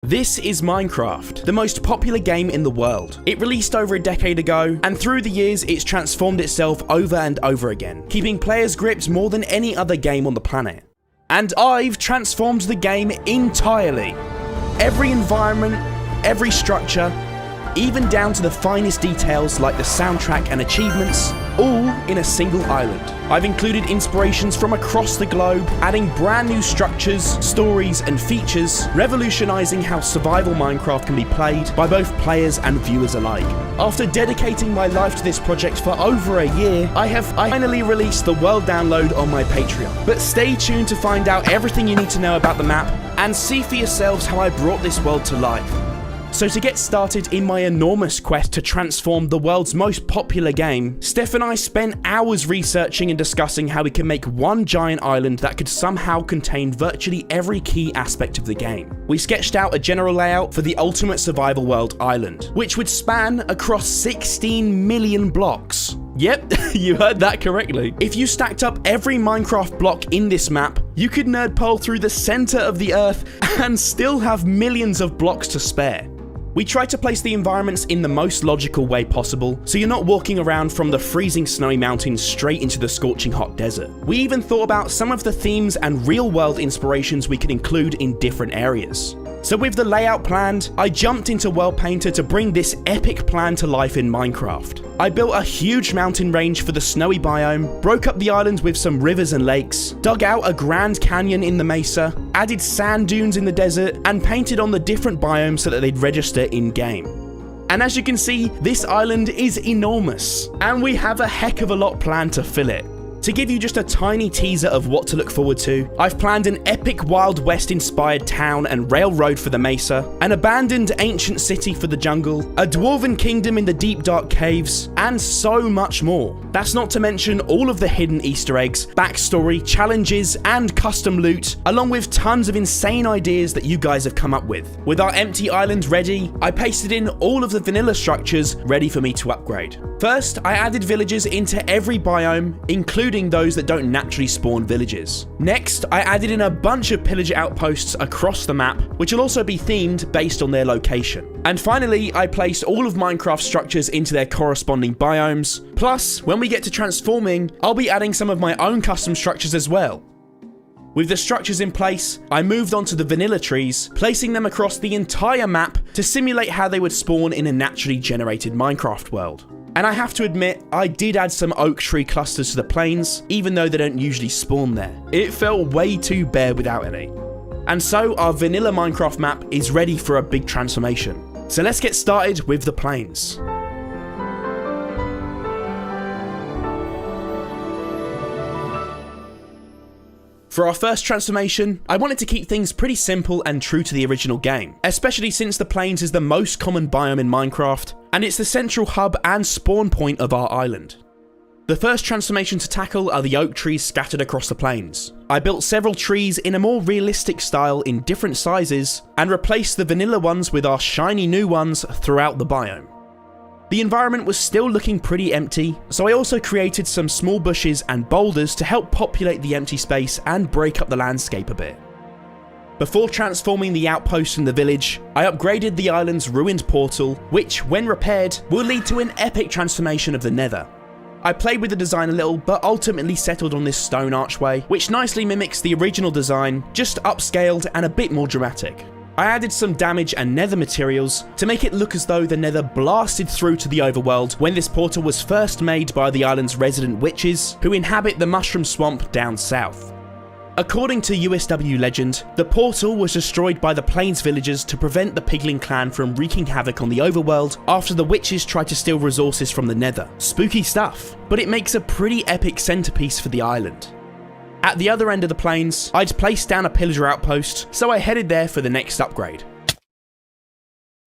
This is Minecraft, the most popular game in the world. It released over a decade ago, and through the years it's transformed itself over and over again, keeping players gripped more than any other game on the planet. And I've transformed the game entirely. Every environment, every structure, even down to the finest details like the soundtrack and achievements, all in a single island. I've included inspirations from across the globe, adding brand new structures, stories, and features, revolutionizing how survival Minecraft can be played by both players and viewers alike. After dedicating my life to this project for over a year, I finally released the world download on my Patreon. But stay tuned to find out everything you need to know about the map and see for yourselves how I brought this world to life. So to get started in my enormous quest to transform the world's most popular game, Steph and I spent hours researching and discussing how we can make one giant island that could somehow contain virtually every key aspect of the game. We sketched out a general layout for the ultimate survival world island, which would span across 16 million blocks. Yep, you heard that correctly. If you stacked up every Minecraft block in this map, you could nerd pole through the center of the earth and still have millions of blocks to spare. We tried to place the environments in the most logical way possible, so you're not walking around from the freezing snowy mountains straight into the scorching hot desert. We even thought about some of the themes and real-world inspirations we could include in different areas. So with the layout planned, I jumped into World Painter to bring this epic plan to life in Minecraft. I built a huge mountain range for the snowy biome, broke up the island with some rivers and lakes, dug out a grand canyon in the mesa, added sand dunes in the desert, and painted on the different biomes so that they'd register in-game. And as you can see, this island is enormous, and we have a heck of a lot planned to fill it. To give you just a tiny teaser of what to look forward to, I've planned an epic Wild West inspired town and railroad for the mesa, an abandoned ancient city for the jungle, a dwarven kingdom in the deep dark caves, and so much more. That's not to mention all of the hidden Easter eggs, backstory, challenges, and custom loot, along with tons of insane ideas that you guys have come up with. With our empty island ready, I pasted in all of the vanilla structures ready for me to upgrade. First, I added villages into every biome, including those that don't naturally spawn villages. Next, I added in a bunch of pillager outposts across the map, which will also be themed based on their location. And finally, I placed all of Minecraft structures into their corresponding biomes. Plus, when we get to transforming, I'll be adding some of my own custom structures as well. With the structures in place, I moved on to the vanilla trees, placing them across the entire map to simulate how they would spawn in a naturally generated Minecraft world. And I have to admit, I did add some oak tree clusters to the plains, even though they don't usually spawn there. It felt way too bare without any. And so our vanilla Minecraft map is ready for a big transformation. So let's get started with the plains. For our first transformation, I wanted to keep things pretty simple and true to the original game, especially since the plains is the most common biome in Minecraft, and it's the central hub and spawn point of our island. The first transformation to tackle are the oak trees scattered across the plains. I built several trees in a more realistic style in different sizes, and replaced the vanilla ones with our shiny new ones throughout the biome. The environment was still looking pretty empty, so I also created some small bushes and boulders to help populate the empty space and break up the landscape a bit. Before transforming the outpost in the village, I upgraded the island's ruined portal, which, when repaired, will lead to an epic transformation of the Nether. I played with the design a little, but ultimately settled on this stone archway, which nicely mimics the original design, just upscaled and a bit more dramatic. I added some damage and nether materials to make it look as though the nether blasted through to the overworld when this portal was first made by the island's resident witches, who inhabit the mushroom swamp down south. According to USW legend, the portal was destroyed by the plains villagers to prevent the Piglin clan from wreaking havoc on the overworld after the witches tried to steal resources from the nether. Spooky stuff, but it makes a pretty epic centerpiece for the island. At the other end of the plains, I'd placed down a pillager outpost, so I headed there for the next upgrade.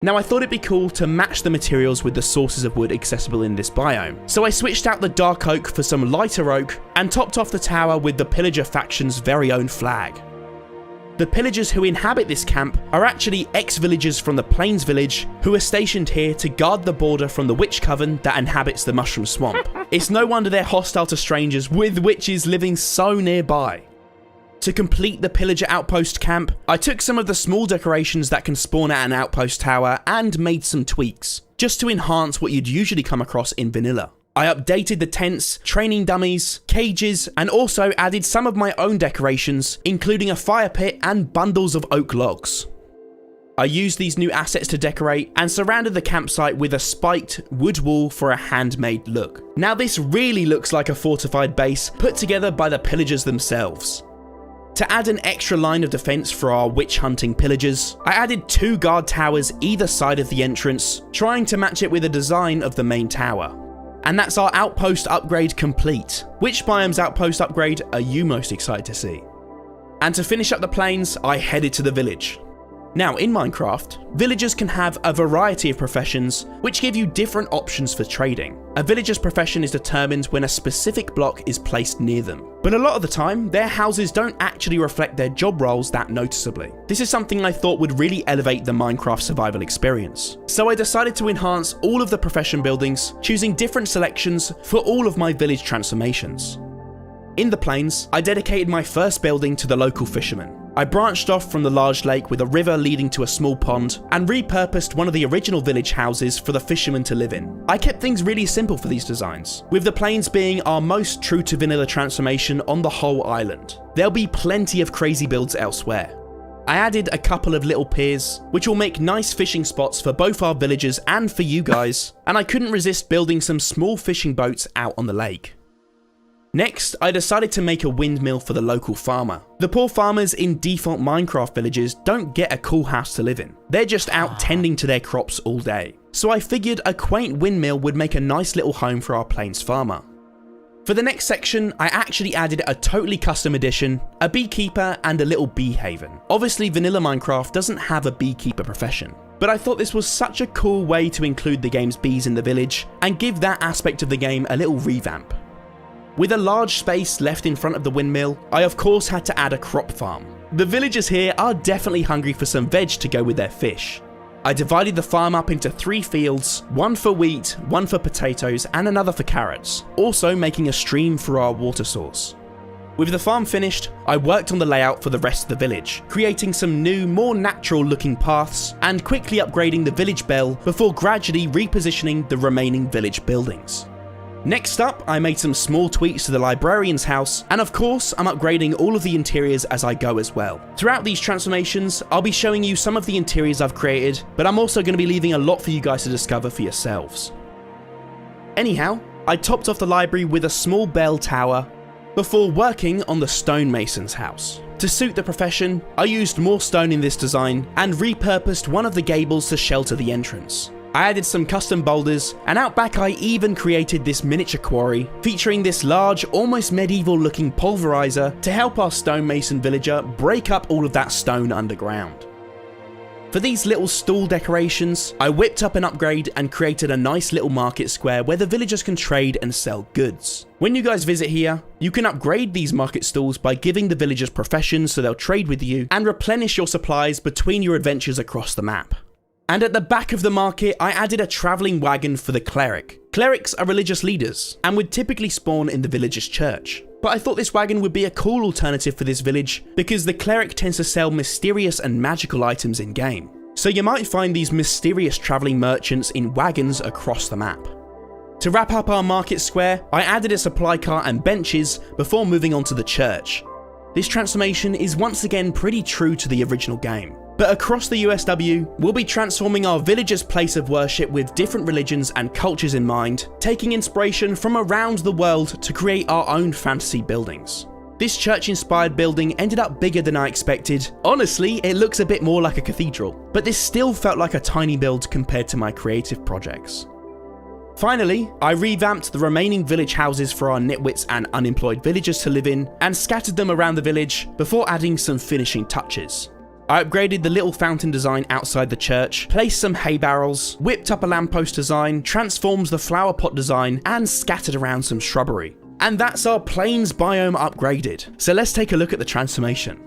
Now I thought it'd be cool to match the materials with the sources of wood accessible in this biome, so I switched out the dark oak for some lighter oak and topped off the tower with the pillager faction's very own flag. The pillagers who inhabit this camp are actually ex-villagers from the Plains village who are stationed here to guard the border from the witch coven that inhabits the mushroom swamp. It's no wonder they're hostile to strangers, with witches living so nearby. To complete the Pillager Outpost camp, I took some of the small decorations that can spawn at an outpost tower and made some tweaks, just to enhance what you'd usually come across in vanilla. I updated the tents, training dummies, cages, and also added some of my own decorations, including a fire pit and bundles of oak logs. I used these new assets to decorate and surrounded the campsite with a spiked wood wall for a handmade look. Now this really looks like a fortified base put together by the pillagers themselves. To add an extra line of defense for our witch hunting pillagers, I added 2 guard towers either side of the entrance, trying to match it with the design of the main tower. And that's our outpost upgrade complete. Which biome's outpost upgrade are you most excited to see? And to finish up the plains, I headed to the village. Now in Minecraft, villagers can have a variety of professions which give you different options for trading. A villager's profession is determined when a specific block is placed near them, but a lot of the time their houses don't actually reflect their job roles that noticeably. This is something I thought would really elevate the Minecraft survival experience. So I decided to enhance all of the profession buildings, choosing different selections for all of my village transformations. In the plains, I dedicated my first building to the local fishermen. I branched off from the large lake with a river leading to a small pond and repurposed one of the original village houses for the fishermen to live in. I kept things really simple for these designs, with the plains being our most true to vanilla transformation on the whole island. There'll be plenty of crazy builds elsewhere. I added a couple of little piers, which will make nice fishing spots for both our villagers and for you guys, and I couldn't resist building some small fishing boats out on the lake. Next, I decided to make a windmill for the local farmer. The poor farmers in default Minecraft villages don't get a cool house to live in. They're just out tending to their crops all day. So I figured a quaint windmill would make a nice little home for our plains farmer. For the next section, I actually added a totally custom addition, a beekeeper and a little bee haven. Obviously vanilla Minecraft doesn't have a beekeeper profession, but I thought this was such a cool way to include the game's bees in the village and give that aspect of the game a little revamp. With a large space left in front of the windmill, I of course had to add a crop farm. The villagers here are definitely hungry for some veg to go with their fish. I divided the farm up into 3 fields, one for wheat, one for potatoes, and another for carrots, also making a stream for our water source. With the farm finished, I worked on the layout for the rest of the village, creating some new, more natural looking paths, and quickly upgrading the village bell before gradually repositioning the remaining village buildings. Next up, I made some small tweaks to the librarian's house, and of course, I'm upgrading all of the interiors as I go as well. Throughout these transformations, I'll be showing you some of the interiors I've created, but I'm also going to be leaving a lot for you guys to discover for yourselves. Anyhow, I topped off the library with a small bell tower before working on the stonemason's house. To suit the profession, I used more stone in this design and repurposed one of the gables to shelter the entrance. I added some custom boulders, and out back I even created this miniature quarry, featuring this large, almost medieval looking pulverizer to help our stonemason villager break up all of that stone underground. For these little stall decorations, I whipped up an upgrade and created a nice little market square where the villagers can trade and sell goods. When you guys visit here, you can upgrade these market stalls by giving the villagers professions so they'll trade with you and replenish your supplies between your adventures across the map. And at the back of the market, I added a travelling wagon for the cleric. Clerics are religious leaders and would typically spawn in the village's church. But I thought this wagon would be a cool alternative for this village because the cleric tends to sell mysterious and magical items in game. So you might find these mysterious travelling merchants in wagons across the map. To wrap up our market square, I added a supply cart and benches before moving on to the church. This transformation is once again pretty true to the original game. But across the USW, we'll be transforming our villagers' place of worship with different religions and cultures in mind, taking inspiration from around the world to create our own fantasy buildings. This church-inspired building ended up bigger than I expected. Honestly, it looks a bit more like a cathedral, but this still felt like a tiny build compared to my creative projects. Finally, I revamped the remaining village houses for our nitwits and unemployed villagers to live in, and scattered them around the village before adding some finishing touches. I upgraded the little fountain design outside the church, placed some hay barrels, whipped up a lamppost design, transformed the flower pot design, and scattered around some shrubbery. And that's our plains biome upgraded. So let's take a look at the transformation.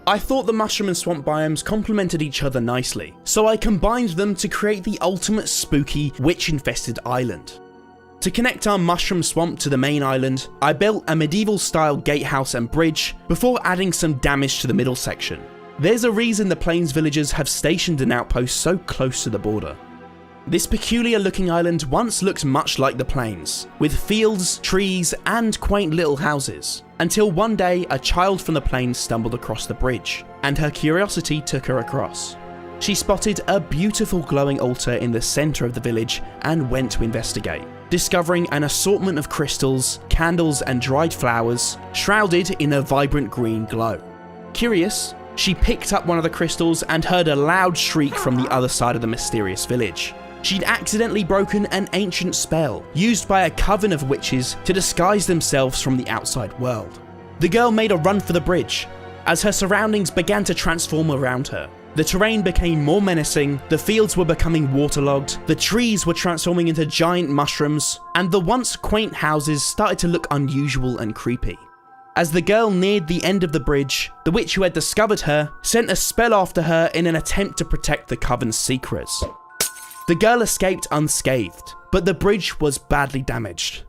I thought the mushroom and swamp biomes complemented each other nicely, so I combined them to create the ultimate spooky, witch-infested island. To connect our mushroom swamp to the main island, I built a medieval-style gatehouse and bridge before adding some damage to the middle section. There's a reason the Plains villagers have stationed an outpost so close to the border. This peculiar looking island once looked much like the Plains, with fields, trees, and quaint little houses, until one day a child from the Plains stumbled across the bridge, and her curiosity took her across. She spotted a beautiful glowing altar in the centre of the village and went to investigate, discovering an assortment of crystals, candles and dried flowers, shrouded in a vibrant green glow. Curious, she picked up one of the crystals and heard a loud shriek from the other side of the mysterious village. She'd accidentally broken an ancient spell, used by a coven of witches to disguise themselves from the outside world. The girl made a run for the bridge, as her surroundings began to transform around her. The terrain became more menacing, the fields were becoming waterlogged, the trees were transforming into giant mushrooms, and the once quaint houses started to look unusual and creepy. As the girl neared the end of the bridge, the witch who had discovered her sent a spell after her in an attempt to protect the coven's secrets. The girl escaped unscathed, but the bridge was badly damaged.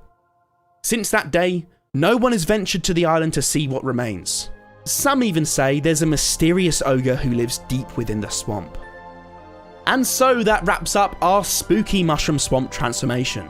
Since that day, no one has ventured to the island to see what remains. Some even say there's a mysterious ogre who lives deep within the swamp. And so that wraps up our spooky mushroom swamp transformation.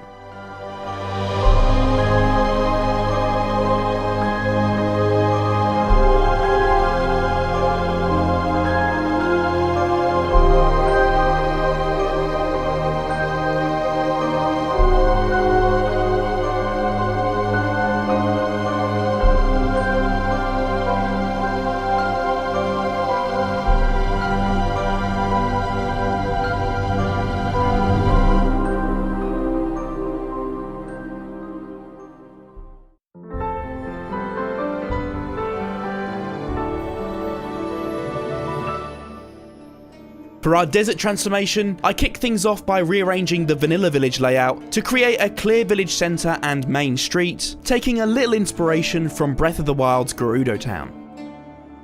For our desert transformation, I kick things off by rearranging the vanilla village layout to create a clear village centre and main street, taking a little inspiration from Breath of the Wild's Gerudo Town.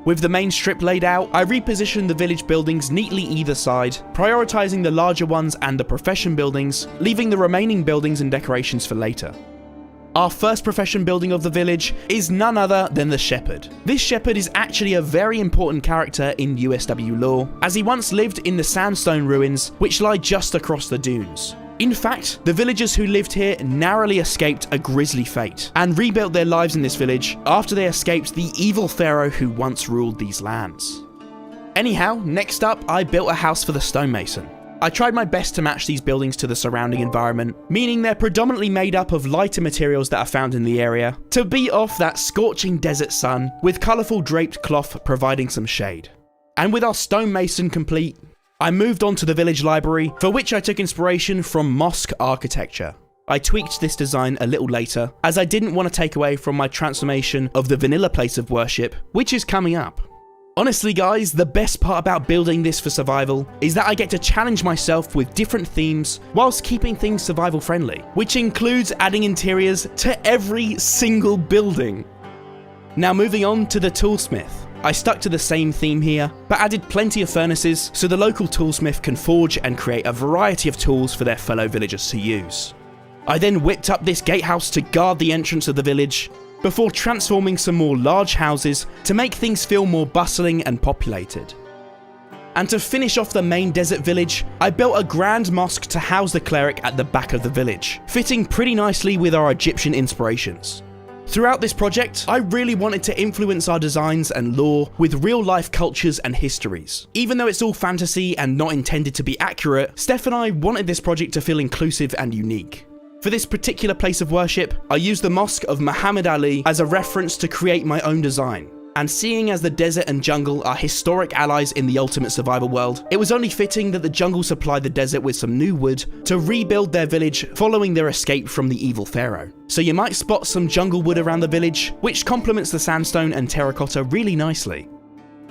With the main strip laid out, I repositioned the village buildings neatly either side, prioritising the larger ones and the profession buildings, leaving the remaining buildings and decorations for later. Our first profession building of the village is none other than the Shepherd. This Shepherd is actually a very important character in USW lore, as he once lived in the sandstone ruins which lie just across the dunes. In fact, the villagers who lived here narrowly escaped a grisly fate, and rebuilt their lives in this village after they escaped the evil pharaoh who once ruled these lands. Anyhow, next up I built a house for the stonemason. I tried my best to match these buildings to the surrounding environment, meaning they're predominantly made up of lighter materials that are found in the area, to beat off that scorching desert sun, with colourful draped cloth providing some shade. And with our stonemason complete, I moved on to the village library, for which I took inspiration from mosque architecture. I tweaked this design a little later, as I didn't want to take away from my transformation of the vanilla place of worship, which is coming up. Honestly guys, the best part about building this for survival is that I get to challenge myself with different themes whilst keeping things survival friendly, which includes adding interiors to every single building. Now moving on to the toolsmith. I stuck to the same theme here, but added plenty of furnaces so the local toolsmith can forge and create a variety of tools for their fellow villagers to use. I then whipped up this gatehouse to guard the entrance of the village, before transforming some more large houses to make things feel more bustling and populated. And to finish off the main desert village, I built a grand mosque to house the cleric at the back of the village, fitting pretty nicely with our Egyptian inspirations. Throughout this project, I really wanted to influence our designs and lore with real life cultures and histories. Even though it's all fantasy and not intended to be accurate, Steph and I wanted this project to feel inclusive and unique. For this particular place of worship, I used the Mosque of Muhammad Ali as a reference to create my own design. And seeing as the desert and jungle are historic allies in the ultimate survival world, it was only fitting that the jungle supplied the desert with some new wood to rebuild their village following their escape from the evil pharaoh. So you might spot some jungle wood around the village, which complements the sandstone and terracotta really nicely.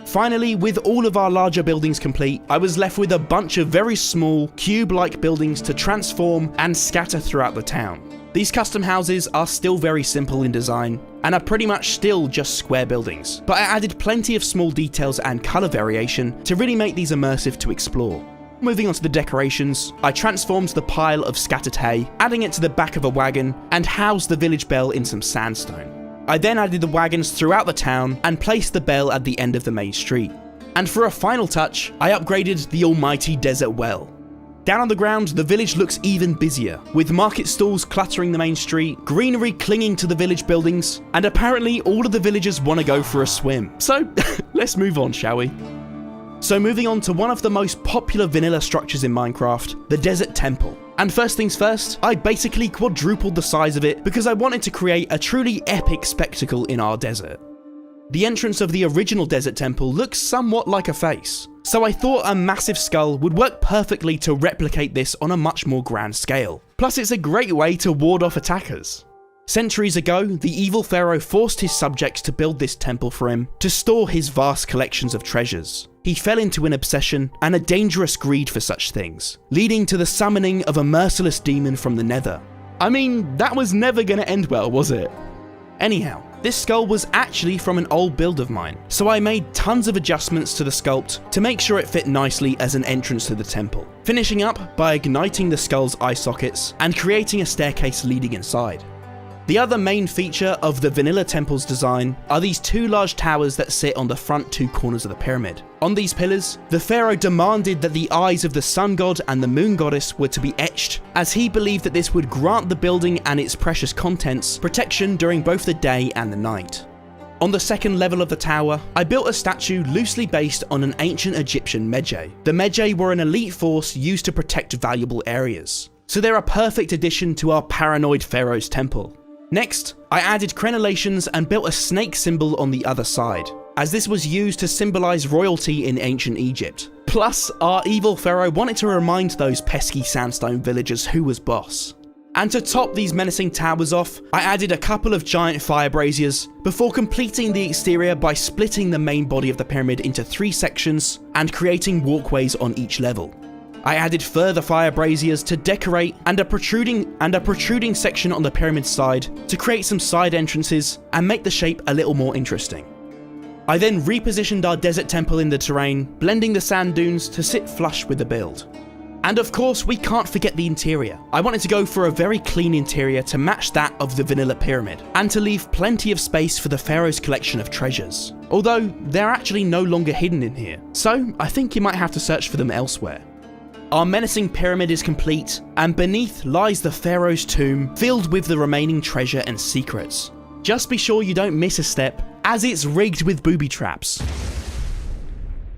Finally, with all of our larger buildings complete, I was left with a bunch of very small, cube-like buildings to transform and scatter throughout the town. These custom houses are still very simple in design, and are pretty much still just square buildings, but I added plenty of small details and colour variation to really make these immersive to explore. Moving on to the decorations, I transformed the pile of scattered hay, adding it to the back of a wagon, and housed the village bell in some sandstone. I then added the wagons throughout the town and placed the bell at the end of the main street. And for a final touch, I upgraded the almighty desert well. Down on the ground, the village looks even busier, with market stalls cluttering the main street, greenery clinging to the village buildings, and apparently all of the villagers want to go for a swim. So, let's move on, shall we? So moving on to one of the most popular vanilla structures in Minecraft, the Desert Temple. And first things first, I basically quadrupled the size of it because I wanted to create a truly epic spectacle in our desert. The entrance of the original Desert Temple looks somewhat like a face, so I thought a massive skull would work perfectly to replicate this on a much more grand scale. Plus, it's a great way to ward off attackers. Centuries ago, the evil pharaoh forced his subjects to build this temple for him to store his vast collections of treasures. He fell into an obsession and a dangerous greed for such things, leading to the summoning of a merciless demon from the Nether. I mean, that was never gonna end well, was it? Anyhow, this skull was actually from an old build of mine, so I made tons of adjustments to the sculpt to make sure it fit nicely as an entrance to the temple, finishing up by igniting the skull's eye sockets and creating a staircase leading inside. The other main feature of the vanilla temple's design are these two large towers that sit on the front two corners of the pyramid. On these pillars, the pharaoh demanded that the eyes of the sun god and the moon goddess were to be etched, as he believed that this would grant the building and its precious contents protection during both the day and the night. On the second level of the tower, I built a statue loosely based on an ancient Egyptian Medjay. The Medjay were an elite force used to protect valuable areas, so they're a perfect addition to our paranoid pharaoh's temple. Next, I added crenellations and built a snake symbol on the other side, as this was used to symbolize royalty in ancient Egypt. Plus, our evil pharaoh wanted to remind those pesky sandstone villagers who was boss. And to top these menacing towers off, I added a couple of giant fire braziers before completing the exterior by splitting the main body of the pyramid into 3 sections and creating walkways on each level. I added further fire braziers to decorate and a protruding section on the pyramid side to create some side entrances and make the shape a little more interesting. I then repositioned our desert temple in the terrain, blending the sand dunes to sit flush with the build. And of course, we can't forget the interior. I wanted to go for a very clean interior to match that of the vanilla pyramid, and to leave plenty of space for the pharaoh's collection of treasures. Although, they're actually no longer hidden in here, so I think you might have to search for them elsewhere. Our menacing pyramid is complete, and beneath lies the pharaoh's tomb, filled with the remaining treasure and secrets. Just be sure you don't miss a step, as it's rigged with booby traps.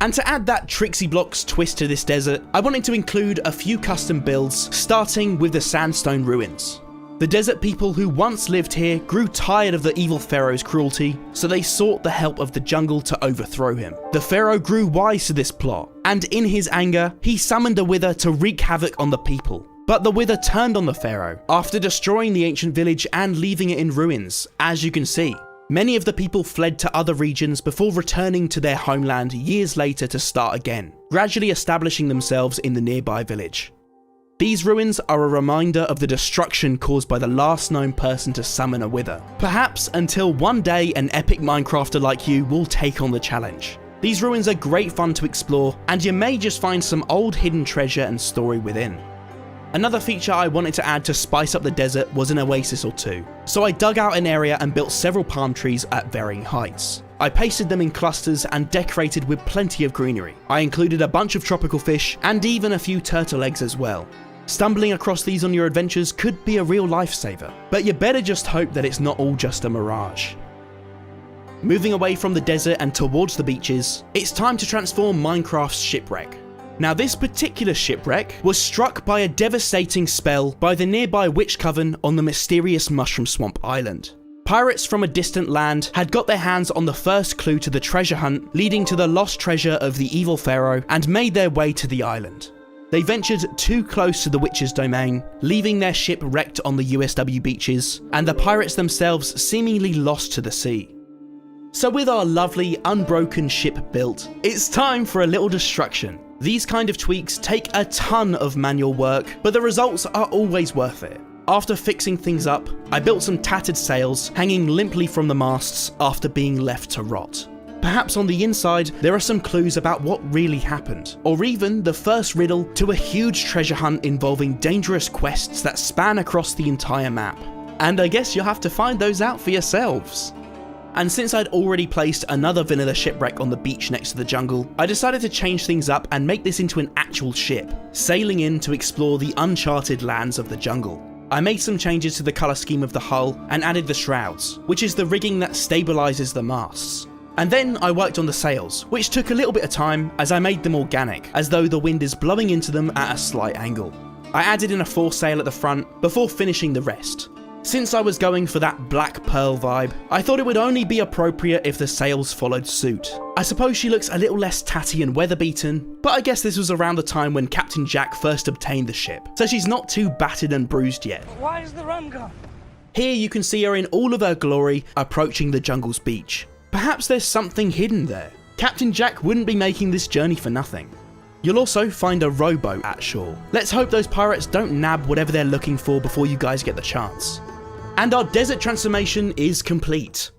And to add that Trixie Blocks twist to this desert, I wanted to include a few custom builds, starting with the sandstone ruins. The desert people who once lived here grew tired of the evil pharaoh's cruelty, so they sought the help of the jungle to overthrow him. The pharaoh grew wise to this plot, and in his anger, he summoned a wither to wreak havoc on the people. But the wither turned on the pharaoh, after destroying the ancient village and leaving it in ruins, as you can see. Many of the people fled to other regions before returning to their homeland years later to start again, gradually establishing themselves in the nearby village. These ruins are a reminder of the destruction caused by the last known person to summon a wither. Perhaps until one day an epic Minecrafter like you will take on the challenge. These ruins are great fun to explore, and you may just find some old hidden treasure and story within. Another feature I wanted to add to spice up the desert was an oasis or two, so I dug out an area and built several palm trees at varying heights. I pasted them in clusters and decorated with plenty of greenery. I included a bunch of tropical fish and even a few turtle eggs as well. Stumbling across these on your adventures could be a real lifesaver, but you better just hope that it's not all just a mirage. Moving away from the desert and towards the beaches, it's time to transform Minecraft's shipwreck. Now, this particular shipwreck was struck by a devastating spell by the nearby witch coven on the mysterious Mushroom Swamp Island. Pirates from a distant land had got their hands on the first clue to the treasure hunt leading to the lost treasure of the evil pharaoh and made their way to the island. They ventured too close to the witch's domain, leaving their ship wrecked on the USW beaches, and the pirates themselves seemingly lost to the sea. So with our lovely, unbroken ship built, it's time for a little destruction. These kind of tweaks take a ton of manual work, but the results are always worth it. After fixing things up, I built some tattered sails hanging limply from the masts after being left to rot. Perhaps on the inside, there are some clues about what really happened, or even the first riddle to a huge treasure hunt involving dangerous quests that span across the entire map. And I guess you'll have to find those out for yourselves. And since I'd already placed another vanilla shipwreck on the beach next to the jungle, I decided to change things up and make this into an actual ship, sailing in to explore the uncharted lands of the jungle. I made some changes to the colour scheme of the hull and added the shrouds, which is the rigging that stabilises the masts. And then I worked on the sails, which took a little bit of time as I made them organic, as though the wind is blowing into them at a slight angle. I added in a foresail at the front before finishing the rest. Since I was going for that black pearl vibe, I thought it would only be appropriate if the sails followed suit. I suppose she looks a little less tatty and weather beaten, but I guess this was around the time when Captain Jack first obtained the ship, so she's not too battered and bruised yet. Why is the rum gone? Here you can see her in all of her glory approaching the jungle's beach. Perhaps there's something hidden there. Captain Jack wouldn't be making this journey for nothing. You'll also find a rowboat at shore. Let's hope those pirates don't nab whatever they're looking for before you guys get the chance. And our desert transformation is complete.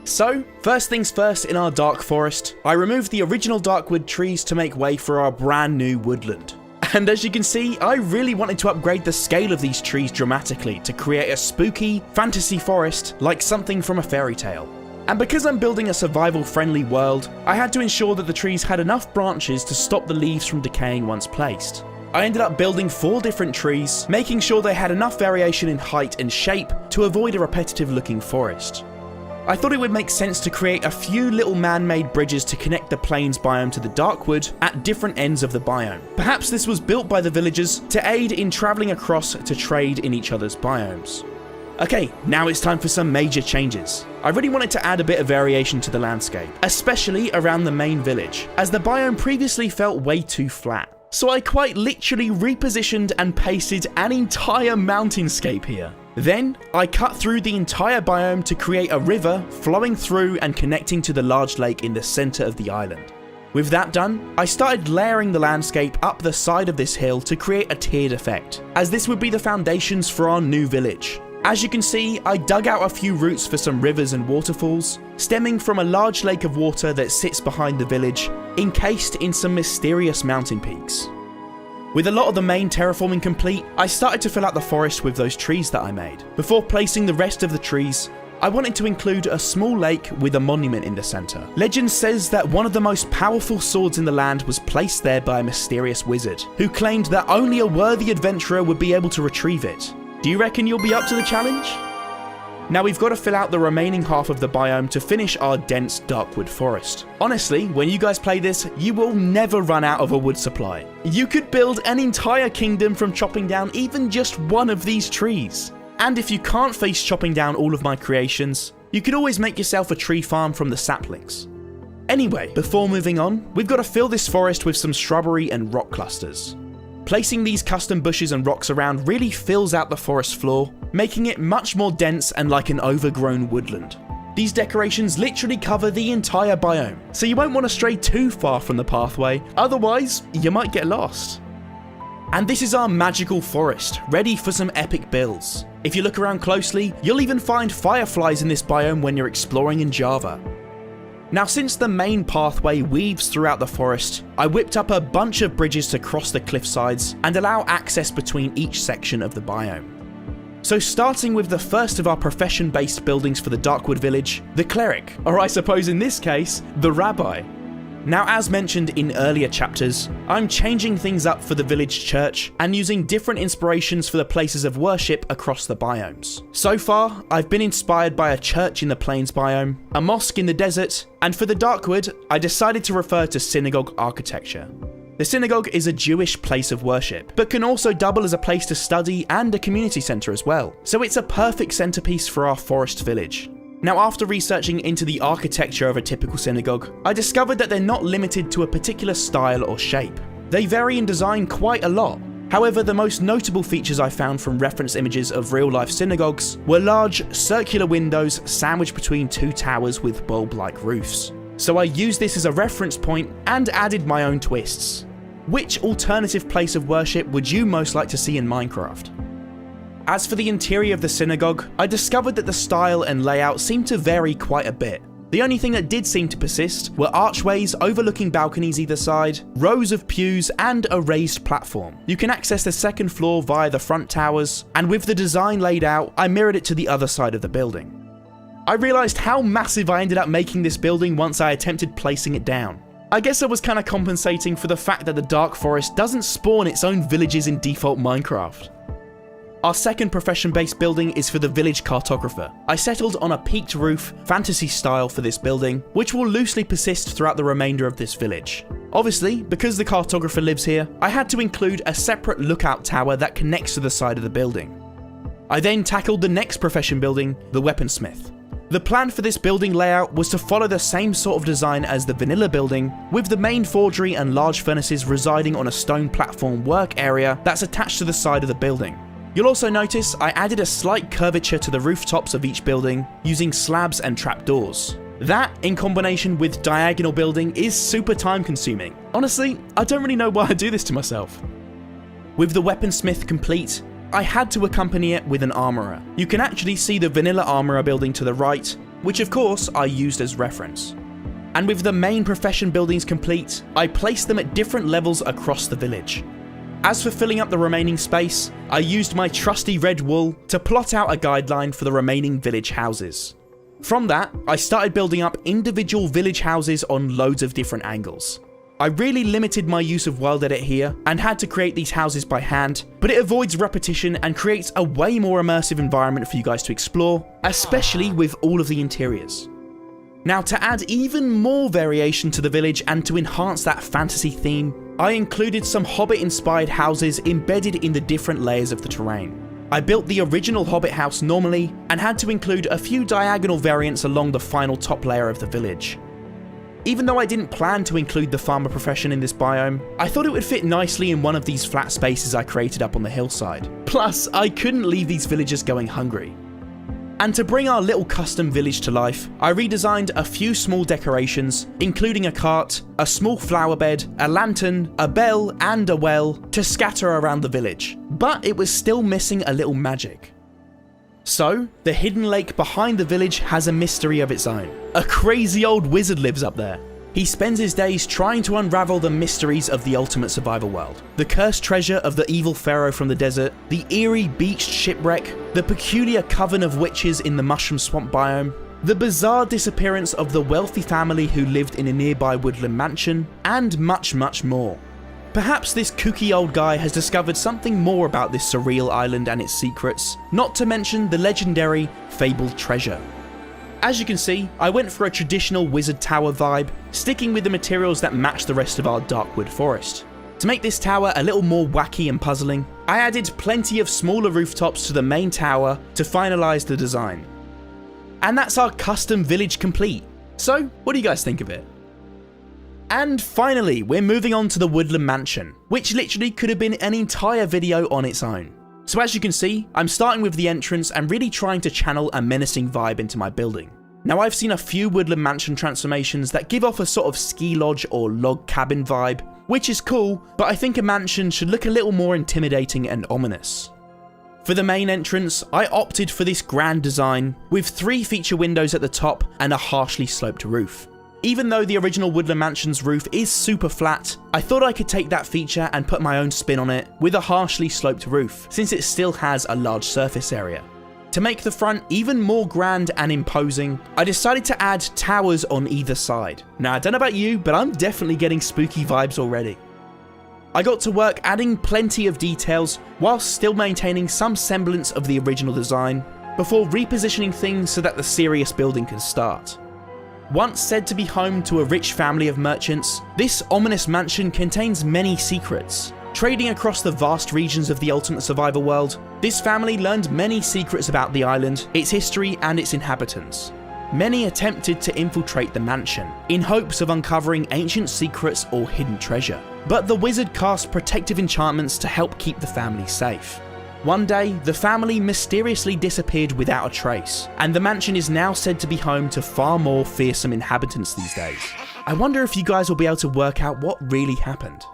So, first things first in our dark forest, I removed the original darkwood trees to make way for our brand new woodland. And as you can see, I really wanted to upgrade the scale of these trees dramatically to create a spooky, fantasy forest like something from a fairy tale. And because I'm building a survival-friendly world, I had to ensure that the trees had enough branches to stop the leaves from decaying once placed. I ended up building 4 different trees, making sure they had enough variation in height and shape to avoid a repetitive looking forest. I thought it would make sense to create a few little man-made bridges to connect the plains biome to the darkwood at different ends of the biome. Perhaps this was built by the villagers to aid in travelling across to trade in each other's biomes. Okay, now it's time for some major changes. I really wanted to add a bit of variation to the landscape, especially around the main village, as the biome previously felt way too flat. So I quite literally repositioned and pasted an entire mountainscape here. Then, I cut through the entire biome to create a river flowing through and connecting to the large lake in the centre of the island. With that done, I started layering the landscape up the side of this hill to create a tiered effect, as this would be the foundations for our new village. As you can see, I dug out a few routes for some rivers and waterfalls, stemming from a large lake of water that sits behind the village, encased in some mysterious mountain peaks. With a lot of the main terraforming complete, I started to fill out the forest with those trees that I made. Before placing the rest of the trees, I wanted to include a small lake with a monument in the centre. Legend says that one of the most powerful swords in the land was placed there by a mysterious wizard, who claimed that only a worthy adventurer would be able to retrieve it. Do you reckon you'll be up to the challenge? Now we've got to fill out the remaining half of the biome to finish our dense darkwood forest. Honestly, when you guys play this, you will never run out of a wood supply. You could build an entire kingdom from chopping down even just one of these trees. And if you can't face chopping down all of my creations, you could always make yourself a tree farm from the saplings. Anyway, before moving on, we've got to fill this forest with some shrubbery and rock clusters. Placing these custom bushes and rocks around really fills out the forest floor, making it much more dense and like an overgrown woodland. These decorations literally cover the entire biome, so you won't want to stray too far from the pathway, otherwise you might get lost. And this is our magical forest, ready for some epic builds. If you look around closely, you'll even find fireflies in this biome when you're exploring in Java. Now, since the main pathway weaves throughout the forest, I whipped up a bunch of bridges to cross the cliff sides and allow access between each section of the biome. So starting with the first of our profession-based buildings for the Darkwood village, the cleric, or I suppose in this case, the rabbi. Now, as mentioned in earlier chapters, I'm changing things up for the village church and using different inspirations for the places of worship across the biomes. So far, I've been inspired by a church in the plains biome, a mosque in the desert, and for the Darkwood, I decided to refer to synagogue architecture. The synagogue is a Jewish place of worship, but can also double as a place to study and a community centre as well, so it's a perfect centrepiece for our forest village. Now, after researching into the architecture of a typical synagogue, I discovered that they're not limited to a particular style or shape. They vary in design quite a lot. However, the most notable features I found from reference images of real-life synagogues were large, circular windows sandwiched between two towers with bulb-like roofs. So I used this as a reference point and added my own twists. Which alternative place of worship would you most like to see in Minecraft? As for the interior of the synagogue, I discovered that the style and layout seemed to vary quite a bit. The only thing that did seem to persist were archways overlooking balconies either side, rows of pews, and a raised platform. You can access the second floor via the front towers, and with the design laid out, I mirrored it to the other side of the building. I realised how massive I ended up making this building once I attempted placing it down. I guess I was kind of compensating for the fact that the Dark Forest doesn't spawn its own villages in default Minecraft. Our second profession-based building is for the village cartographer. I settled on a peaked roof, fantasy style for this building, which will loosely persist throughout the remainder of this village. Obviously, because the cartographer lives here, I had to include a separate lookout tower that connects to the side of the building. I then tackled the next profession building, the weaponsmith. The plan for this building layout was to follow the same sort of design as the vanilla building, with the main forgery and large furnaces residing on a stone platform work area that's attached to the side of the building. You'll also notice I added a slight curvature to the rooftops of each building using slabs and trapdoors. That, in combination with diagonal building, is super time consuming. Honestly, I don't really know why I do this to myself. With the weaponsmith complete, I had to accompany it with an armourer. You can actually see the vanilla armourer building to the right, which of course I used as reference. And with the main profession buildings complete, I placed them at different levels across the village. As for filling up the remaining space, I used my trusty red wool to plot out a guideline for the remaining village houses. From that, I started building up individual village houses on loads of different angles. I really limited my use of World Edit here and had to create these houses by hand, but it avoids repetition and creates a way more immersive environment for you guys to explore, especially with all of the interiors. Now, to add even more variation to the village and to enhance that fantasy theme, I included some Hobbit-inspired houses embedded in the different layers of the terrain. I built the original Hobbit house normally and had to include a few diagonal variants along the final top layer of the village. Even though I didn't plan to include the farmer profession in this biome, I thought it would fit nicely in one of these flat spaces I created up on the hillside. Plus, I couldn't leave these villagers going hungry. And to bring our little custom village to life, I redesigned a few small decorations, including a cart, a small flower bed, a lantern, a bell, and a well to scatter around the village. But it was still missing a little magic. So, the hidden lake behind the village has a mystery of its own. A crazy old wizard lives up there. He spends his days trying to unravel the mysteries of the ultimate survival world. The cursed treasure of the evil pharaoh from the desert, the eerie beached shipwreck, the peculiar coven of witches in the mushroom swamp biome, the bizarre disappearance of the wealthy family who lived in a nearby woodland mansion, and much, much more. Perhaps this kooky old guy has discovered something more about this surreal island and its secrets, not to mention the legendary fabled treasure. As you can see, I went for a traditional wizard tower vibe, sticking with the materials that match the rest of our Darkwood forest. To make this tower a little more wacky and puzzling, I added plenty of smaller rooftops to the main tower to finalise the design. And that's our custom village complete. So, what do you guys think of it? And finally, we're moving on to the Woodland Mansion, which literally could have been an entire video on its own. So as you can see, I'm starting with the entrance and really trying to channel a menacing vibe into my building. Now, I've seen a few Woodland Mansion transformations that give off a sort of ski lodge or log cabin vibe, which is cool, but I think a mansion should look a little more intimidating and ominous. For the main entrance, I opted for this grand design, with 3 feature windows at the top and a harshly sloped roof. Even though the original Woodland Mansion's roof is super flat, I thought I could take that feature and put my own spin on it with a harshly sloped roof, since it still has a large surface area. To make the front even more grand and imposing, I decided to add towers on either side. Now, I don't know about you, but I'm definitely getting spooky vibes already. I got to work adding plenty of details whilst still maintaining some semblance of the original design, before repositioning things so that the serious building can start. Once said to be home to a rich family of merchants, this ominous mansion contains many secrets. Trading across the vast regions of the Ultimate Survivor world, this family learned many secrets about the island, its history and its inhabitants. Many attempted to infiltrate the mansion, in hopes of uncovering ancient secrets or hidden treasure. But the wizard cast protective enchantments to help keep the family safe. One day, the family mysteriously disappeared without a trace, and the mansion is now said to be home to far more fearsome inhabitants these days. I wonder if you guys will be able to work out what really happened.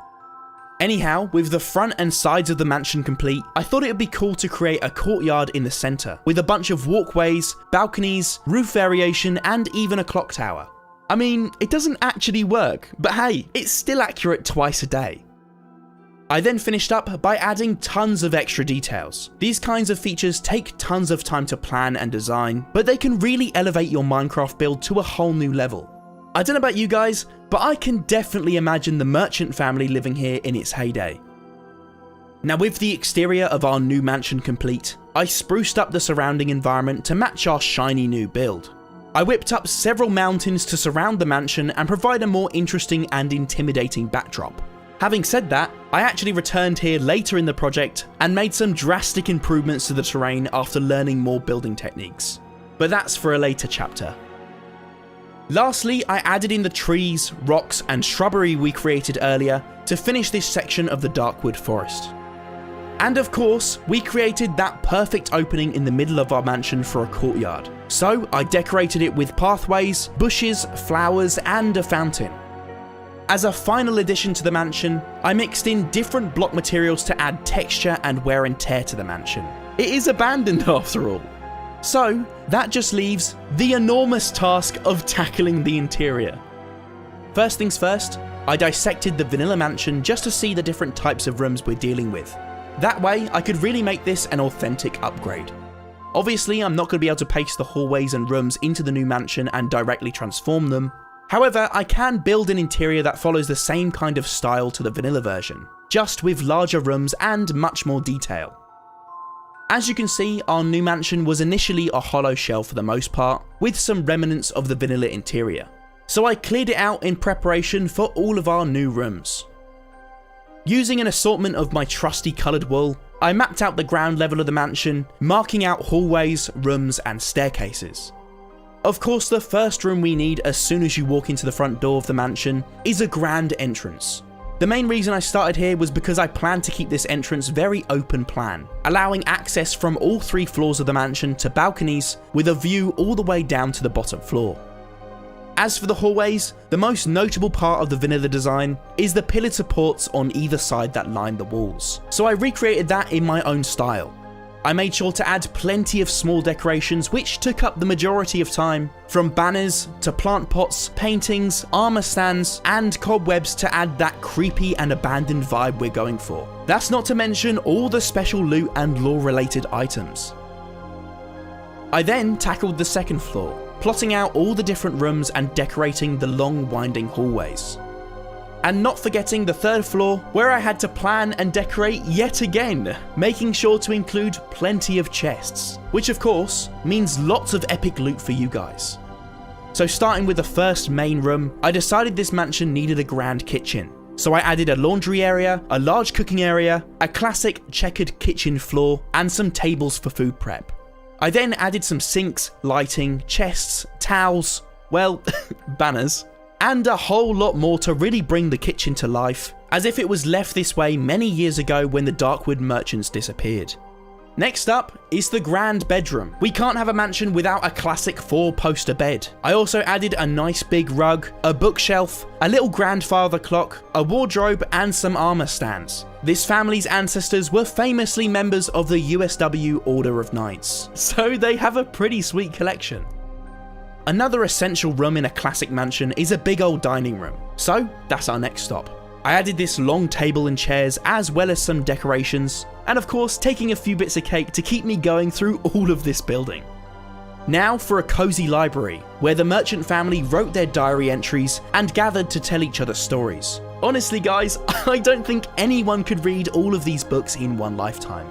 Anyhow, with the front and sides of the mansion complete, I thought it would be cool to create a courtyard in the centre, with a bunch of walkways, balconies, roof variation, and even a clock tower. I mean, it doesn't actually work, but hey, it's still accurate twice a day. I then finished up by adding tons of extra details. These kinds of features take tons of time to plan and design, but they can really elevate your Minecraft build to a whole new level. I don't know about you guys, but I can definitely imagine the merchant family living here in its heyday. Now, with the exterior of our new mansion complete, I spruced up the surrounding environment to match our shiny new build. I whipped up several mountains to surround the mansion and provide a more interesting and intimidating backdrop. Having said that, I actually returned here later in the project and made some drastic improvements to the terrain after learning more building techniques. But that's for a later chapter. Lastly, I added in the trees, rocks and shrubbery we created earlier to finish this section of the Darkwood Forest. And of course, we created that perfect opening in the middle of our mansion for a courtyard. So I decorated it with pathways, bushes, flowers and a fountain. As a final addition to the mansion, I mixed in different block materials to add texture and wear and tear to the mansion. It is abandoned after all. So that just leaves the enormous task of tackling the interior. First things first, I dissected the vanilla mansion just to see the different types of rooms we're dealing with. That way I could really make this an authentic upgrade. Obviously I'm not going to be able to paste the hallways and rooms into the new mansion and directly transform them. However, I can build an interior that follows the same kind of style to the vanilla version, just with larger rooms and much more detail. As you can see, our new mansion was initially a hollow shell for the most part, with some remnants of the vanilla interior. So I cleared it out in preparation for all of our new rooms. Using an assortment of my trusty coloured wool, I mapped out the ground level of the mansion, marking out hallways, rooms and staircases. Of course, the first room we need as soon as you walk into the front door of the mansion is a grand entrance. The main reason I started here was because I planned to keep this entrance very open plan, allowing access from all 3 floors of the mansion to balconies with a view all the way down to the bottom floor. As for the hallways, the most notable part of the vanilla design is the pillared supports on either side that line the walls, so I recreated that in my own style. I made sure to add plenty of small decorations which took up the majority of time, from banners to plant pots, paintings, armor stands and cobwebs to add that creepy and abandoned vibe we're going for. That's not to mention all the special loot and lore related items. I then tackled the second floor, plotting out all the different rooms and decorating the long winding hallways. And not forgetting the third floor, where I had to plan and decorate yet again, making sure to include plenty of chests, which of course means lots of epic loot for you guys. So starting with the first main room, I decided this mansion needed a grand kitchen. So I added a laundry area, a large cooking area, a classic checkered kitchen floor, and some tables for food prep. I then added some sinks, lighting, chests, towels, well, banners, and a whole lot more to really bring the kitchen to life, as if it was left this way many years ago when the Darkwood merchants disappeared. Next up is the grand bedroom. We can't have a mansion without a classic 4-poster bed. I also added a nice big rug, a bookshelf, a little grandfather clock, a wardrobe, and some armor stands. This family's ancestors were famously members of the USW Order of Knights, so they have a pretty sweet collection. Another essential room in a classic mansion is a big old dining room, so that's our next stop. I added this long table and chairs as well as some decorations, and of course taking a few bits of cake to keep me going through all of this building. Now for a cozy library, where the merchant family wrote their diary entries and gathered to tell each other stories. Honestly guys, I don't think anyone could read all of these books in one lifetime.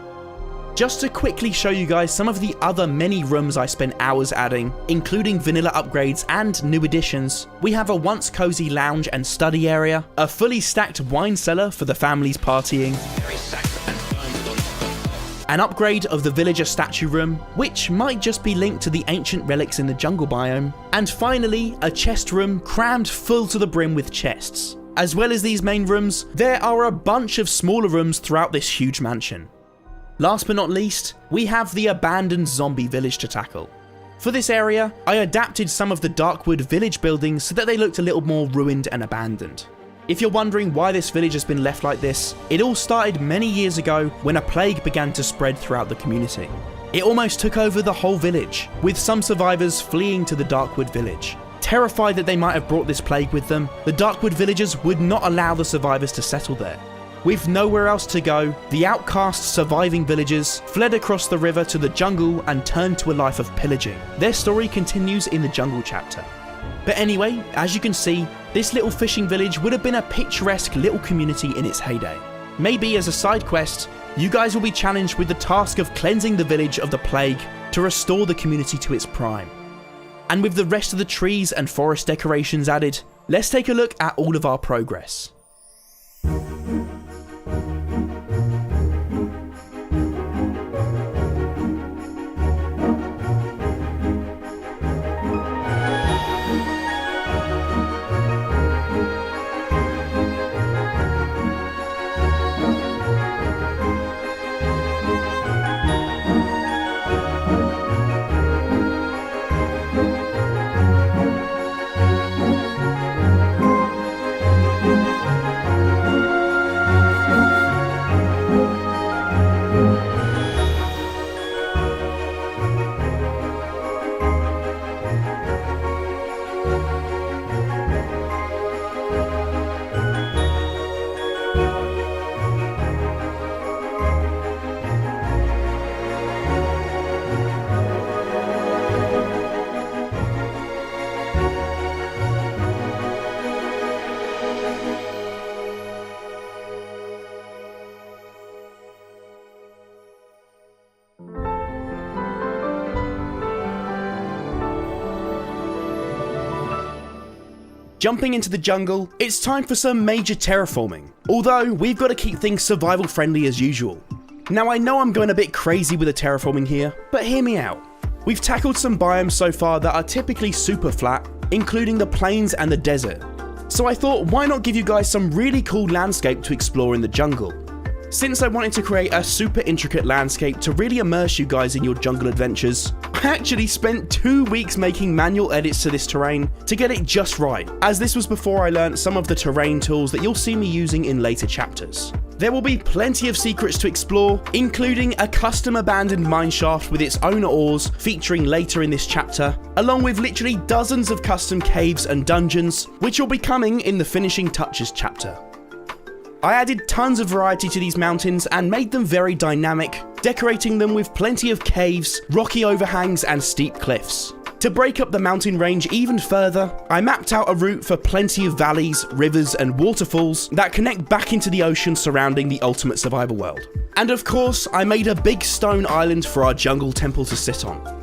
Just to quickly show you guys some of the other many rooms I spent hours adding, including vanilla upgrades and new additions, we have a once cozy lounge and study area, a fully stacked wine cellar for the family's partying, an upgrade of the villager statue room, which might just be linked to the ancient relics in the jungle biome, and finally a chest room crammed full to the brim with chests. As well as these main rooms, there are a bunch of smaller rooms throughout this huge mansion. Last but not least, we have the abandoned zombie village to tackle. For this area, I adapted some of the Darkwood village buildings so that they looked a little more ruined and abandoned. If you're wondering why this village has been left like this, it all started many years ago when a plague began to spread throughout the community. It almost took over the whole village, with some survivors fleeing to the Darkwood village. Terrified that they might have brought this plague with them, the Darkwood villagers would not allow the survivors to settle there. With nowhere else to go, the outcast surviving villagers fled across the river to the jungle and turned to a life of pillaging. Their story continues in the jungle chapter. But anyway, as you can see, this little fishing village would have been a picturesque little community in its heyday. Maybe as a side quest, you guys will be challenged with the task of cleansing the village of the plague to restore the community to its prime. And with the rest of the trees and forest decorations added, let's take a look at all of our progress. Jumping into the jungle, it's time for some major terraforming, although we've got to keep things survival friendly as usual. Now I know I'm going a bit crazy with the terraforming here, but hear me out. We've tackled some biomes so far that are typically super flat, including the plains and the desert. So I thought, why not give you guys some really cool landscape to explore in the jungle? Since I wanted to create a super intricate landscape to really immerse you guys in your jungle adventures, I actually spent 2 weeks making manual edits to this terrain to get it just right, as this was before I learnt some of the terrain tools that you'll see me using in later chapters. There will be plenty of secrets to explore, including a custom abandoned mineshaft with its own ores featuring later in this chapter, along with literally dozens of custom caves and dungeons, which will be coming in the finishing touches chapter. I added tons of variety to these mountains and made them very dynamic, decorating them with plenty of caves, rocky overhangs and steep cliffs. To break up the mountain range even further, I mapped out a route for plenty of valleys, rivers and waterfalls that connect back into the ocean surrounding the ultimate survival world. And of course, I made a big stone island for our jungle temple to sit on.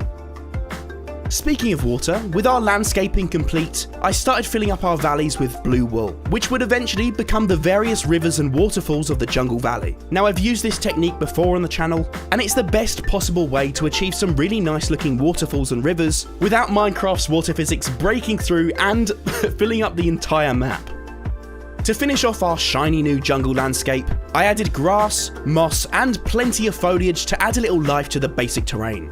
Speaking of water, with our landscaping complete, I started filling up our valleys with blue wool, which would eventually become the various rivers and waterfalls of the Jungle Valley. Now I've used this technique before on the channel, and it's the best possible way to achieve some really nice looking waterfalls and rivers without Minecraft's water physics breaking through and filling up the entire map. To finish off our shiny new jungle landscape, I added grass, moss, and plenty of foliage to add a little life to the basic terrain.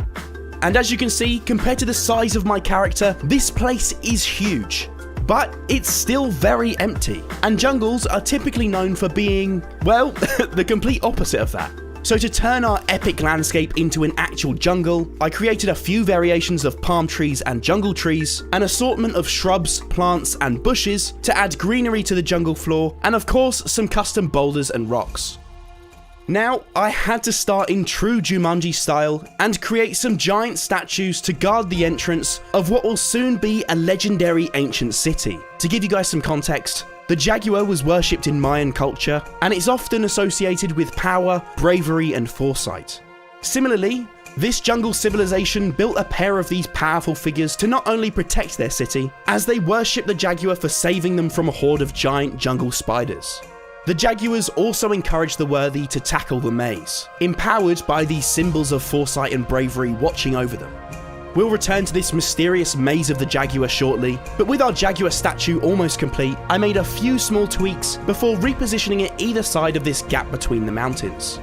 And as you can see, compared to the size of my character, this place is huge. But it's still very empty, and jungles are typically known for being, well, the complete opposite of that. So to turn our epic landscape into an actual jungle, I created a few variations of palm trees and jungle trees, an assortment of shrubs, plants, and bushes to add greenery to the jungle floor, and of course some custom boulders and rocks. Now, I had to start in true Jumanji style and create some giant statues to guard the entrance of what will soon be a legendary ancient city. To give you guys some context, the jaguar was worshipped in Mayan culture, and it's often associated with power, bravery, and foresight. Similarly, this jungle civilization built a pair of these powerful figures to not only protect their city, as they worship the jaguar for saving them from a horde of giant jungle spiders. The jaguars also encouraged the worthy to tackle the maze, empowered by these symbols of foresight and bravery watching over them. We'll return to this mysterious maze of the jaguar shortly, but with our jaguar statue almost complete, I made a few small tweaks before repositioning it either side of this gap between the mountains.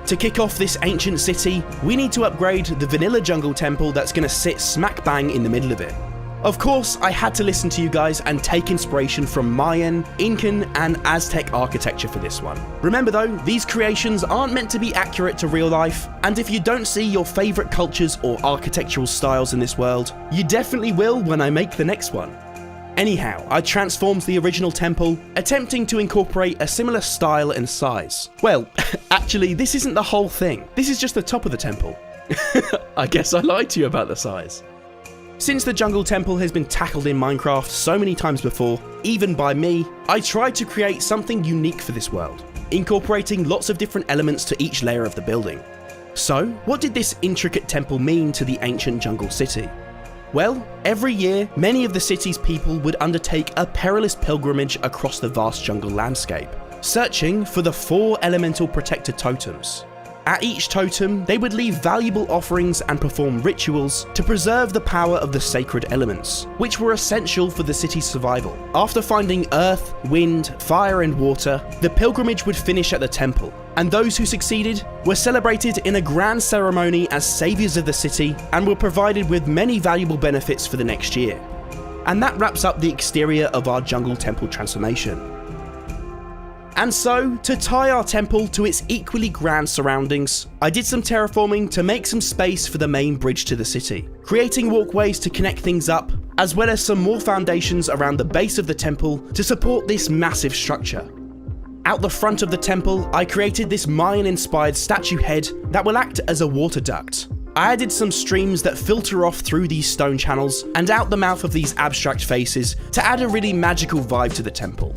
To kick off this ancient city, we need to upgrade the vanilla jungle temple that's going to sit smack bang in the middle of it. Of course, I had to listen to you guys and take inspiration from Mayan, Incan, and Aztec architecture for this one. Remember though, these creations aren't meant to be accurate to real life, and if you don't see your favourite cultures or architectural styles in this world, you definitely will when I make the next one. Anyhow, I transformed the original temple, attempting to incorporate a similar style and size. Well, actually, this isn't the whole thing. This is just the top of the temple. I guess I lied to you about the size. Since the jungle temple has been tackled in Minecraft so many times before, even by me, I tried to create something unique for this world, incorporating lots of different elements to each layer of the building. So, what did this intricate temple mean to the ancient jungle city? Well, every year, many of the city's people would undertake a perilous pilgrimage across the vast jungle landscape, searching for the 4 elemental protector totems. At each totem, they would leave valuable offerings and perform rituals to preserve the power of the sacred elements, which were essential for the city's survival. After finding earth, wind, fire, and water, the pilgrimage would finish at the temple, and those who succeeded were celebrated in a grand ceremony as saviors of the city and were provided with many valuable benefits for the next year. And that wraps up the exterior of our jungle temple transformation. And so, to tie our temple to its equally grand surroundings, I did some terraforming to make some space for the main bridge to the city, creating walkways to connect things up, as well as some more foundations around the base of the temple to support this massive structure. Out the front of the temple, I created this Mayan-inspired statue head that will act as a water duct. I added some streams that filter off through these stone channels and out the mouth of these abstract faces to add a really magical vibe to the temple.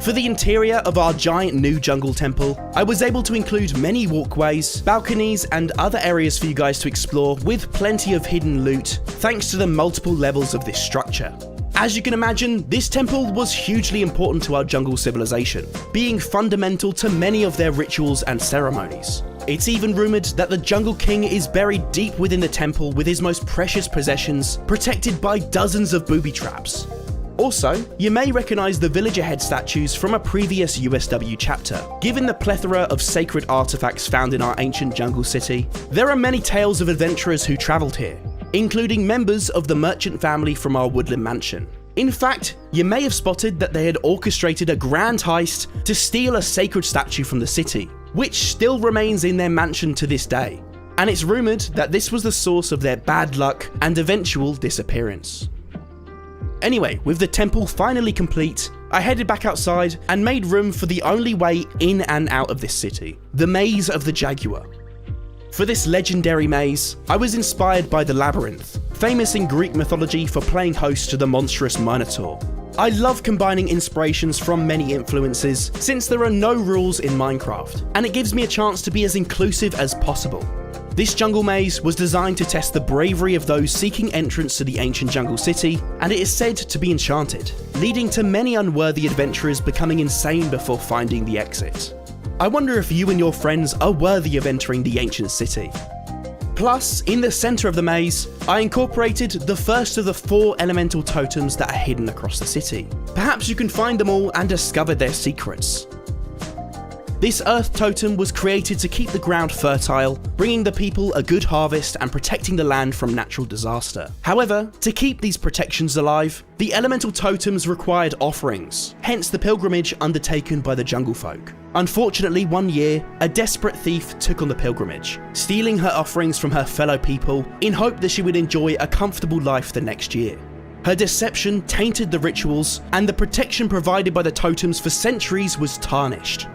For the interior of our giant new jungle temple, I was able to include many walkways, balconies, and other areas for you guys to explore with plenty of hidden loot, thanks to the multiple levels of this structure. As you can imagine, this temple was hugely important to our jungle civilization, being fundamental to many of their rituals and ceremonies. It's even rumoured that the Jungle King is buried deep within the temple with his most precious possessions, protected by dozens of booby traps. Also, you may recognise the villager head statues from a previous USW chapter. Given the plethora of sacred artefacts found in our ancient jungle city, there are many tales of adventurers who travelled here, including members of the merchant family from our woodland mansion. In fact, you may have spotted that they had orchestrated a grand heist to steal a sacred statue from the city, which still remains in their mansion to this day. And it's rumoured that this was the source of their bad luck and eventual disappearance. Anyway, with the temple finally complete, I headed back outside and made room for the only way in and out of this city, the Maze of the Jaguar. For this legendary maze, I was inspired by the Labyrinth, famous in Greek mythology for playing host to the monstrous Minotaur. I love combining inspirations from many influences, since there are no rules in Minecraft, and it gives me a chance to be as inclusive as possible. This jungle maze was designed to test the bravery of those seeking entrance to the ancient jungle city, and it is said to be enchanted, leading to many unworthy adventurers becoming insane before finding the exit. I wonder if you and your friends are worthy of entering the ancient city. Plus, in the centre of the maze, I incorporated the first of the 4 elemental totems that are hidden across the city. Perhaps you can find them all and discover their secrets. This earth totem was created to keep the ground fertile, bringing the people a good harvest and protecting the land from natural disaster. However, to keep these protections alive, the elemental totems required offerings, hence the pilgrimage undertaken by the jungle folk. Unfortunately, one year, a desperate thief took on the pilgrimage, stealing her offerings from her fellow people in hope that she would enjoy a comfortable life the next year. Her deception tainted the rituals, and the protection provided by the totems for centuries was tarnished.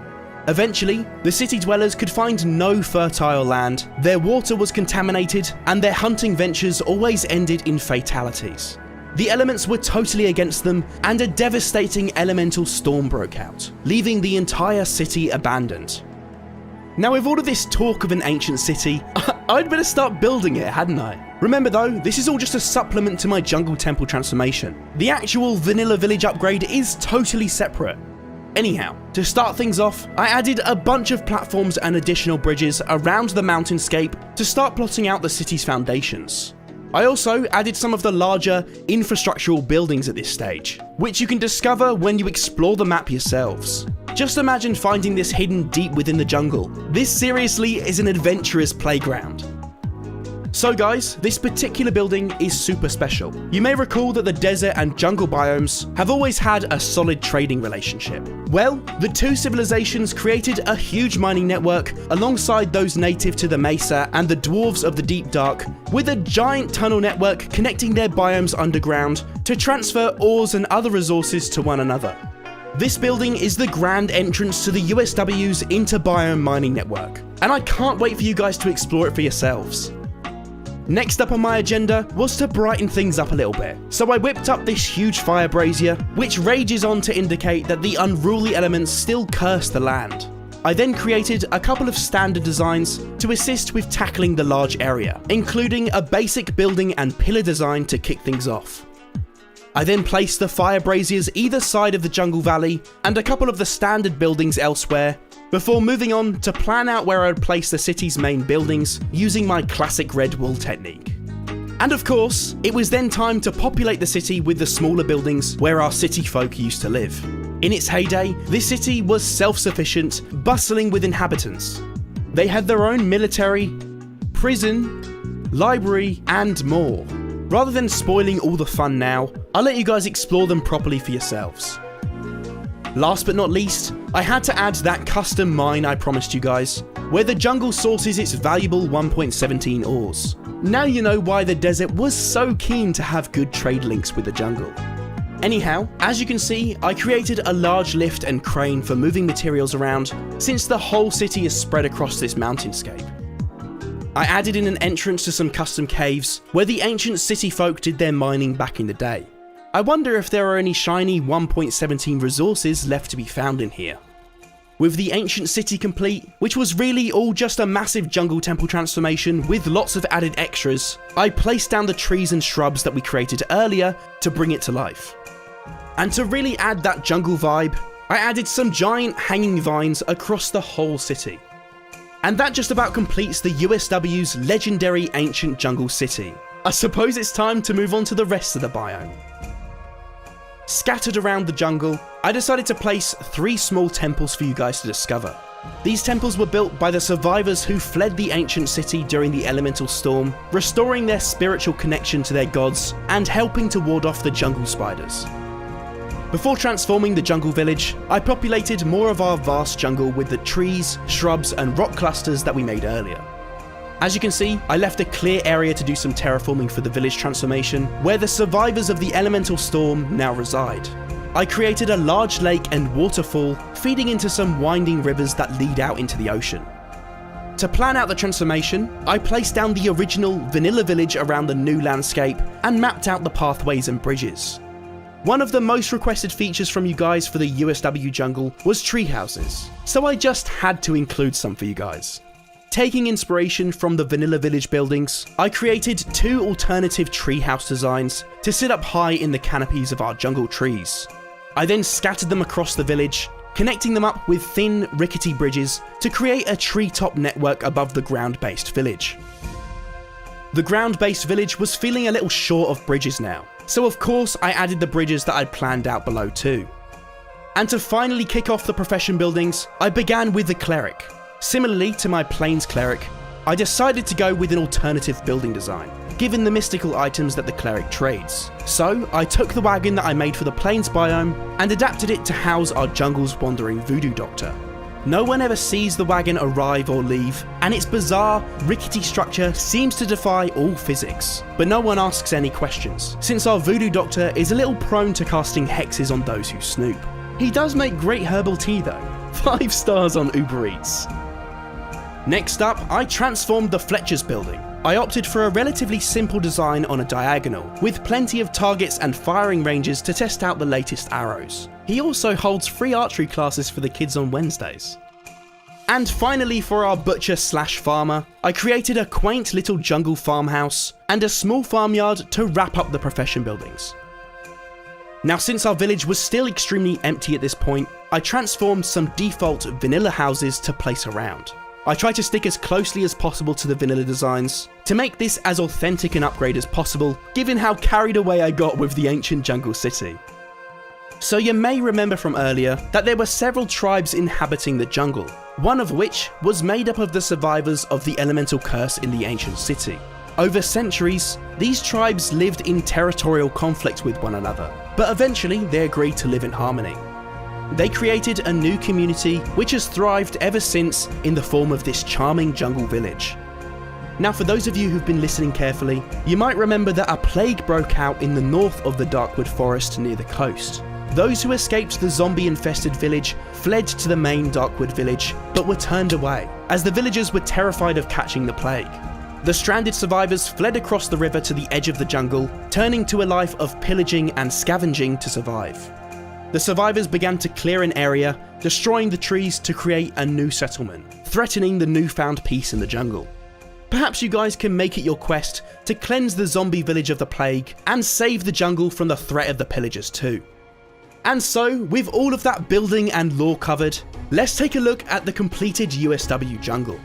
Eventually, the city dwellers could find no fertile land, their water was contaminated, and their hunting ventures always ended in fatalities. The elements were totally against them, and a devastating elemental storm broke out, leaving the entire city abandoned. Now, with all of this talk of an ancient city, I'd better start building it, hadn't I? Remember though, this is all just a supplement to my jungle temple transformation. The actual vanilla village upgrade is totally separate. Anyhow, to start things off, I added a bunch of platforms and additional bridges around the mountainscape to start plotting out the city's foundations. I also added some of the larger infrastructural buildings at this stage, which you can discover when you explore the map yourselves. Just imagine finding this hidden deep within the jungle. This seriously is an adventurous playground. So guys, this particular building is super special. You may recall that the desert and jungle biomes have always had a solid trading relationship. Well, the 2 civilizations created a huge mining network alongside those native to the mesa and the dwarves of the deep dark, with a giant tunnel network connecting their biomes underground to transfer ores and other resources to one another. This building is the grand entrance to the USW's inter-biome mining network, and I can't wait for you guys to explore it for yourselves. Next up on my agenda was to brighten things up a little bit, so I whipped up this huge fire brazier, which rages on to indicate that the unruly elements still curse the land. I then created a couple of standard designs to assist with tackling the large area, including a basic building and pillar design to kick things off. I then placed the fire braziers either side of the jungle valley and a couple of the standard buildings elsewhere, before moving on to plan out where I would place the city's main buildings using my classic red wool technique. And of course, it was then time to populate the city with the smaller buildings where our city folk used to live. In its heyday, this city was self-sufficient, bustling with inhabitants. They had their own military, prison, library, and more. Rather than spoiling all the fun now, I'll let you guys explore them properly for yourselves. Last but not least, I had to add that custom mine I promised you guys, where the jungle sources its valuable 1.17 ores. Now you know why the desert was so keen to have good trade links with the jungle. Anyhow, as you can see, I created a large lift and crane for moving materials around, since the whole city is spread across this mountainscape. I added in an entrance to some custom caves, where the ancient city folk did their mining back in the day. I wonder if there are any shiny 1.17 resources left to be found in here. With the ancient city complete, which was really all just a massive jungle temple transformation with lots of added extras, I placed down the trees and shrubs that we created earlier to bring it to life. And to really add that jungle vibe, I added some giant hanging vines across the whole city. And that just about completes the USW's legendary ancient jungle city. I suppose it's time to move on to the rest of the biome. Scattered around the jungle, I decided to place 3 small temples for you guys to discover. These temples were built by the survivors who fled the ancient city during the elemental storm, restoring their spiritual connection to their gods and helping to ward off the jungle spiders. Before transforming the jungle village, I populated more of our vast jungle with the trees, shrubs and rock clusters that we made earlier. As you can see, I left a clear area to do some terraforming for the village transformation, where the survivors of the elemental storm now reside. I created a large lake and waterfall feeding into some winding rivers that lead out into the ocean. To plan out the transformation, I placed down the original vanilla village around the new landscape and mapped out the pathways and bridges. One of the most requested features from you guys for the USW jungle was tree houses, so I just had to include some for you guys. Taking inspiration from the vanilla village buildings, I created 2 alternative treehouse designs to sit up high in the canopies of our jungle trees. I then scattered them across the village, connecting them up with thin, rickety bridges to create a treetop network above the ground-based village. The ground-based village was feeling a little short of bridges now, so of course I added the bridges that I'd planned out below too. And to finally kick off the profession buildings, I began with the cleric. Similarly to my plains cleric, I decided to go with an alternative building design, given the mystical items that the cleric trades. So I took the wagon that I made for the plains biome and adapted it to house our jungle's wandering voodoo doctor. No one ever sees the wagon arrive or leave, and its bizarre, rickety structure seems to defy all physics. But no one asks any questions, since our voodoo doctor is a little prone to casting hexes on those who snoop. He does make great herbal tea though. 5 stars on Uber Eats. Next up, I transformed the Fletcher's building. I opted for a relatively simple design on a diagonal, with plenty of targets and firing ranges to test out the latest arrows. He also holds free archery classes for the kids on Wednesdays. And finally, for our butcher/farmer, I created a quaint little jungle farmhouse and a small farmyard to wrap up the profession buildings. Now, since our village was still extremely empty at this point, I transformed some default vanilla houses to place around. I tried to stick as closely as possible to the vanilla designs, to make this as authentic an upgrade as possible, given how carried away I got with the ancient jungle city. So you may remember from earlier that there were several tribes inhabiting the jungle, one of which was made up of the survivors of the elemental curse in the ancient city. Over centuries, these tribes lived in territorial conflict with one another, but eventually they agreed to live in harmony. They created a new community which has thrived ever since in the form of this charming jungle village. Now, for those of you who've been listening carefully, you might remember that a plague broke out in the north of the Darkwood Forest near the coast. Those who escaped the zombie-infested village fled to the main Darkwood village, but were turned away, as the villagers were terrified of catching the plague. The stranded survivors fled across the river to the edge of the jungle, turning to a life of pillaging and scavenging to survive. The survivors began to clear an area, destroying the trees to create a new settlement, threatening the newfound peace in the jungle. Perhaps you guys can make it your quest to cleanse the zombie village of the plague and save the jungle from the threat of the pillagers too. And so, with all of that building and lore covered, let's take a look at the completed USW jungle.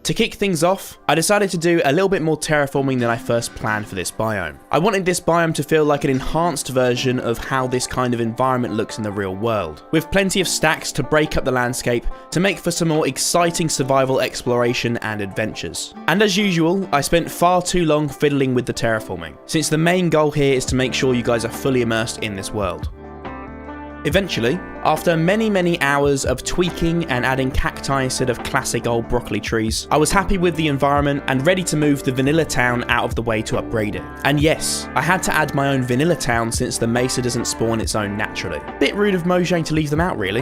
To kick things off, I decided to do a little bit more terraforming than I first planned for this biome. I wanted this biome to feel like an enhanced version of how this kind of environment looks in the real world, with plenty of stacks to break up the landscape to make for some more exciting survival exploration and adventures. And as usual, I spent far too long fiddling with the terraforming, since the main goal here is to make sure you guys are fully immersed in this world. Eventually, after many hours of tweaking and adding cacti instead of classic old broccoli trees, I was happy with the environment and ready to move the vanilla town out of the way to upgrade it. And yes, I had to add my own vanilla town since the mesa doesn't spawn its own naturally. Bit rude of Mojang to leave them out really.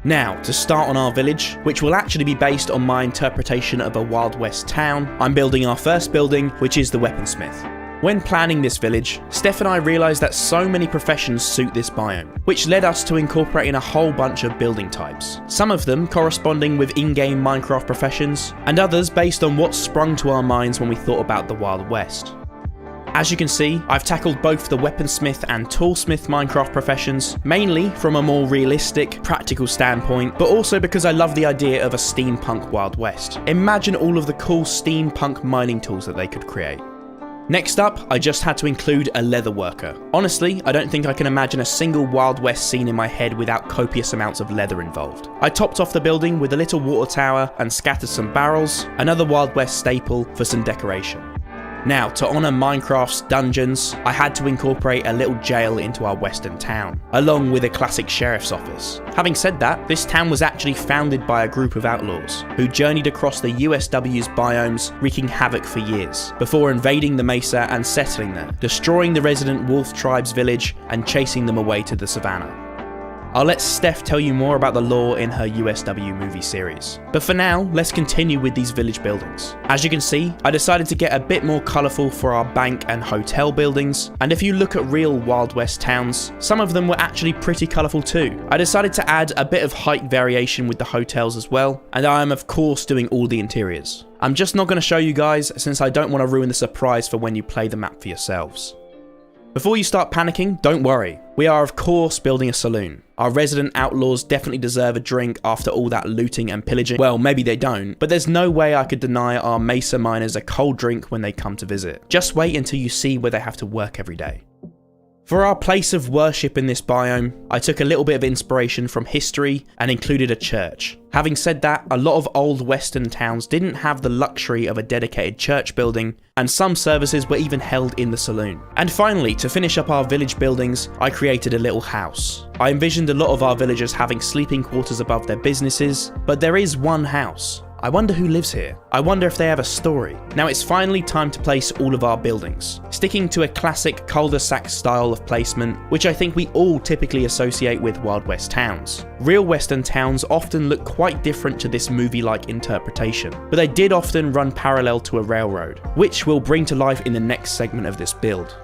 Now, to start on our village, which will actually be based on my interpretation of a Wild West town, I'm building our first building, which is the weaponsmith. When planning this village, Steph and I realised that so many professions suit this biome, which led us to incorporating a whole bunch of building types, some of them corresponding with in-game Minecraft professions, and others based on what sprung to our minds when we thought about the Wild West. As you can see, I've tackled both the weaponsmith and toolsmith Minecraft professions, mainly from a more realistic, practical standpoint, but also because I love the idea of a steampunk Wild West. Imagine all of the cool steampunk mining tools that they could create. Next up, I just had to include a leather worker. Honestly, I don't think I can imagine a single Wild West scene in my head without copious amounts of leather involved. I topped off the building with a little water tower and scattered some barrels, another Wild West staple for some decoration. Now, to honour Minecraft's dungeons, I had to incorporate a little jail into our western town, along with a classic sheriff's office. Having said that, this town was actually founded by a group of outlaws, who journeyed across the USW's biomes, wreaking havoc for years, before invading the Mesa and settling there, destroying the resident Wolf tribe's village and chasing them away to the savannah. I'll let Steph tell you more about the lore in her USW movie series. But for now, let's continue with these village buildings. As you can see, I decided to get a bit more colourful for our bank and hotel buildings, and if you look at real Wild West towns, some of them were actually pretty colourful too. I decided to add a bit of height variation with the hotels as well, and I am of course doing all the interiors. I'm just not going to show you guys since I don't want to ruin the surprise for when you play the map for yourselves. Before you start panicking, don't worry. We are of course building a saloon. Our resident outlaws definitely deserve a drink after all that looting and pillaging. Well, maybe they don't, but there's no way I could deny our Mesa miners a cold drink when they come to visit. Just wait until you see where they have to work every day. For our place of worship in this biome, I took a little bit of inspiration from history and included a church. Having said that, a lot of old western towns didn't have the luxury of a dedicated church building, and some services were even held in the saloon. And finally, to finish up our village buildings, I created a little house. I envisioned a lot of our villagers having sleeping quarters above their businesses, but there is one house. I wonder who lives here. I wonder if they have a story. Now it's finally time to place all of our buildings, sticking to a classic cul-de-sac style of placement, which I think we all typically associate with Wild West towns. Real western towns often look quite different to this movie-like interpretation, but they did often run parallel to a railroad, which we'll bring to life in the next segment of this build.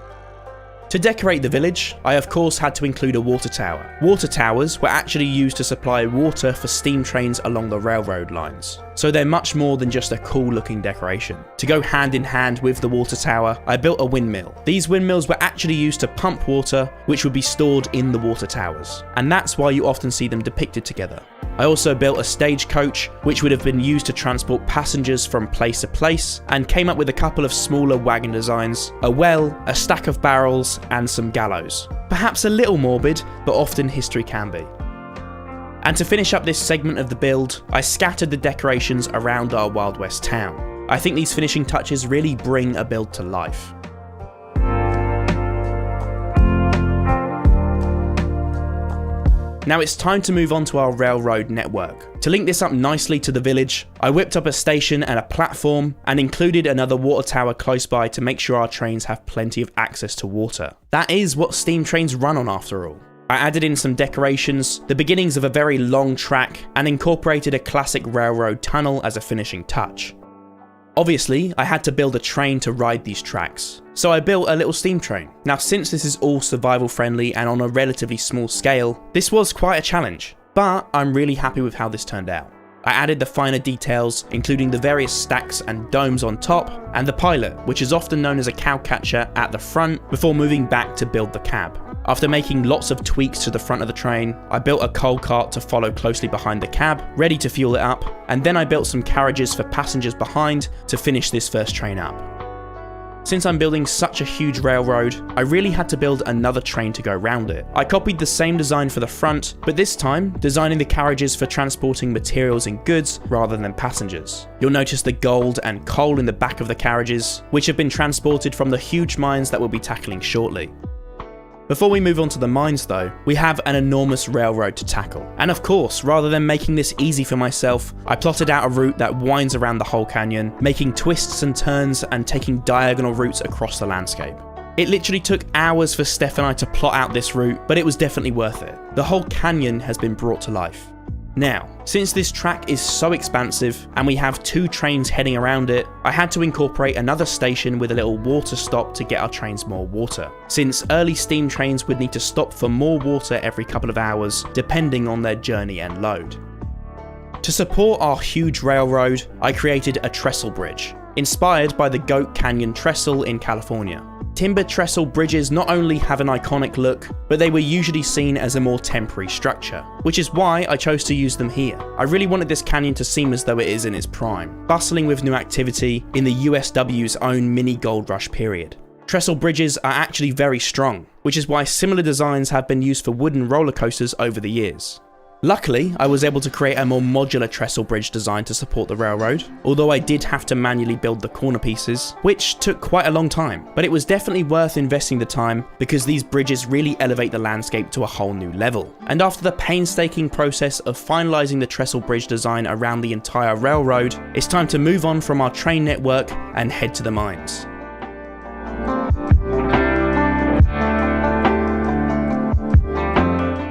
To decorate the village, I of course had to include a water tower. Water towers were actually used to supply water for steam trains along the railroad lines, so they're much more than just a cool looking decoration. To go hand in hand with the water tower, I built a windmill. These windmills were actually used to pump water, which would be stored in the water towers, and that's why you often see them depicted together. I also built a stagecoach, which would have been used to transport passengers from place to place, and came up with a couple of smaller wagon designs, a well, a stack of barrels, and some gallows. Perhaps a little morbid, but often history can be. And to finish up this segment of the build, I scattered the decorations around our Wild West town. I think these finishing touches really bring a build to life. Now it's time to move on to our railroad network. To link this up nicely to the village, I whipped up a station and a platform and included another water tower close by to make sure our trains have plenty of access to water. That is what steam trains run on after all. I added in some decorations, the beginnings of a very long track, and incorporated a classic railroad tunnel as a finishing touch. Obviously, I had to build a train to ride these tracks, so I built a little steam train. Now since this is all survival friendly and on a relatively small scale, this was quite a challenge, but I'm really happy with how this turned out. I added the finer details, including the various stacks and domes on top, and the pilot, which is often known as a cowcatcher, at the front, before moving back to build the cab. After making lots of tweaks to the front of the train, I built a coal cart to follow closely behind the cab, ready to fuel it up, and then I built some carriages for passengers behind to finish this first train up. Since I'm building such a huge railroad, I really had to build another train to go round it. I copied the same design for the front, but this time designing the carriages for transporting materials and goods rather than passengers. You'll notice the gold and coal in the back of the carriages, which have been transported from the huge mines that we'll be tackling shortly. Before we move on to the mines though, we have an enormous railroad to tackle. And of course, rather than making this easy for myself, I plotted out a route that winds around the whole canyon, making twists and turns and taking diagonal routes across the landscape. It literally took hours for Steph and I to plot out this route, but it was definitely worth it. The whole canyon has been brought to life. Now, since this track is so expansive and we have 2 trains heading around it, I had to incorporate another station with a little water stop to get our trains more water, since early steam trains would need to stop for more water every couple of hours depending on their journey and load. To support our huge railroad, I created a trestle bridge, inspired by the Goat Canyon Trestle in California. Timber trestle bridges not only have an iconic look, but they were usually seen as a more temporary structure, which is why I chose to use them here. I really wanted this canyon to seem as though it is in its prime, bustling with new activity in the USW's own mini gold rush period. Trestle bridges are actually very strong, which is why similar designs have been used for wooden roller coasters over the years. Luckily, I was able to create a more modular trestle bridge design to support the railroad, although I did have to manually build the corner pieces, which took quite a long time. But it was definitely worth investing the time because these bridges really elevate the landscape to a whole new level. And after the painstaking process of finalizing the trestle bridge design around the entire railroad, it's time to move on from our train network and head to the mines.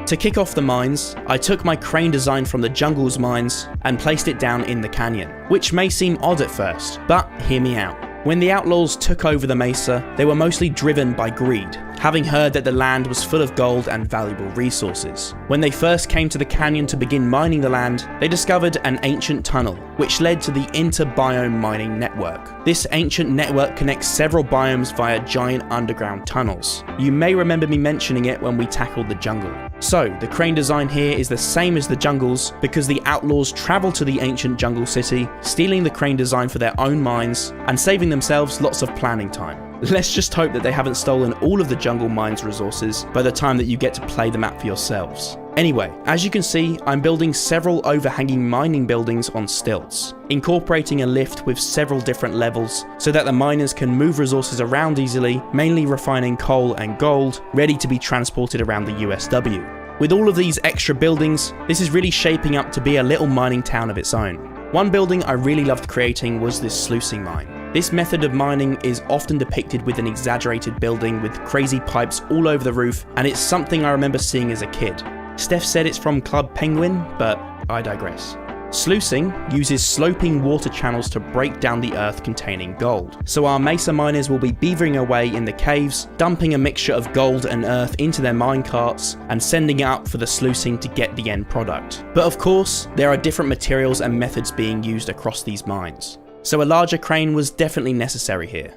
To kick off the mines, I took my crane design from the Jungles mines and placed it down in the canyon, which may seem odd at first, but hear me out. When the Outlaws took over the mesa, they were mostly driven by greed, having heard that the land was full of gold and valuable resources. When they first came to the canyon to begin mining the land, they discovered an ancient tunnel, which led to the inter-biome mining network. This ancient network connects several biomes via giant underground tunnels. You may remember me mentioning it when we tackled the jungle. So, the crane design here is the same as the Jungles because the Outlaws travel to the ancient jungle city, stealing the crane design for their own mines and saving themselves lots of planning time. Let's just hope that they haven't stolen all of the jungle mines resources by the time that you get to play the map for yourselves. Anyway, as you can see, I'm building several overhanging mining buildings on stilts, incorporating a lift with several different levels so that the miners can move resources around easily, mainly refining coal and gold, ready to be transported around the USW. With all of these extra buildings, this is really shaping up to be a little mining town of its own. One building I really loved creating was this sluicing mine. This method of mining is often depicted with an exaggerated building with crazy pipes all over the roof, and it's something I remember seeing as a kid. Steph said it's from Club Penguin, but I digress. Sluicing uses sloping water channels to break down the earth containing gold. So our mesa miners will be beavering away in the caves, dumping a mixture of gold and earth into their mine carts and sending it up for the sluicing to get the end product. But of course, there are different materials and methods being used across these mines. So a larger crane was definitely necessary here.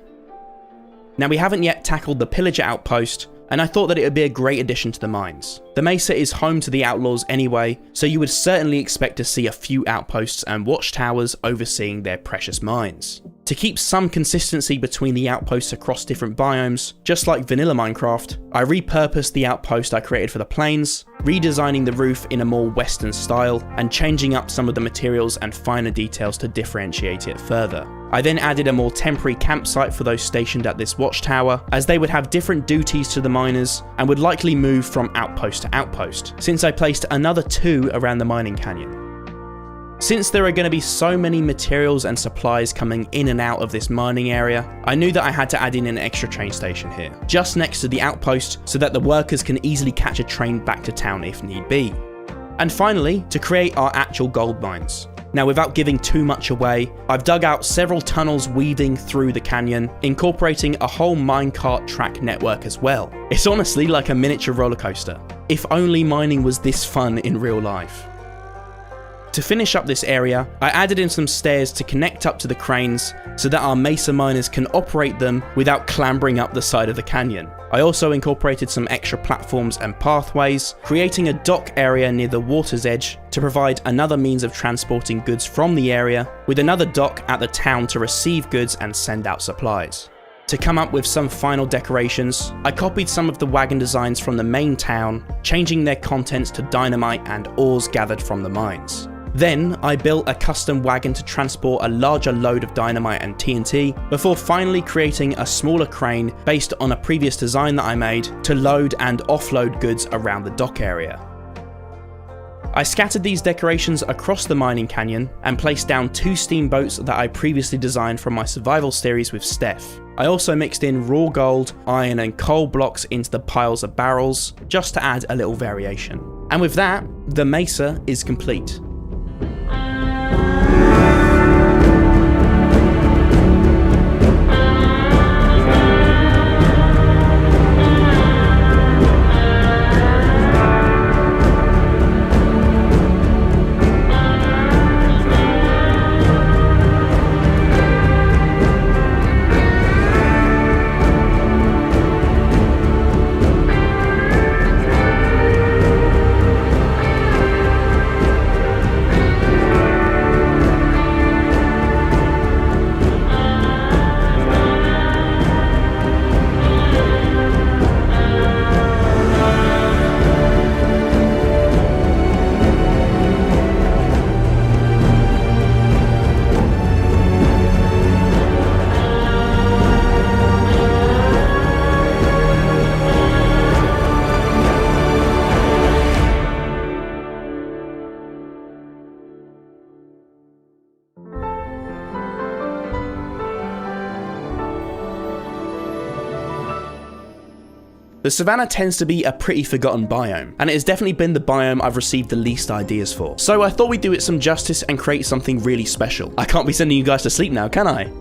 Now we haven't yet tackled the pillager outpost, and I thought that it would be a great addition to the mines. The mesa is home to the Outlaws anyway, so you would certainly expect to see a few outposts and watchtowers overseeing their precious mines. To keep some consistency between the outposts across different biomes, just like vanilla Minecraft, I repurposed the outpost I created for the plains, redesigning the roof in a more western style and changing up some of the materials and finer details to differentiate it further. I then added a more temporary campsite for those stationed at this watchtower, as they would have different duties to the miners and would likely move from outpost to outpost, since I placed another 2 around the mining canyon. Since there are going to be so many materials and supplies coming in and out of this mining area, I knew that I had to add in an extra train station here, just next to the outpost so that the workers can easily catch a train back to town if need be. And finally, to create our actual gold mines. Now, without giving too much away, I've dug out several tunnels weaving through the canyon, incorporating a whole minecart track network as well. It's honestly like a miniature roller coaster. If only mining was this fun in real life. To finish up this area, I added in some stairs to connect up to the cranes so that our mesa miners can operate them without clambering up the side of the canyon. I also incorporated some extra platforms and pathways, creating a dock area near the water's edge to provide another means of transporting goods from the area, with another dock at the town to receive goods and send out supplies. To come up with some final decorations, I copied some of the wagon designs from the main town, changing their contents to dynamite and ores gathered from the mines. Then, I built a custom wagon to transport a larger load of dynamite and TNT, before finally creating a smaller crane based on a previous design that I made to load and offload goods around the dock area. I scattered these decorations across the mining canyon and placed down 2 steamboats that I previously designed from my survival series with Steph. I also mixed in raw gold, iron and coal blocks into the piles of barrels, just to add a little variation. And with that, the mesa is complete. The savannah tends to be a pretty forgotten biome, and it has definitely been the biome I've received the least ideas for. So I thought we'd do it some justice and create something really special. I can't be sending you guys to sleep now, can I?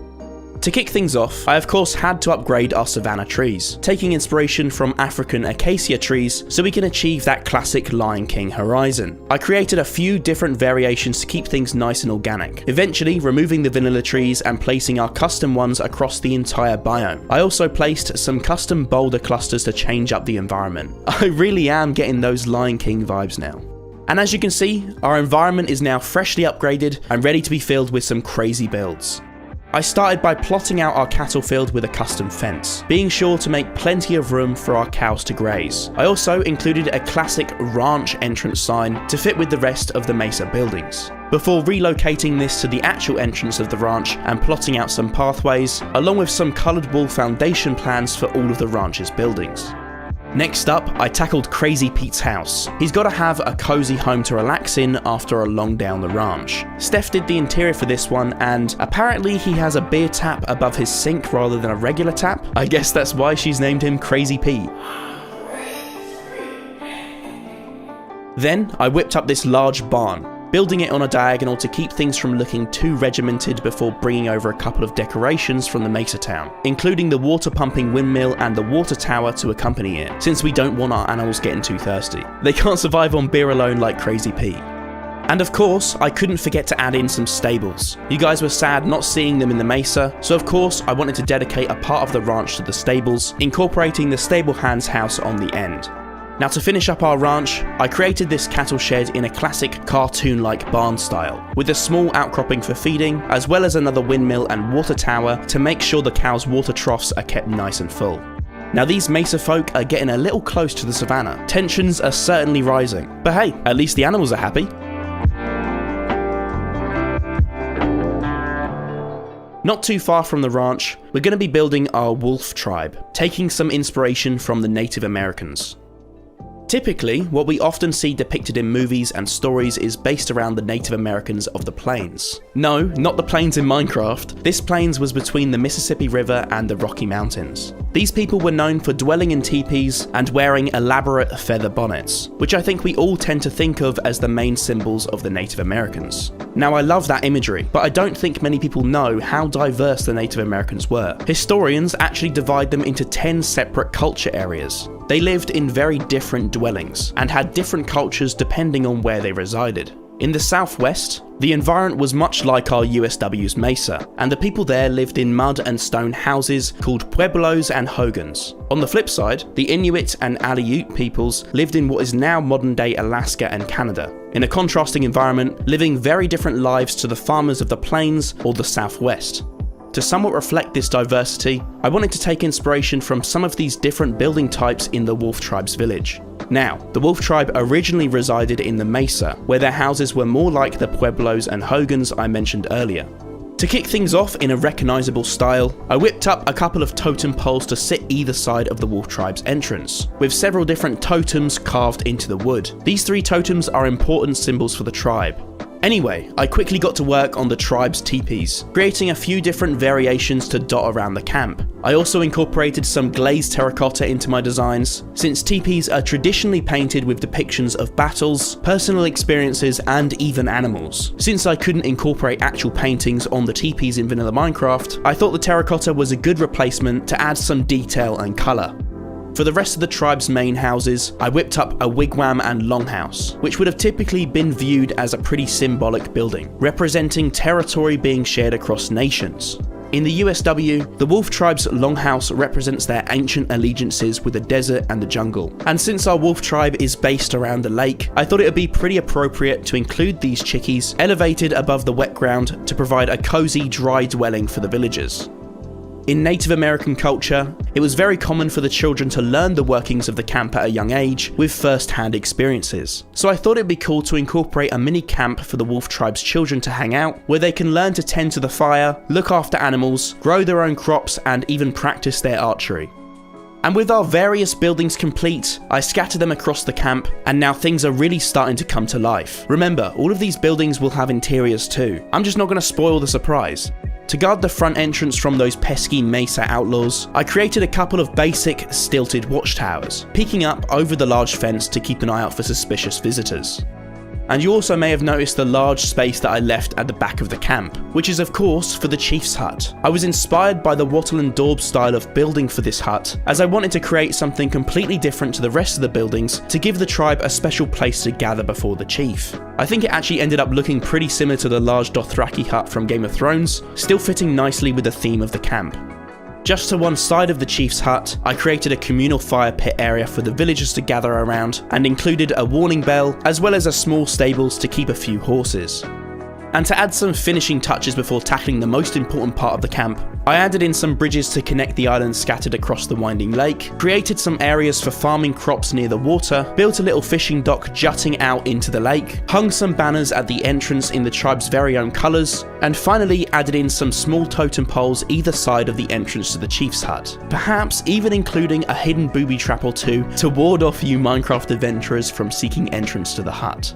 To kick things off, I of course had to upgrade our savannah trees, taking inspiration from African acacia trees so we can achieve that classic Lion King horizon. I created a few different variations to keep things nice and organic, eventually removing the vanilla trees and placing our custom ones across the entire biome. I also placed some custom boulder clusters to change up the environment. I really am getting those Lion King vibes now. And as you can see, our environment is now freshly upgraded and ready to be filled with some crazy builds. I started by plotting out our cattle field with a custom fence, being sure to make plenty of room for our cows to graze. I also included a classic ranch entrance sign to fit with the rest of the mesa buildings, before relocating this to the actual entrance of the ranch and plotting out some pathways, along with some coloured wool foundation plans for all of the ranch's buildings. Next up, I tackled Crazy Pete's house. He's got to have a cozy home to relax in after a long day on the ranch. Steph did the interior for this one, and apparently he has a beer tap above his sink rather than a regular tap. I guess that's why she's named him Crazy Pete. Then I whipped up this large barn, building it on a diagonal to keep things from looking too regimented before bringing over a couple of decorations from the Mesa town, including the water pumping windmill and the water tower to accompany it, since we don't want our animals getting too thirsty. They can't survive on beer alone like Crazy Pete. And of course, I couldn't forget to add in some stables. You guys were sad not seeing them in the Mesa, so of course I wanted to dedicate a part of the ranch to the stables, incorporating the stable hand's house on the end. Now to finish up our ranch, I created this cattle shed in a classic cartoon-like barn style, with a small outcropping for feeding, as well as another windmill and water tower to make sure the cows' water troughs are kept nice and full. Now these Mesa folk are getting a little close to the savannah. Tensions are certainly rising, but hey, at least the animals are happy. Not too far from the ranch, we're going to be building our wolf tribe, taking some inspiration from the Native Americans. Typically, what we often see depicted in movies and stories is based around the Native Americans of the plains. No, not the plains in Minecraft. This plains was between the Mississippi River and the Rocky Mountains. These people were known for dwelling in teepees and wearing elaborate feather bonnets, which I think we all tend to think of as the main symbols of the Native Americans. Now I love that imagery, but I don't think many people know how diverse the Native Americans were. Historians actually divide them into 10 separate culture areas. They lived in very different dwellings and had different cultures depending on where they resided. In the southwest, the environment was much like our USW's Mesa, and the people there lived in mud and stone houses called Pueblos and Hogans. On the flip side, the Inuit and Aleut peoples lived in what is now modern-day Alaska and Canada, in a contrasting environment, living very different lives to the farmers of the plains or the southwest. To somewhat reflect this diversity, I wanted to take inspiration from some of these different building types in the Wolf Tribe's village. Now, the Wolf Tribe originally resided in the Mesa, where their houses were more like the Pueblos and Hogans I mentioned earlier. To kick things off in a recognisable style, I whipped up a couple of totem poles to sit either side of the Wolf Tribe's entrance, with several different totems carved into the wood. These 3 totems are important symbols for the tribe. Anyway, I quickly got to work on the tribe's teepees, creating a few different variations to dot around the camp. I also incorporated some glazed terracotta into my designs, since teepees are traditionally painted with depictions of battles, personal experiences, and even animals. Since I couldn't incorporate actual paintings on the teepees in vanilla Minecraft, I thought the terracotta was a good replacement to add some detail and colour. For the rest of the tribe's main houses, I whipped up a wigwam and longhouse, which would have typically been viewed as a pretty symbolic building, representing territory being shared across nations. In the USW, the Wolf Tribe's longhouse represents their ancient allegiances with the desert and the jungle. And since our Wolf Tribe is based around the lake, I thought it would be pretty appropriate to include these chickies elevated above the wet ground to provide a cozy, dry dwelling for the villagers. In Native American culture, it was very common for the children to learn the workings of the camp at a young age with first-hand experiences. So I thought it'd be cool to incorporate a mini camp for the Wolf Tribe's children to hang out, where they can learn to tend to the fire, look after animals, grow their own crops, and even practice their archery. And with our various buildings complete, I scattered them across the camp, and now things are really starting to come to life. Remember, all of these buildings will have interiors too. I'm just not going to spoil the surprise. To guard the front entrance from those pesky Mesa outlaws, I created a couple of basic, stilted watchtowers, peeking up over the large fence to keep an eye out for suspicious visitors. And you also may have noticed the large space that I left at the back of the camp, which is of course for the chief's hut. I was inspired by the wattle and daub style of building for this hut, as I wanted to create something completely different to the rest of the buildings to give the tribe a special place to gather before the chief. I think it actually ended up looking pretty similar to the large Dothraki hut from Game of Thrones, still fitting nicely with the theme of the camp. Just to one side of the chief's hut, I created a communal fire pit area for the villagers to gather around and included a warning bell as well as a small stables to keep a few horses. And to add some finishing touches before tackling the most important part of the camp, I added in some bridges to connect the islands scattered across the winding lake, created some areas for farming crops near the water, built a little fishing dock jutting out into the lake, hung some banners at the entrance in the tribe's very own colours, and finally added in some small totem poles either side of the entrance to the chief's hut, perhaps even including a hidden booby trap or two to ward off you Minecraft adventurers from seeking entrance to the hut.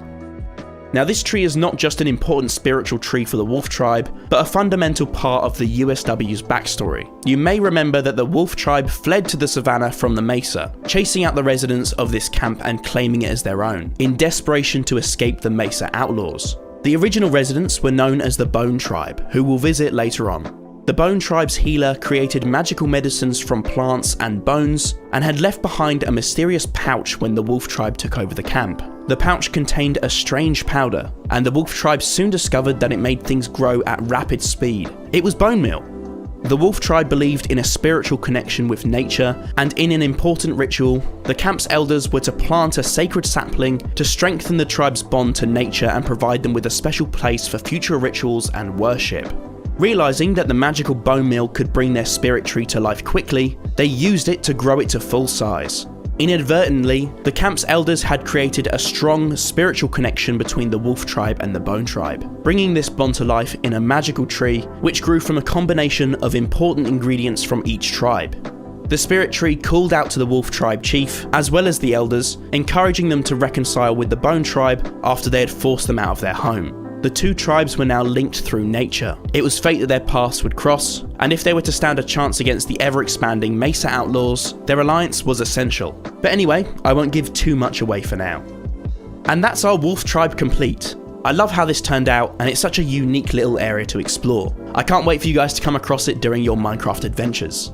Now, this tree is not just an important spiritual tree for the Wolf Tribe, but a fundamental part of the USW's backstory. You may remember that the Wolf Tribe fled to the savannah from the Mesa, chasing out the residents of this camp and claiming it as their own, in desperation to escape the Mesa outlaws. The original residents were known as the Bone Tribe, who we'll visit later on. The Bone Tribe's healer created magical medicines from plants and bones, and had left behind a mysterious pouch when the Wolf Tribe took over the camp. The pouch contained a strange powder, and the Wolf Tribe soon discovered that it made things grow at rapid speed. It was bone meal. The Wolf Tribe believed in a spiritual connection with nature, and in an important ritual, the camp's elders were to plant a sacred sapling to strengthen the tribe's bond to nature and provide them with a special place for future rituals and worship. Realizing that the magical bone meal could bring their spirit tree to life quickly, they used it to grow it to full size. Inadvertently, the camp's elders had created a strong spiritual connection between the Wolf Tribe and the Bone Tribe, bringing this bond to life in a magical tree which grew from a combination of important ingredients from each tribe. The spirit tree called out to the Wolf Tribe chief, as well as the elders, encouraging them to reconcile with the Bone Tribe after they had forced them out of their home. The two tribes were now linked through nature. It was fate that their paths would cross, and if they were to stand a chance against the ever-expanding Mesa outlaws, their alliance was essential. But anyway, I won't give too much away for now. And that's our Wolf Tribe complete. I love how this turned out, and it's such a unique little area to explore. I can't wait for you guys to come across it during your Minecraft adventures.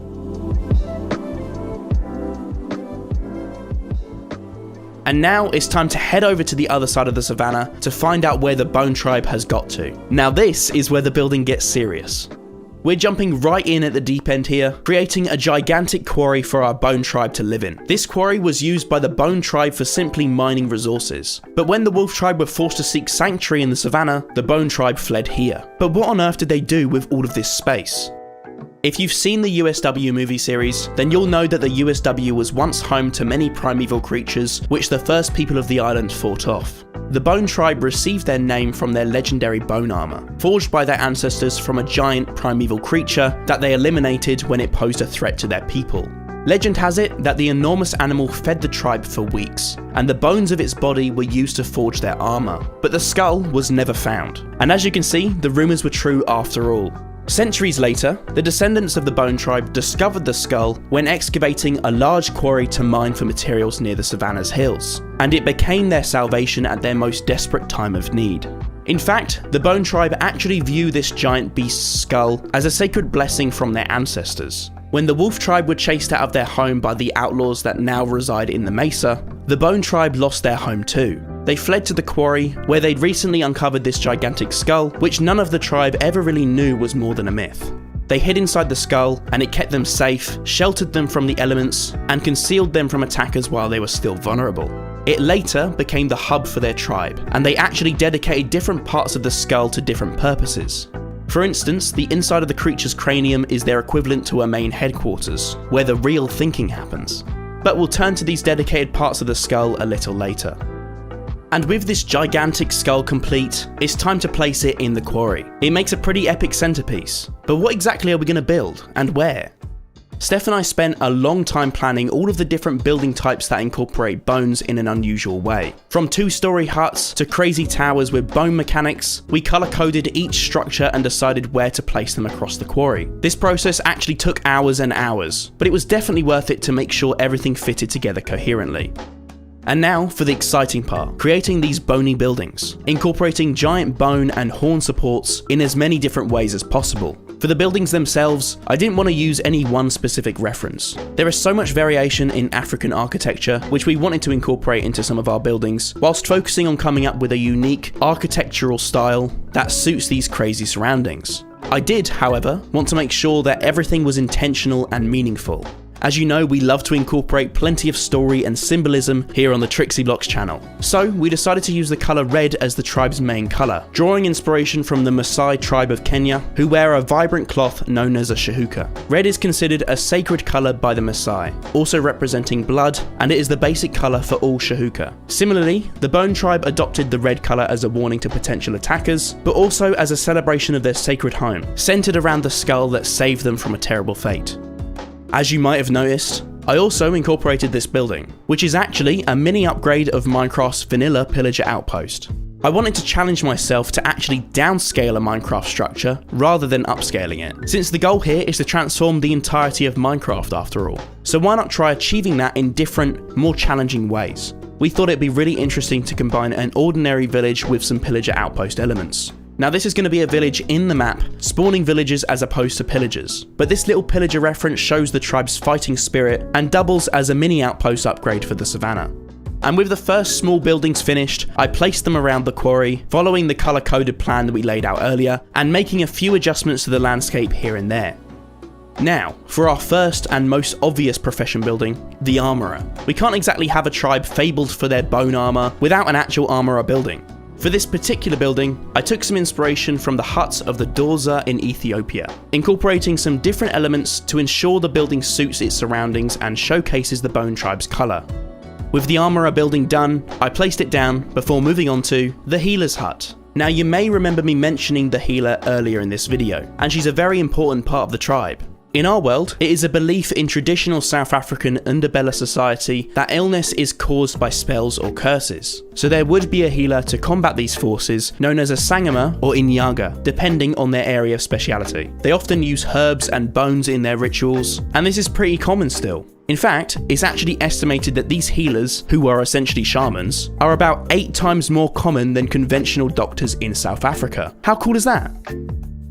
And now it's time to head over to the other side of the savannah to find out where the Bone Tribe has got to. Now this is where the building gets serious. We're jumping right in at the deep end here, creating a gigantic quarry for our Bone Tribe to live in. This quarry was used by the Bone Tribe for simply mining resources. But when the Wolf Tribe were forced to seek sanctuary in the savannah, the Bone Tribe fled here. But what on earth did they do with all of this space? If you've seen the USW movie series, then you'll know that the USW was once home to many primeval creatures which the first people of the island fought off. The Bone Tribe received their name from their legendary bone armor, forged by their ancestors from a giant primeval creature that they eliminated when it posed a threat to their people. Legend has it that the enormous animal fed the tribe for weeks, and the bones of its body were used to forge their armor, but the skull was never found. And as you can see, the rumors were true after all. Centuries later, the descendants of the Bone Tribe discovered the skull when excavating a large quarry to mine for materials near the savannah's hills, and it became their salvation at their most desperate time of need. In fact, the Bone Tribe actually view this giant beast's skull as a sacred blessing from their ancestors. When the Wolf Tribe were chased out of their home by the outlaws that now reside in the Mesa, the Bone Tribe lost their home too. They fled to the quarry, where they'd recently uncovered this gigantic skull, which none of the tribe ever really knew was more than a myth. They hid inside the skull, and it kept them safe, sheltered them from the elements, and concealed them from attackers while they were still vulnerable. It later became the hub for their tribe, and they actually dedicated different parts of the skull to different purposes. For instance, the inside of the creature's cranium is their equivalent to a main headquarters, where the real thinking happens. But we'll turn to these dedicated parts of the skull a little later. And with this gigantic skull complete, it's time to place it in the quarry. It makes a pretty epic centerpiece, but what exactly are we going to build, and where? Steph and I spent a long time planning all of the different building types that incorporate bones in an unusual way. From 2-story huts to crazy towers with bone mechanics, we color-coded each structure and decided where to place them across the quarry. This process actually took hours and hours, but it was definitely worth it to make sure everything fitted together coherently. And now for the exciting part, creating these bony buildings, incorporating giant bone and horn supports in as many different ways as possible. For the buildings themselves, I didn't want to use any one specific reference. There is so much variation in African architecture, which we wanted to incorporate into some of our buildings, whilst focusing on coming up with a unique architectural style that suits these crazy surroundings. I did, however, want to make sure that everything was intentional and meaningful. As you know, we love to incorporate plenty of story and symbolism here on the Trixie Blocks channel. So we decided to use the colour red as the tribe's main colour, drawing inspiration from the Maasai tribe of Kenya, who wear a vibrant cloth known as a shahuka. Red is considered a sacred colour by the Maasai, also representing blood, and it is the basic colour for all shahuka. Similarly, the Bone tribe adopted the red colour as a warning to potential attackers, but also as a celebration of their sacred home, centred around the skull that saved them from a terrible fate. As you might have noticed, I also incorporated this building, which is actually a mini upgrade of Minecraft's vanilla pillager outpost. I wanted to challenge myself to actually downscale a Minecraft structure rather than upscaling it, since the goal here is to transform the entirety of Minecraft after all. So why not try achieving that in different, more challenging ways? We thought it'd be really interesting to combine an ordinary village with some pillager outpost elements. Now this is going to be a village in the map, spawning villagers as opposed to pillagers, but this little pillager reference shows the tribe's fighting spirit and doubles as a mini outpost upgrade for the savannah. And with the first small buildings finished, I placed them around the quarry, following the colour-coded plan that we laid out earlier, and making a few adjustments to the landscape here and there. Now, for our first and most obvious profession building, the Armourer. We can't exactly have a tribe fabled for their bone armour without an actual armourer building. For this particular building, I took some inspiration from the huts of the Dorza in Ethiopia, incorporating some different elements to ensure the building suits its surroundings and showcases the Bone tribe's colour. With the Armourer building done, I placed it down before moving on to the Healer's hut. Now you may remember me mentioning the Healer earlier in this video, and she's a very important part of the tribe. In our world, it is a belief in traditional South African Ndebele society that illness is caused by spells or curses. So there would be a healer to combat these forces, known as a Sangoma or Inyaga, depending on their area of speciality. They often use herbs and bones in their rituals, and this is pretty common still. In fact, it's actually estimated that these healers, who are essentially shamans, are about 8 times more common than conventional doctors in South Africa. How cool is that?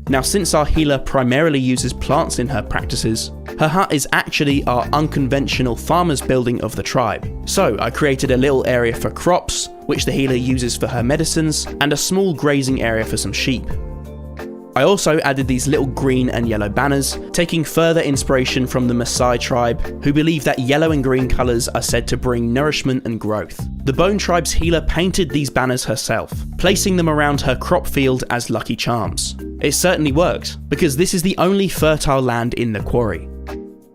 Now, since our healer primarily uses plants in her practices, her hut is actually our unconventional farmer's building of the tribe. So I created a little area for crops, which the healer uses for her medicines, and a small grazing area for some sheep. I also added these little green and yellow banners, taking further inspiration from the Maasai tribe, who believe that yellow and green colours are said to bring nourishment and growth. The Bone tribe's healer painted these banners herself, placing them around her crop field as lucky charms. It certainly worked, because this is the only fertile land in the quarry.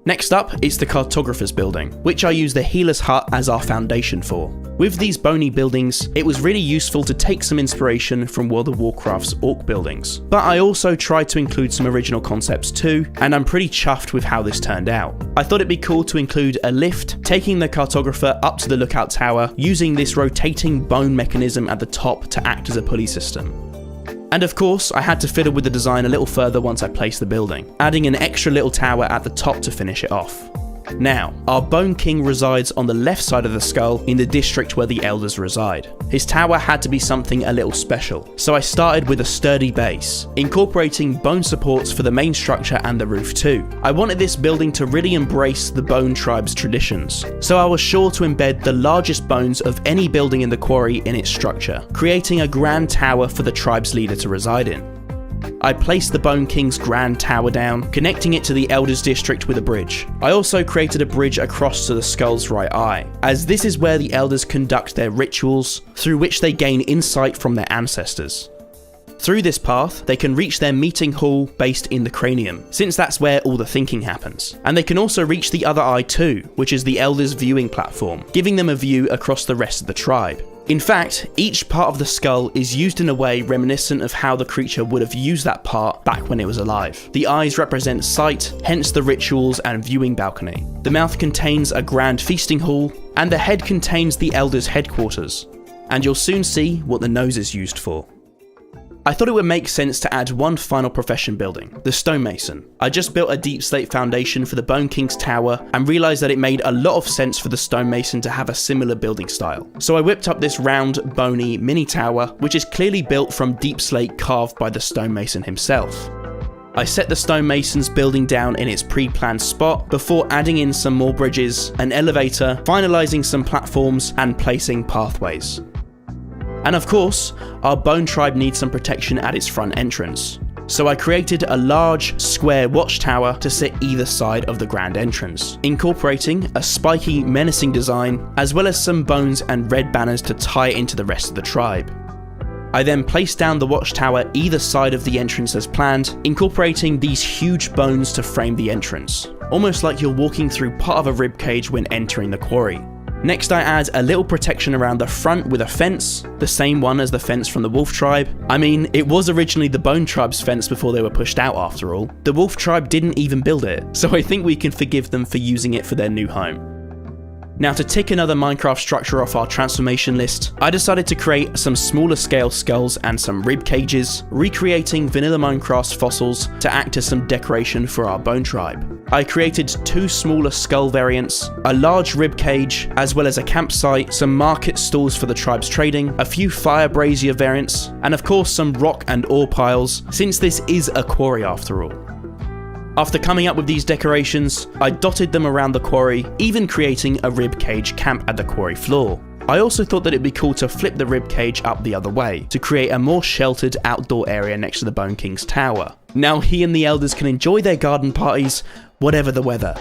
Next up is the Cartographer's building, which I use the Healer's hut as our foundation for. With these bony buildings, it was really useful to take some inspiration from World of Warcraft's Orc buildings. But I also tried to include some original concepts too, and I'm pretty chuffed with how this turned out. I thought it'd be cool to include a lift, taking the Cartographer up to the lookout tower, using this rotating bone mechanism at the top to act as a pulley system. And of course, I had to fiddle with the design a little further once I placed the building, adding an extra little tower at the top to finish it off. Now, our Bone King resides on the left side of the skull in the district where the elders reside. His tower had to be something a little special, so I started with a sturdy base, incorporating bone supports for the main structure and the roof too. I wanted this building to really embrace the Bone tribe's traditions, so I was sure to embed the largest bones of any building in the quarry in its structure, creating a grand tower for the tribe's leader to reside in. I placed the Bone King's grand tower down, connecting it to the Elders District with a bridge. I also created a bridge across to the skull's right eye, as this is where the Elders conduct their rituals, through which they gain insight from their ancestors. Through this path, they can reach their meeting hall based in the cranium, since that's where all the thinking happens. And they can also reach the other eye too, which is the Elders' viewing platform, giving them a view across the rest of the tribe. In fact, each part of the skull is used in a way reminiscent of how the creature would have used that part back when it was alive. The eyes represent sight, hence the rituals and viewing balcony. The mouth contains a grand feasting hall, and the head contains the Elders' headquarters. And you'll soon see what the nose is used for. I thought it would make sense to add one final profession building, the stonemason. I just built a deep slate foundation for the Bone King's tower and realised that it made a lot of sense for the stonemason to have a similar building style. So I whipped up this round, bony mini tower, which is clearly built from deep slate carved by the stonemason himself. I set the stonemason's building down in its pre-planned spot before adding in some more bridges, an elevator, finalising some platforms and placing pathways. And of course, our Bone Tribe needs some protection at its front entrance. So I created a large, square watchtower to sit either side of the grand entrance, incorporating a spiky, menacing design, as well as some bones and red banners to tie it into the rest of the tribe. I then placed down the watchtower either side of the entrance as planned, incorporating these huge bones to frame the entrance, almost like you're walking through part of a ribcage when entering the quarry. Next, I add a little protection around the front with a fence, the same one as the fence from the Wolf Tribe. I mean, it was originally the Bone Tribe's fence before they were pushed out after all. The Wolf Tribe didn't even build it, so I think we can forgive them for using it for their new home. Now, to tick another Minecraft structure off our transformation list, I decided to create some smaller scale skulls and some rib cages, recreating vanilla Minecraft fossils to act as some decoration for our Bone Tribe. I created 2 smaller skull variants, a large rib cage, as well as a campsite, some market stalls for the tribe's trading, a few fire brazier variants, and of course some rock and ore piles, since this is a quarry after all. After coming up with these decorations, I dotted them around the quarry, even creating a rib cage camp at the quarry floor. I also thought that it'd be cool to flip the rib cage up the other way, to create a more sheltered outdoor area next to the Bone King's tower. Now he and the elders can enjoy their garden parties, whatever the weather.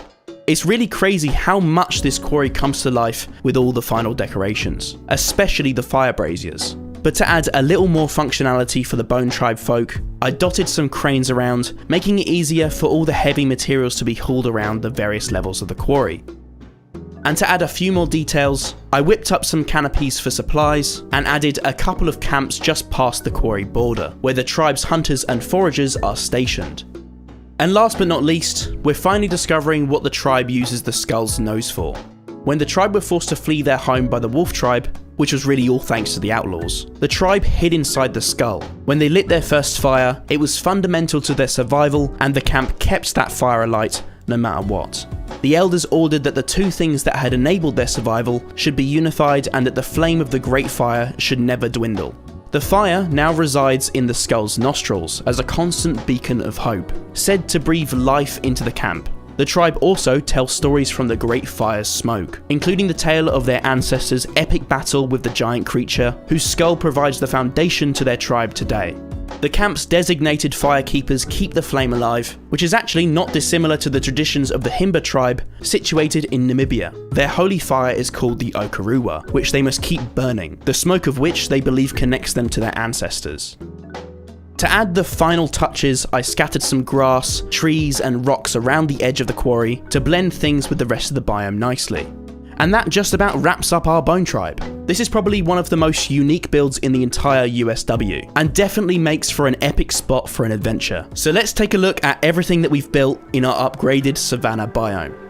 It's really crazy how much this quarry comes to life with all the final decorations, especially the fire braziers. But to add a little more functionality for the Bone Tribe folk, I dotted some cranes around, making it easier for all the heavy materials to be hauled around the various levels of the quarry. And to add a few more details, I whipped up some canopies for supplies and added a couple of camps just past the quarry border, where the tribe's hunters and foragers are stationed. And last but not least, we're finally discovering what the tribe uses the skull's nose for. When the tribe were forced to flee their home by the Wolf Tribe, which was really all thanks to the outlaws, the tribe hid inside the skull. When they lit their first fire, it was fundamental to their survival, and the camp kept that fire alight no matter what. The elders ordered that the 2 things that had enabled their survival should be unified and that the flame of the Great Fire should never dwindle. The fire now resides in the skull's nostrils as a constant beacon of hope, said to breathe life into the camp. The tribe also tells stories from the Great Fire's smoke, including the tale of their ancestors' epic battle with the giant creature, whose skull provides the foundation to their tribe today. The camp's designated firekeepers keep the flame alive, which is actually not dissimilar to the traditions of the Himba tribe, situated in Namibia. Their holy fire is called the Okarua, which they must keep burning, the smoke of which they believe connects them to their ancestors. To add the final touches, I scattered some grass, trees and rocks around the edge of the quarry to blend things with the rest of the biome nicely. And that just about wraps up our Bone Tribe. This is probably one of the most unique builds in the entire USW, and definitely makes for an epic spot for an adventure. So let's take a look at everything that we've built in our upgraded Savannah biome.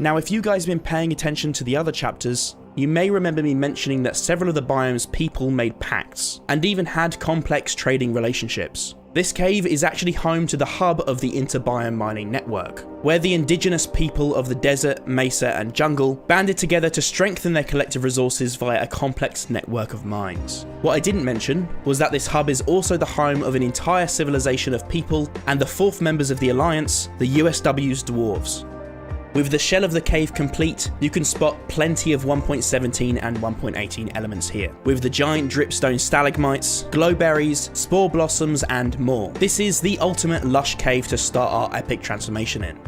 Now, if you guys have been paying attention to the other chapters, you may remember me mentioning that several of the biome's people made pacts, and even had complex trading relationships. This cave is actually home to the hub of the Interbiome Mining Network, where the indigenous people of the desert, mesa, and jungle banded together to strengthen their collective resources via a complex network of mines. What I didn't mention was that this hub is also the home of an entire civilization of people and the fourth members of the Alliance, the USW's Dwarves. With the shell of the cave complete, you can spot plenty of 1.17 and 1.18 elements here, with the giant dripstone stalagmites, glowberries, spore blossoms, and more. This is the ultimate lush cave to start our epic transformation in.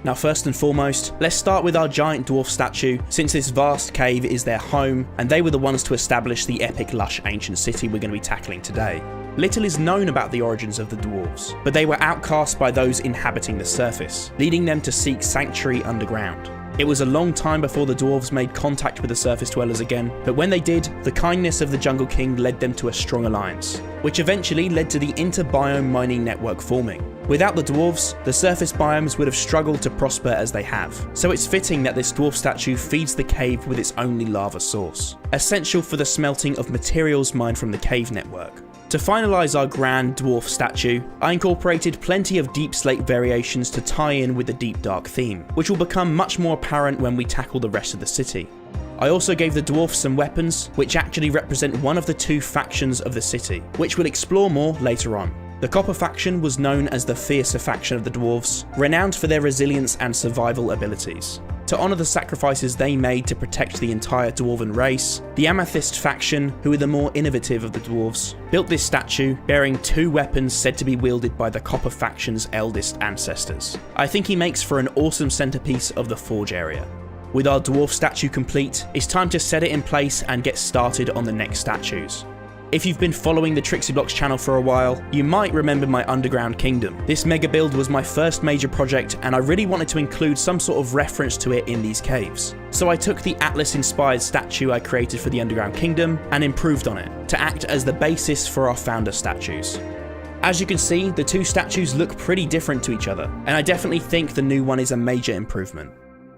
Now first and foremost, let's start with our giant dwarf statue, since this vast cave is their home, and they were the ones to establish the epic lush ancient city we're going to be tackling today. Little is known about the origins of the dwarves, but they were outcast by those inhabiting the surface, leading them to seek sanctuary underground. It was a long time before the dwarves made contact with the surface dwellers again, but when they did, the kindness of the Jungle King led them to a strong alliance, which eventually led to the Interbiome Mining Network forming. Without the dwarves, the surface biomes would have struggled to prosper as they have, so it's fitting that this dwarf statue feeds the cave with its only lava source, essential for the smelting of materials mined from the cave network. To finalise our grand dwarf statue, I incorporated plenty of deep slate variations to tie in with the deep dark theme, which will become much more apparent when we tackle the rest of the city. I also gave the dwarfs some weapons, which actually represent one of the two factions of the city, which we'll explore more later on. The Copper faction was known as the fiercer faction of the dwarves, renowned for their resilience and survival abilities. To honour the sacrifices they made to protect the entire dwarven race, the Amethyst faction, who are the more innovative of the dwarves, built this statue bearing two weapons said to be wielded by the Copper faction's eldest ancestors. I think he makes for an awesome centrepiece of the forge area. With our dwarf statue complete, it's time to set it in place and get started on the next statues. If you've been following the Trixie Blocks channel for a while, you might remember my Underground Kingdom. This mega build was my first major project, and I really wanted to include some sort of reference to it in these caves. So I took the Atlas-inspired statue I created for the Underground Kingdom and improved on it, to act as the basis for our founder statues. As you can see, the two statues look pretty different to each other, and I definitely think the new one is a major improvement.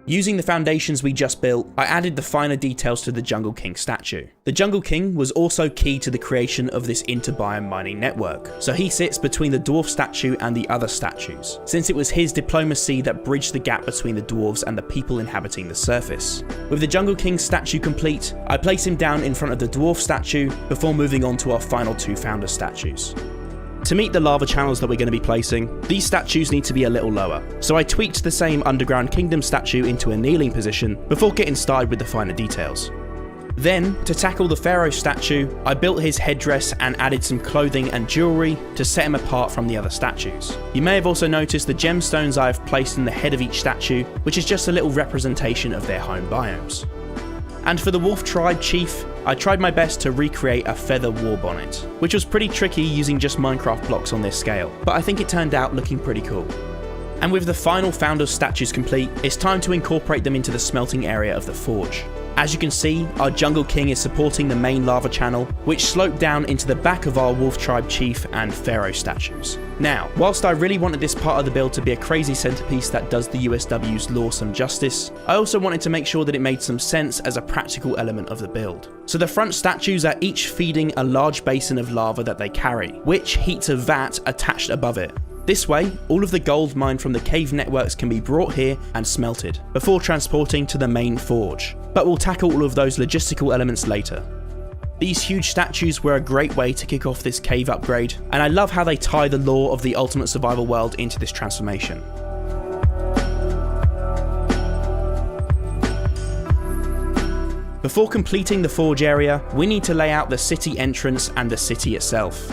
Using the foundations we just built, I added the finer details to the Jungle King statue. The Jungle King was also key to the creation of this Interbiome Mining Network, so he sits between the dwarf statue and the other statues, since it was his diplomacy that bridged the gap between the dwarves and the people inhabiting the surface. With the Jungle King statue complete, I place him down in front of the dwarf statue before moving on to our final two founder statues. To meet the lava channels that we're going to be placing, these statues need to be a little lower, so I tweaked the same Underground Kingdom statue into a kneeling position before getting started with the finer details. Then, to tackle the Pharaoh statue, I built his headdress and added some clothing and jewellery to set him apart from the other statues. You may have also noticed the gemstones I have placed in the head of each statue, which is just a little representation of their home biomes. And for the Wolf Tribe Chief, I tried my best to recreate a feather war bonnet, which was pretty tricky using just Minecraft blocks on this scale, but I think it turned out looking pretty cool. And with the final Founders statues complete, it's time to incorporate them into the smelting area of the forge. As you can see, our Jungle King is supporting the main lava channel, which sloped down into the back of our Wolf Tribe Chief and Pharaoh statues. Now, whilst I really wanted this part of the build to be a crazy centerpiece that does the USW's lore some justice, I also wanted to make sure that it made some sense as a practical element of the build. So the front statues are each feeding a large basin of lava that they carry, which heats a vat attached above it. This way, all of the gold mined from the cave networks can be brought here and smelted, before transporting to the main forge. But we'll tackle all of those logistical elements later. These huge statues were a great way to kick off this cave upgrade, and I love how they tie the lore of the Ultimate Survival world into this transformation. Before completing the forge area, we need to lay out the city entrance and the city itself.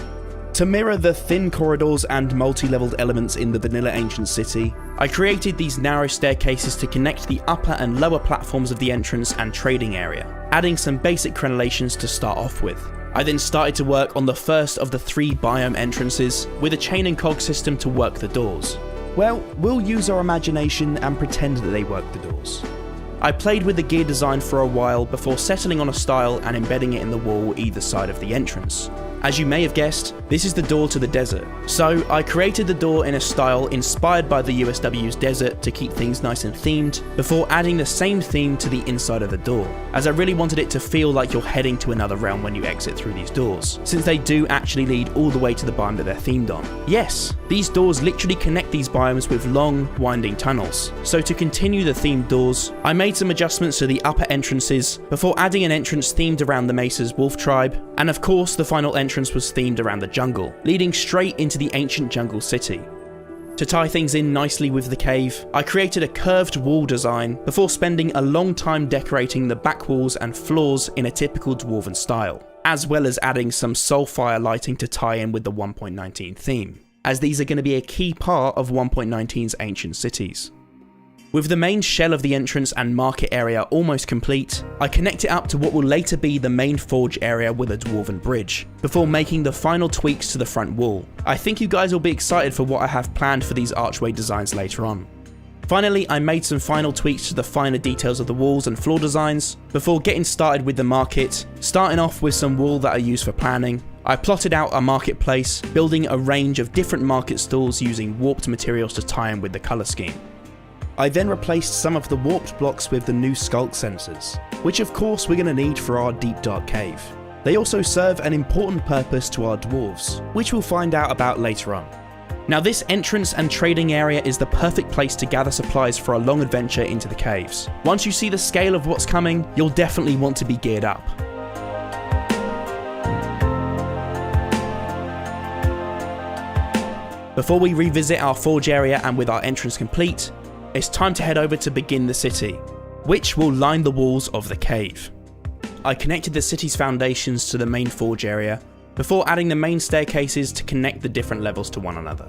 To mirror the thin corridors and multi-leveled elements in the vanilla ancient city, I created these narrow staircases to connect the upper and lower platforms of the entrance and trading area, adding some basic crenellations to start off with. I then started to work on the first of the 3 biome entrances with a chain and cog system to work the doors. Well, we'll use our imagination and pretend that they work the doors. I played with the gear design for a while before settling on a style and embedding it in the wall either side of the entrance. As you may have guessed, this is the door to the desert. So I created the door in a style inspired by the USW's desert to keep things nice and themed, before adding the same theme to the inside of the door, as I really wanted it to feel like you're heading to another realm when you exit through these doors, since they do actually lead all the way to the biome that they're themed on. Yes, these doors literally connect these biomes with long, winding tunnels. So to continue the themed doors, I made some adjustments to the upper entrances, before adding an entrance themed around the Mesa's wolf tribe, and of course the final entrance was themed around the jungle, leading straight into the ancient jungle city. To tie things in nicely with the cave, I created a curved wall design before spending a long time decorating the back walls and floors in a typical dwarven style, as well as adding some soulfire lighting to tie in with the 1.19 theme, as these are going to be a key part of 1.19's ancient cities. With the main shell of the entrance and market area almost complete, I connect it up to what will later be the main forge area with a dwarven bridge, before making the final tweaks to the front wall. I think you guys will be excited for what I have planned for these archway designs later on. Finally, I made some final tweaks to the finer details of the walls and floor designs, before getting started with the market, starting off with some wool that I use for planning. I plotted out a marketplace, building a range of different market stalls using warped materials to tie in with the colour scheme. I then replaced some of the warped blocks with the new sculk sensors, which of course we're going to need for our deep dark cave. They also serve an important purpose to our dwarves, which we'll find out about later on. Now this entrance and trading area is the perfect place to gather supplies for a long adventure into the caves. Once you see the scale of what's coming, you'll definitely want to be geared up. Before we revisit our forge area and with our entrance complete, it's time to head over to begin the city, which will line the walls of the cave. I connected the city's foundations to the main forge area, before adding the main staircases to connect the different levels to one another.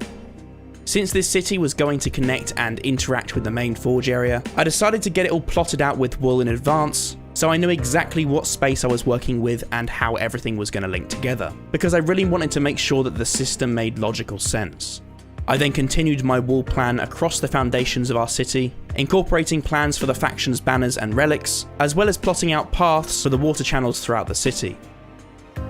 Since this city was going to connect and interact with the main forge area, I decided to get it all plotted out with wool in advance, so I knew exactly what space I was working with and how everything was going to link together, because I really wanted to make sure that the system made logical sense. I then continued my wall plan across the foundations of our city, incorporating plans for the faction's banners and relics, as well as plotting out paths for the water channels throughout the city.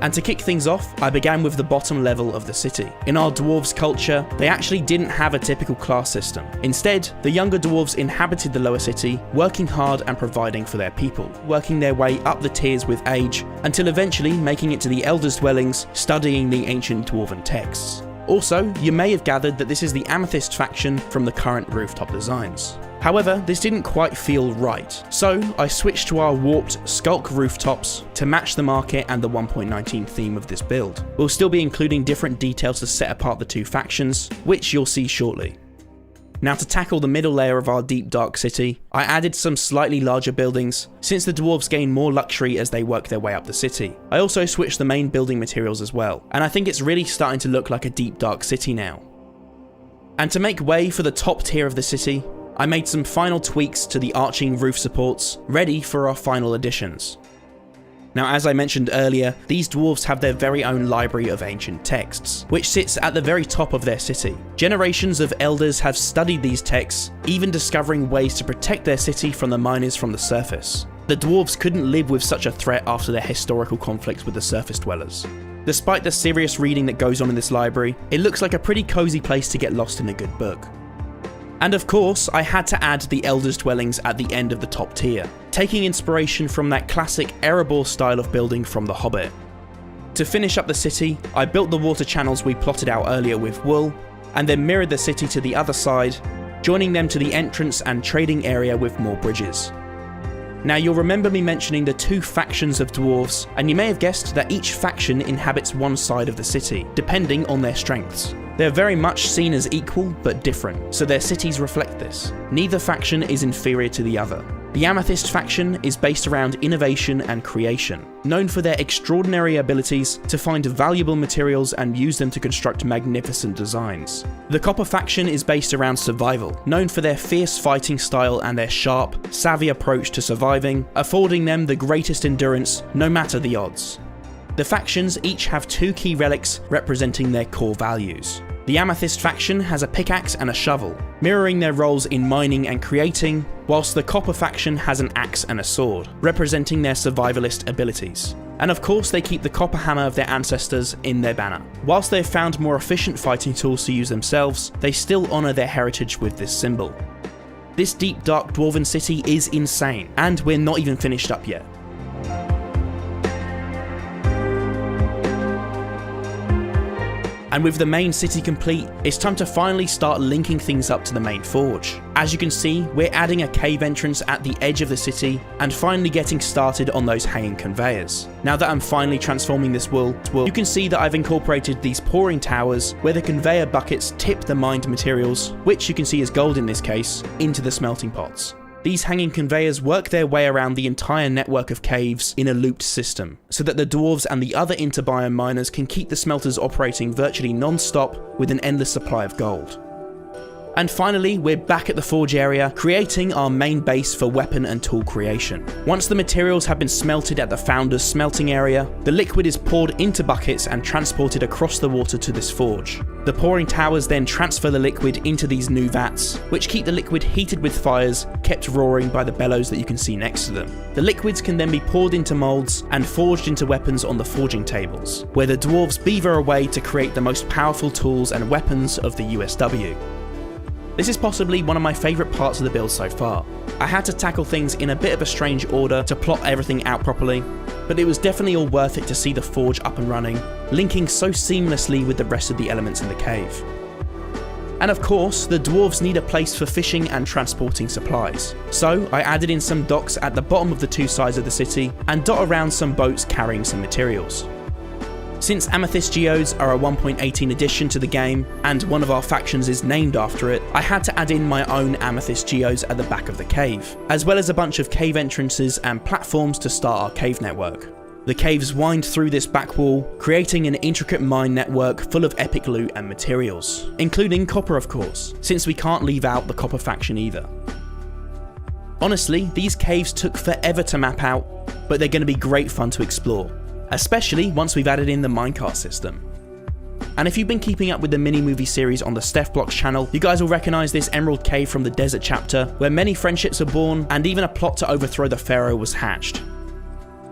And to kick things off, I began with the bottom level of the city. In our dwarves culture, they actually didn't have a typical class system. Instead, the younger dwarves inhabited the lower city, working hard and providing for their people, working their way up the tiers with age, until eventually making it to the elders' dwellings, studying the ancient dwarven texts. Also, you may have gathered that this is the Amethyst faction from the current rooftop designs. However, this didn't quite feel right, so I switched to our warped sculk rooftops to match the market and the 1.19 theme of this build. We'll still be including different details to set apart the two factions, which you'll see shortly. Now to tackle the middle layer of our deep dark city, I added some slightly larger buildings, since the dwarves gain more luxury as they work their way up the city. I also switched the main building materials as well, and I think it's really starting to look like a deep dark city now. And to make way for the top tier of the city, I made some final tweaks to the arching roof supports, ready for our final additions. Now, as I mentioned earlier, these dwarves have their very own library of ancient texts, which sits at the very top of their city. Generations of elders have studied these texts, even discovering ways to protect their city from the miners from the surface. The dwarves couldn't live with such a threat after their historical conflicts with the surface dwellers. Despite the serious reading that goes on in this library, it looks like a pretty cozy place to get lost in a good book. And of course, I had to add the elders' dwellings at the end of the top tier, taking inspiration from that classic Erebor style of building from The Hobbit. To finish up the city, I built the water channels we plotted out earlier with wool, and then mirrored the city to the other side, joining them to the entrance and trading area with more bridges. Now you'll remember me mentioning the two factions of dwarves, and you may have guessed that each faction inhabits one side of the city, depending on their strengths. They're very much seen as equal, but different, so their cities reflect this. Neither faction is inferior to the other. The Amethyst faction is based around innovation and creation, known for their extraordinary abilities to find valuable materials and use them to construct magnificent designs. The Copper faction is based around survival, known for their fierce fighting style and their sharp, savvy approach to surviving, affording them the greatest endurance no matter the odds. The factions each have two key relics representing their core values. The Amethyst faction has a pickaxe and a shovel, mirroring their roles in mining and creating, whilst the Copper faction has an axe and a sword, representing their survivalist abilities. And of course they keep the copper hammer of their ancestors in their banner. Whilst they've found more efficient fighting tools to use themselves, they still honour their heritage with this symbol. This deep dark dwarven city is insane, and we're not even finished up yet. And with the main city complete, it's time to finally start linking things up to the main forge. As you can see, we're adding a cave entrance at the edge of the city and finally getting started on those hanging conveyors. Now that I'm finally transforming this wool, you can see that I've incorporated these pouring towers where the conveyor buckets tip the mined materials, which you can see is gold in this case, into the smelting pots. These hanging conveyors work their way around the entire network of caves in a looped system, so that the dwarves and the other interbiome miners can keep the smelters operating virtually non-stop with an endless supply of gold. And finally, we're back at the forge area, creating our main base for weapon and tool creation. Once the materials have been smelted at the founder's smelting area, the liquid is poured into buckets and transported across the water to this forge. The pouring towers then transfer the liquid into these new vats, which keep the liquid heated with fires kept roaring by the bellows that you can see next to them. The liquids can then be poured into moulds and forged into weapons on the forging tables, where the dwarves beaver away to create the most powerful tools and weapons of the USW. This is possibly one of my favourite parts of the build so far. I had to tackle things in a bit of a strange order to plot everything out properly, but it was definitely all worth it to see the forge up and running, linking so seamlessly with the rest of the elements in the cave. And of course, the dwarves need a place for fishing and transporting supplies, so I added in some docks at the bottom of the two sides of the city and dot around some boats carrying some materials. Since Amethyst Geodes are a 1.18 addition to the game, and one of our factions is named after it, I had to add in my own Amethyst Geodes at the back of the cave, as well as a bunch of cave entrances and platforms to start our cave network. The caves wind through this back wall, creating an intricate mine network full of epic loot and materials, including copper of course, since we can't leave out the copper faction either. Honestly, these caves took forever to map out, but they're going to be great fun to explore, especially once we've added in the minecart system. And if you've been keeping up with the mini-movie series on the Steph Blocks channel, you guys will recognise this Emerald Cave from the Desert chapter, where many friendships are born and even a plot to overthrow the Pharaoh was hatched.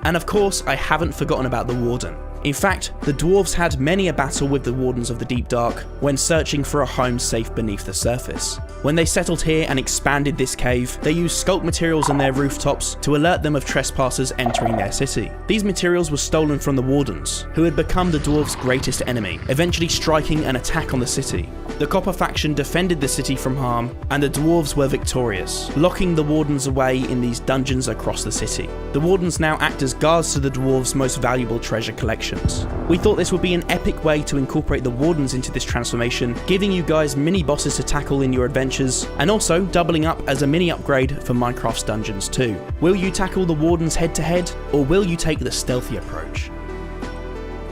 And of course, I haven't forgotten about the Warden. In fact, the dwarves had many a battle with the Wardens of the Deep Dark when searching for a home safe beneath the surface. When they settled here and expanded this cave, they used sculpt materials on their rooftops to alert them of trespassers entering their city. These materials were stolen from the Wardens, who had become the dwarves' greatest enemy, eventually striking an attack on the city. The Copper faction defended the city from harm, and the dwarves were victorious, locking the Wardens away in these dungeons across the city. The Wardens now act as guards to the dwarves' most valuable treasure collections. We thought this would be an epic way to incorporate the Wardens into this transformation, giving you guys mini bosses to tackle in your adventures, and also doubling up as a mini upgrade for Minecraft's dungeons too. Will you tackle the Wardens head to head, or will you take the stealthy approach?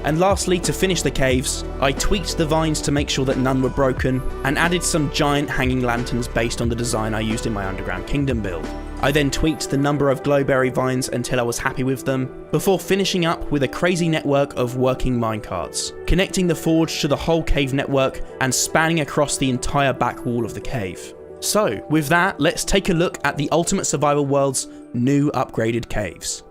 And lastly, to finish the caves, I tweaked the vines to make sure that none were broken, and added some giant hanging lanterns based on the design I used in my Underground Kingdom build. I then tweaked the number of glowberry vines until I was happy with them, before finishing up with a crazy network of working minecarts, connecting the forge to the whole cave network and spanning across the entire back wall of the cave. So, with that, let's take a look at the Ultimate Survival World's new upgraded caves.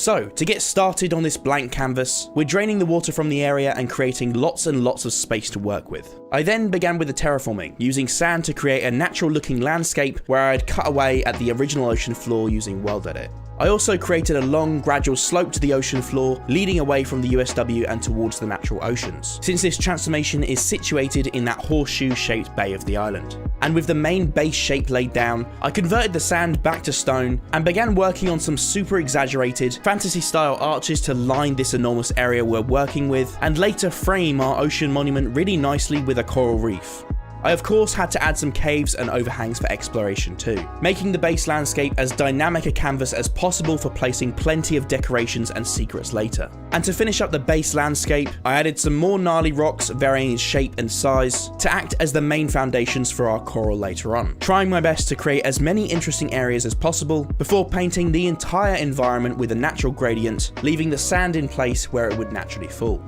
So, to get started on this blank canvas, we're draining the water from the area and creating lots and lots of space to work with. I then began with the terraforming, using sand to create a natural looking landscape where I had cut away at the original ocean floor using World Edit. I also created a long, gradual slope to the ocean floor, leading away from the USW and towards the natural oceans, since this transformation is situated in that horseshoe-shaped bay of the island. And with the main base shape laid down, I converted the sand back to stone and began working on some super exaggerated, fantasy-style arches to line this enormous area we're working with, and later frame our ocean monument really nicely with a coral reef. I of course had to add some caves and overhangs for exploration too, making the base landscape as dynamic a canvas as possible for placing plenty of decorations and secrets later. And to finish up the base landscape, I added some more gnarly rocks varying in shape and size to act as the main foundations for our coral later on, trying my best to create as many interesting areas as possible before painting the entire environment with a natural gradient, leaving the sand in place where it would naturally fall.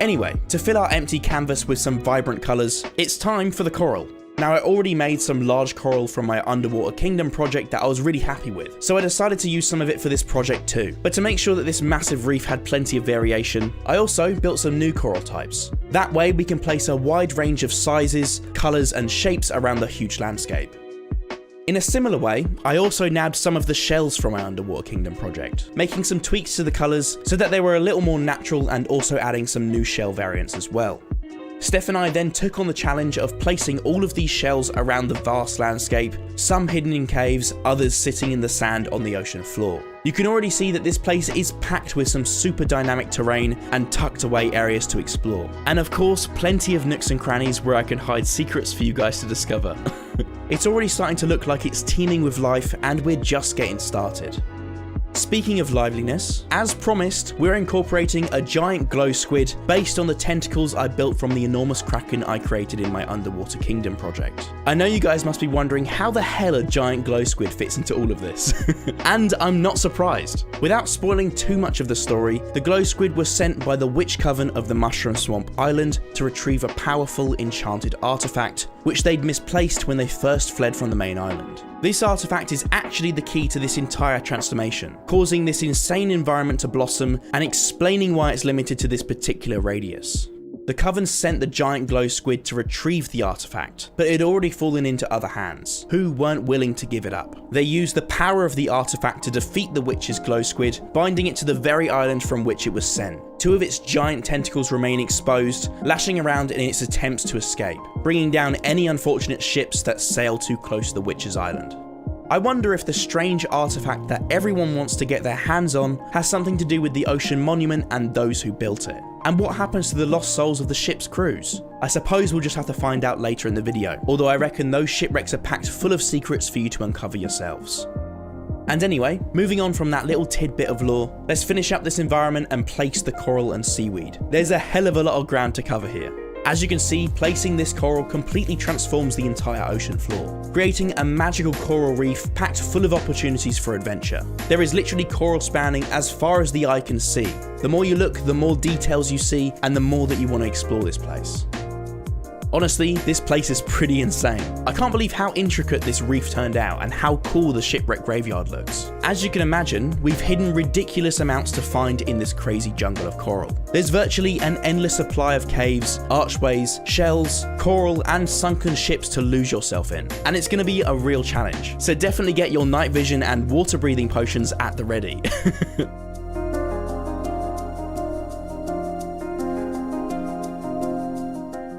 Anyway, to fill our empty canvas with some vibrant colours, it's time for the coral. Now, I already made some large coral from my Underwater Kingdom project that I was really happy with, so I decided to use some of it for this project too. But to make sure that this massive reef had plenty of variation, I also built some new coral types. That way we can place a wide range of sizes, colours and shapes around the huge landscape. In a similar way, I also nabbed some of the shells from my Underwater Kingdom project, making some tweaks to the colours so that they were a little more natural and also adding some new shell variants as well. Steph and I then took on the challenge of placing all of these shells around the vast landscape, some hidden in caves, others sitting in the sand on the ocean floor. You can already see that this place is packed with some super dynamic terrain and tucked away areas to explore. And of course, plenty of nooks and crannies where I can hide secrets for you guys to discover. It's already starting to look like it's teeming with life and we're just getting started. Speaking of liveliness, as promised, we're incorporating a giant glow squid based on the tentacles I built from the enormous kraken I created in my Underwater Kingdom project. I know you guys must be wondering how the hell a giant glow squid fits into all of this. And I'm not surprised. Without spoiling too much of the story, the glow squid was sent by the Witch Coven of the Mushroom Swamp Island to retrieve a powerful enchanted artifact, which they'd misplaced when they first fled from the main island. This artifact is actually the key to this entire transformation, causing this insane environment to blossom and explaining why it's limited to this particular radius. The Coven sent the giant glow squid to retrieve the artifact, but it had already fallen into other hands, who weren't willing to give it up. They used the power of the artifact to defeat the witch's glow squid, binding it to the very island from which it was sent. Two of its giant tentacles remain exposed, lashing around in its attempts to escape, bringing down any unfortunate ships that sail too close to the witch's island. I wonder if the strange artifact that everyone wants to get their hands on has something to do with the ocean monument and those who built it. And what happens to the lost souls of the ship's crews? I suppose we'll just have to find out later in the video, although I reckon those shipwrecks are packed full of secrets for you to uncover yourselves. And anyway, moving on from that little tidbit of lore, let's finish up this environment and place the coral and seaweed. There's a hell of a lot of ground to cover here. As you can see, placing this coral completely transforms the entire ocean floor, creating a magical coral reef packed full of opportunities for adventure. There is literally coral spanning as far as the eye can see. The more you look, the more details you see, and the more that you want to explore this place. Honestly, this place is pretty insane. I can't believe how intricate this reef turned out and how cool the shipwreck graveyard looks. As you can imagine, we've hidden ridiculous amounts to find in this crazy jungle of coral. There's virtually an endless supply of caves, archways, shells, coral, and sunken ships to lose yourself in. And it's going to be a real challenge. So definitely get your night vision and water breathing potions at the ready.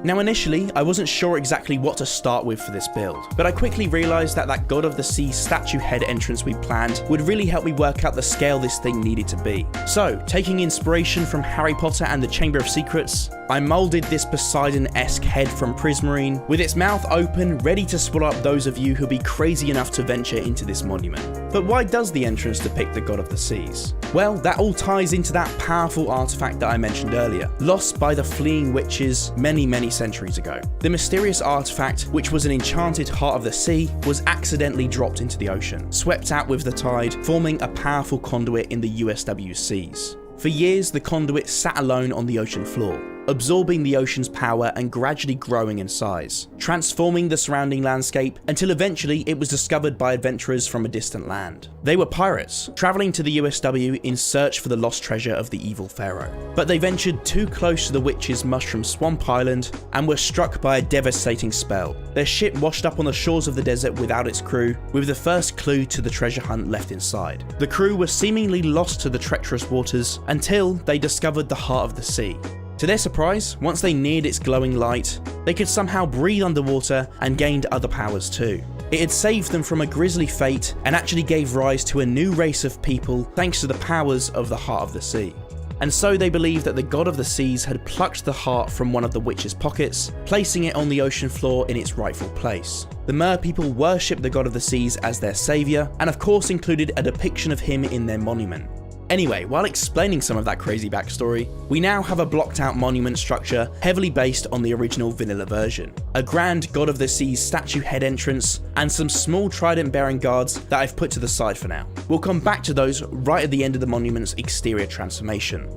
Now initially, I wasn't sure exactly what to start with for this build, but I quickly realised that God of the Sea statue head entrance we planned would really help me work out the scale this thing needed to be. So, taking inspiration from Harry Potter and the Chamber of Secrets, I moulded this Poseidon-esque head from Prismarine, with its mouth open, ready to swallow up those of you who'll be crazy enough to venture into this monument. But why does the entrance depict the God of the Seas? Well, that all ties into that powerful artifact that I mentioned earlier, lost by the fleeing witches many centuries ago. The mysterious artifact, which was an enchanted heart of the sea, was accidentally dropped into the ocean, swept out with the tide, forming a powerful conduit in the USW seas. For years, the conduit sat alone on the ocean floor, absorbing the ocean's power and gradually growing in size, transforming the surrounding landscape until eventually it was discovered by adventurers from a distant land. They were pirates, travelling to the USW in search for the lost treasure of the evil pharaoh. But they ventured too close to the witch's mushroom swamp island and were struck by a devastating spell. Their ship washed up on the shores of the desert without its crew, with the first clue to the treasure hunt left inside. The crew were seemingly lost to the treacherous waters until they discovered the heart of the sea. To their surprise, once they neared its glowing light, they could somehow breathe underwater and gained other powers too. It had saved them from a grisly fate and actually gave rise to a new race of people thanks to the powers of the Heart of the Sea. And so they believed that the god of the seas had plucked the heart from one of the witch's pockets, placing it on the ocean floor in its rightful place. The Mer people worshipped the god of the seas as their saviour, and of course included a depiction of him in their monument. Anyway, while explaining some of that crazy backstory, we now have a blocked out monument structure heavily based on the original vanilla version. A grand God of the Seas statue head entrance, and some small trident bearing guards that I've put to the side for now. We'll come back to those right at the end of the monument's exterior transformation.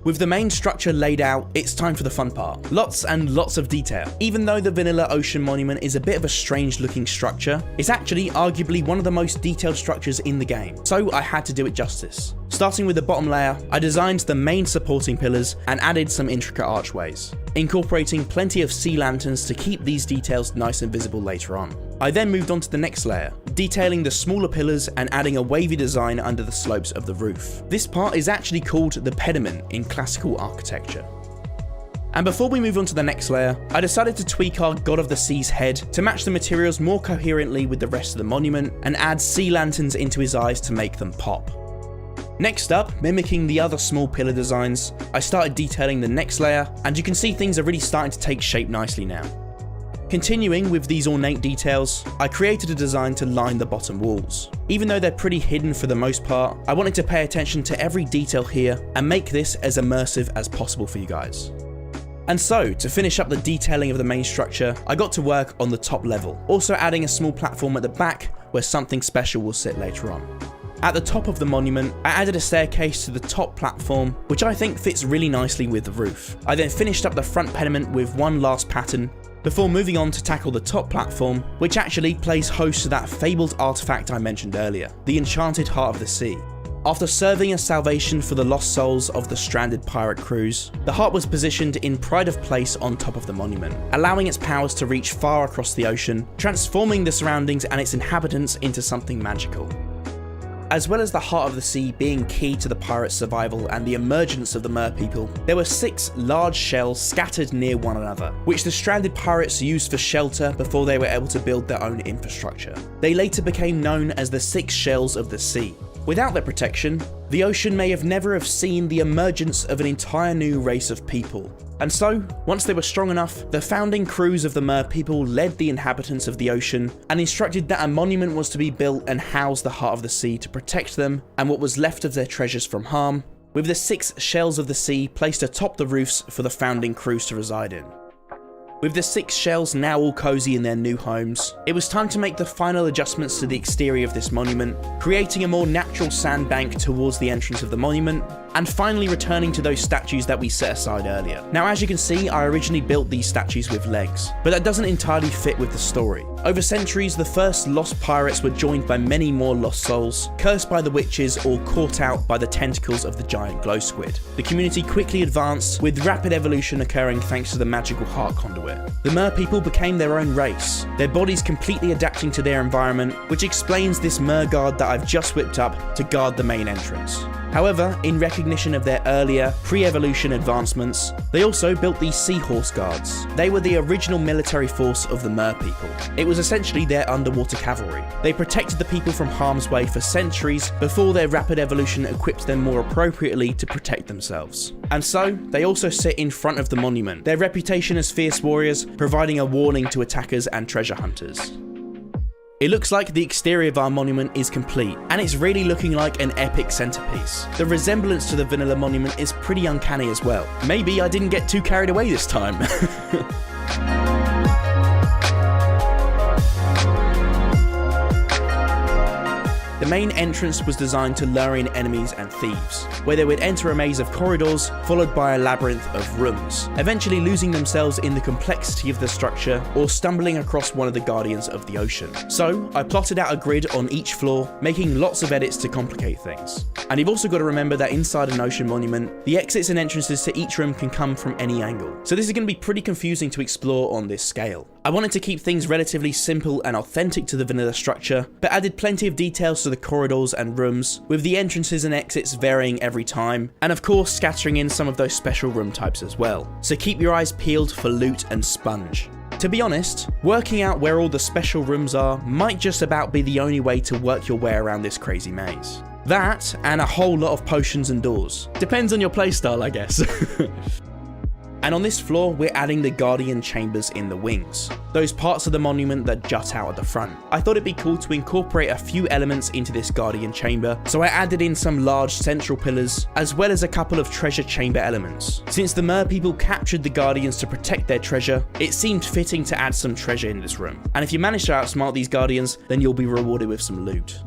With the main structure laid out, it's time for the fun part. Lots and lots of detail. Even though the vanilla ocean monument is a bit of a strange looking structure, it's actually arguably one of the most detailed structures in the game, so I had to do it justice. Starting with the bottom layer, I designed the main supporting pillars and added some intricate archways, incorporating plenty of sea lanterns to keep these details nice and visible later on. I then moved on to the next layer, detailing the smaller pillars and adding a wavy design under the slopes of the roof. This part is actually called the pediment in classical architecture. And before we move on to the next layer, I decided to tweak our God of the Sea's head to match the materials more coherently with the rest of the monument and add sea lanterns into his eyes to make them pop. Next up, mimicking the other small pillar designs, I started detailing the next layer, and you can see things are really starting to take shape nicely now. Continuing with these ornate details, I created a design to line the bottom walls. Even though they're pretty hidden for the most part, I wanted to pay attention to every detail here and make this as immersive as possible for you guys. And so, to finish up the detailing of the main structure, I got to work on the top level, also adding a small platform at the back where something special will sit later on. At the top of the monument, I added a staircase to the top platform, which I think fits really nicely with the roof. I then finished up the front pediment with one last pattern, before moving on to tackle the top platform, which actually plays host to that fabled artifact I mentioned earlier, the Enchanted Heart of the Sea. After serving as salvation for the lost souls of the stranded pirate crews, the heart was positioned in pride of place on top of the monument, allowing its powers to reach far across the ocean, transforming the surroundings and its inhabitants into something magical. As well as the Heart of the Sea being key to the pirates' survival and the emergence of the Mer people, there were 6 large shells scattered near one another, which the stranded pirates used for shelter before they were able to build their own infrastructure. They later became known as the 6 Shells of the Sea. Without their protection, the ocean may never have seen the emergence of an entire new race of people. And so, once they were strong enough, the founding crews of the Mer people led the inhabitants of the ocean and instructed that a monument was to be built and house the Heart of the Sea to protect them and what was left of their treasures from harm, with the 6 Shells of the Sea placed atop the roofs for the founding crews to reside in. With the 6 shells now all cozy in their new homes, it was time to make the final adjustments to the exterior of this monument, creating a more natural sandbank towards the entrance of the monument, and finally returning to those statues that we set aside earlier. Now, as you can see, I originally built these statues with legs, but that doesn't entirely fit with the story. Over centuries, the first lost pirates were joined by many more lost souls, cursed by the witches or caught out by the tentacles of the giant glow squid. The community quickly advanced, with rapid evolution occurring thanks to the magical heart conduit. The Mer people became their own race, their bodies completely adapting to their environment, which explains this Mer guard that I've just whipped up to guard the main entrance. However, in recognition of their earlier, pre-evolution advancements, they also built these Seahorse Guards. They were the original military force of the Mer people. It was essentially their underwater cavalry. They protected the people from harm's way for centuries before their rapid evolution equipped them more appropriately to protect themselves. And so, they also sit in front of the monument, their reputation as fierce warriors providing a warning to attackers and treasure hunters. It looks like the exterior of our monument is complete, and it's really looking like an epic centerpiece. The resemblance to the vanilla monument is pretty uncanny as well. Maybe I didn't get too carried away this time. The main entrance was designed to lure in enemies and thieves, where they would enter a maze of corridors followed by a labyrinth of rooms, eventually losing themselves in the complexity of the structure or stumbling across one of the Guardians of the Ocean. So I plotted out a grid on each floor, making lots of edits to complicate things. And you've also got to remember that inside an ocean monument, the exits and entrances to each room can come from any angle, so this is going to be pretty confusing to explore on this scale. I wanted to keep things relatively simple and authentic to the vanilla structure, but added plenty of details to the corridors and rooms, with the entrances and exits varying every time, and of course scattering in some of those special room types as well. So keep your eyes peeled for loot and sponge. To be honest, working out where all the special rooms are might just about be the only way to work your way around this crazy maze. That, and a whole lot of potions and doors. Depends on your playstyle, I guess. And on this floor, we're adding the Guardian Chambers in the wings, those parts of the monument that jut out at the front. I thought it'd be cool to incorporate a few elements into this Guardian Chamber, so I added in some large central pillars, as well as a couple of treasure chamber elements. Since the Mer people captured the Guardians to protect their treasure, it seemed fitting to add some treasure in this room. And if you manage to outsmart these Guardians, then you'll be rewarded with some loot.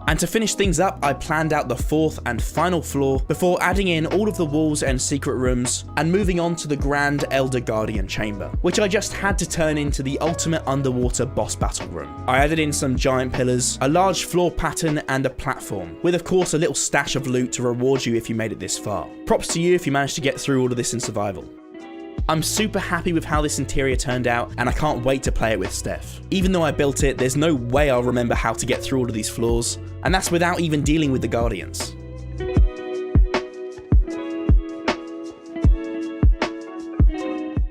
And to finish things up, I planned out the fourth and final floor before adding in all of the walls and secret rooms and moving on to the Grand Elder Guardian Chamber, which I just had to turn into the ultimate underwater boss battle room. I added in some giant pillars, a large floor pattern and a platform, with of course a little stash of loot to reward you if you made it this far. Props to you if you managed to get through all of this in survival. I'm super happy with how this interior turned out, and I can't wait to play it with Steph. Even though I built it, there's no way I'll remember how to get through all of these floors, and that's without even dealing with the Guardians.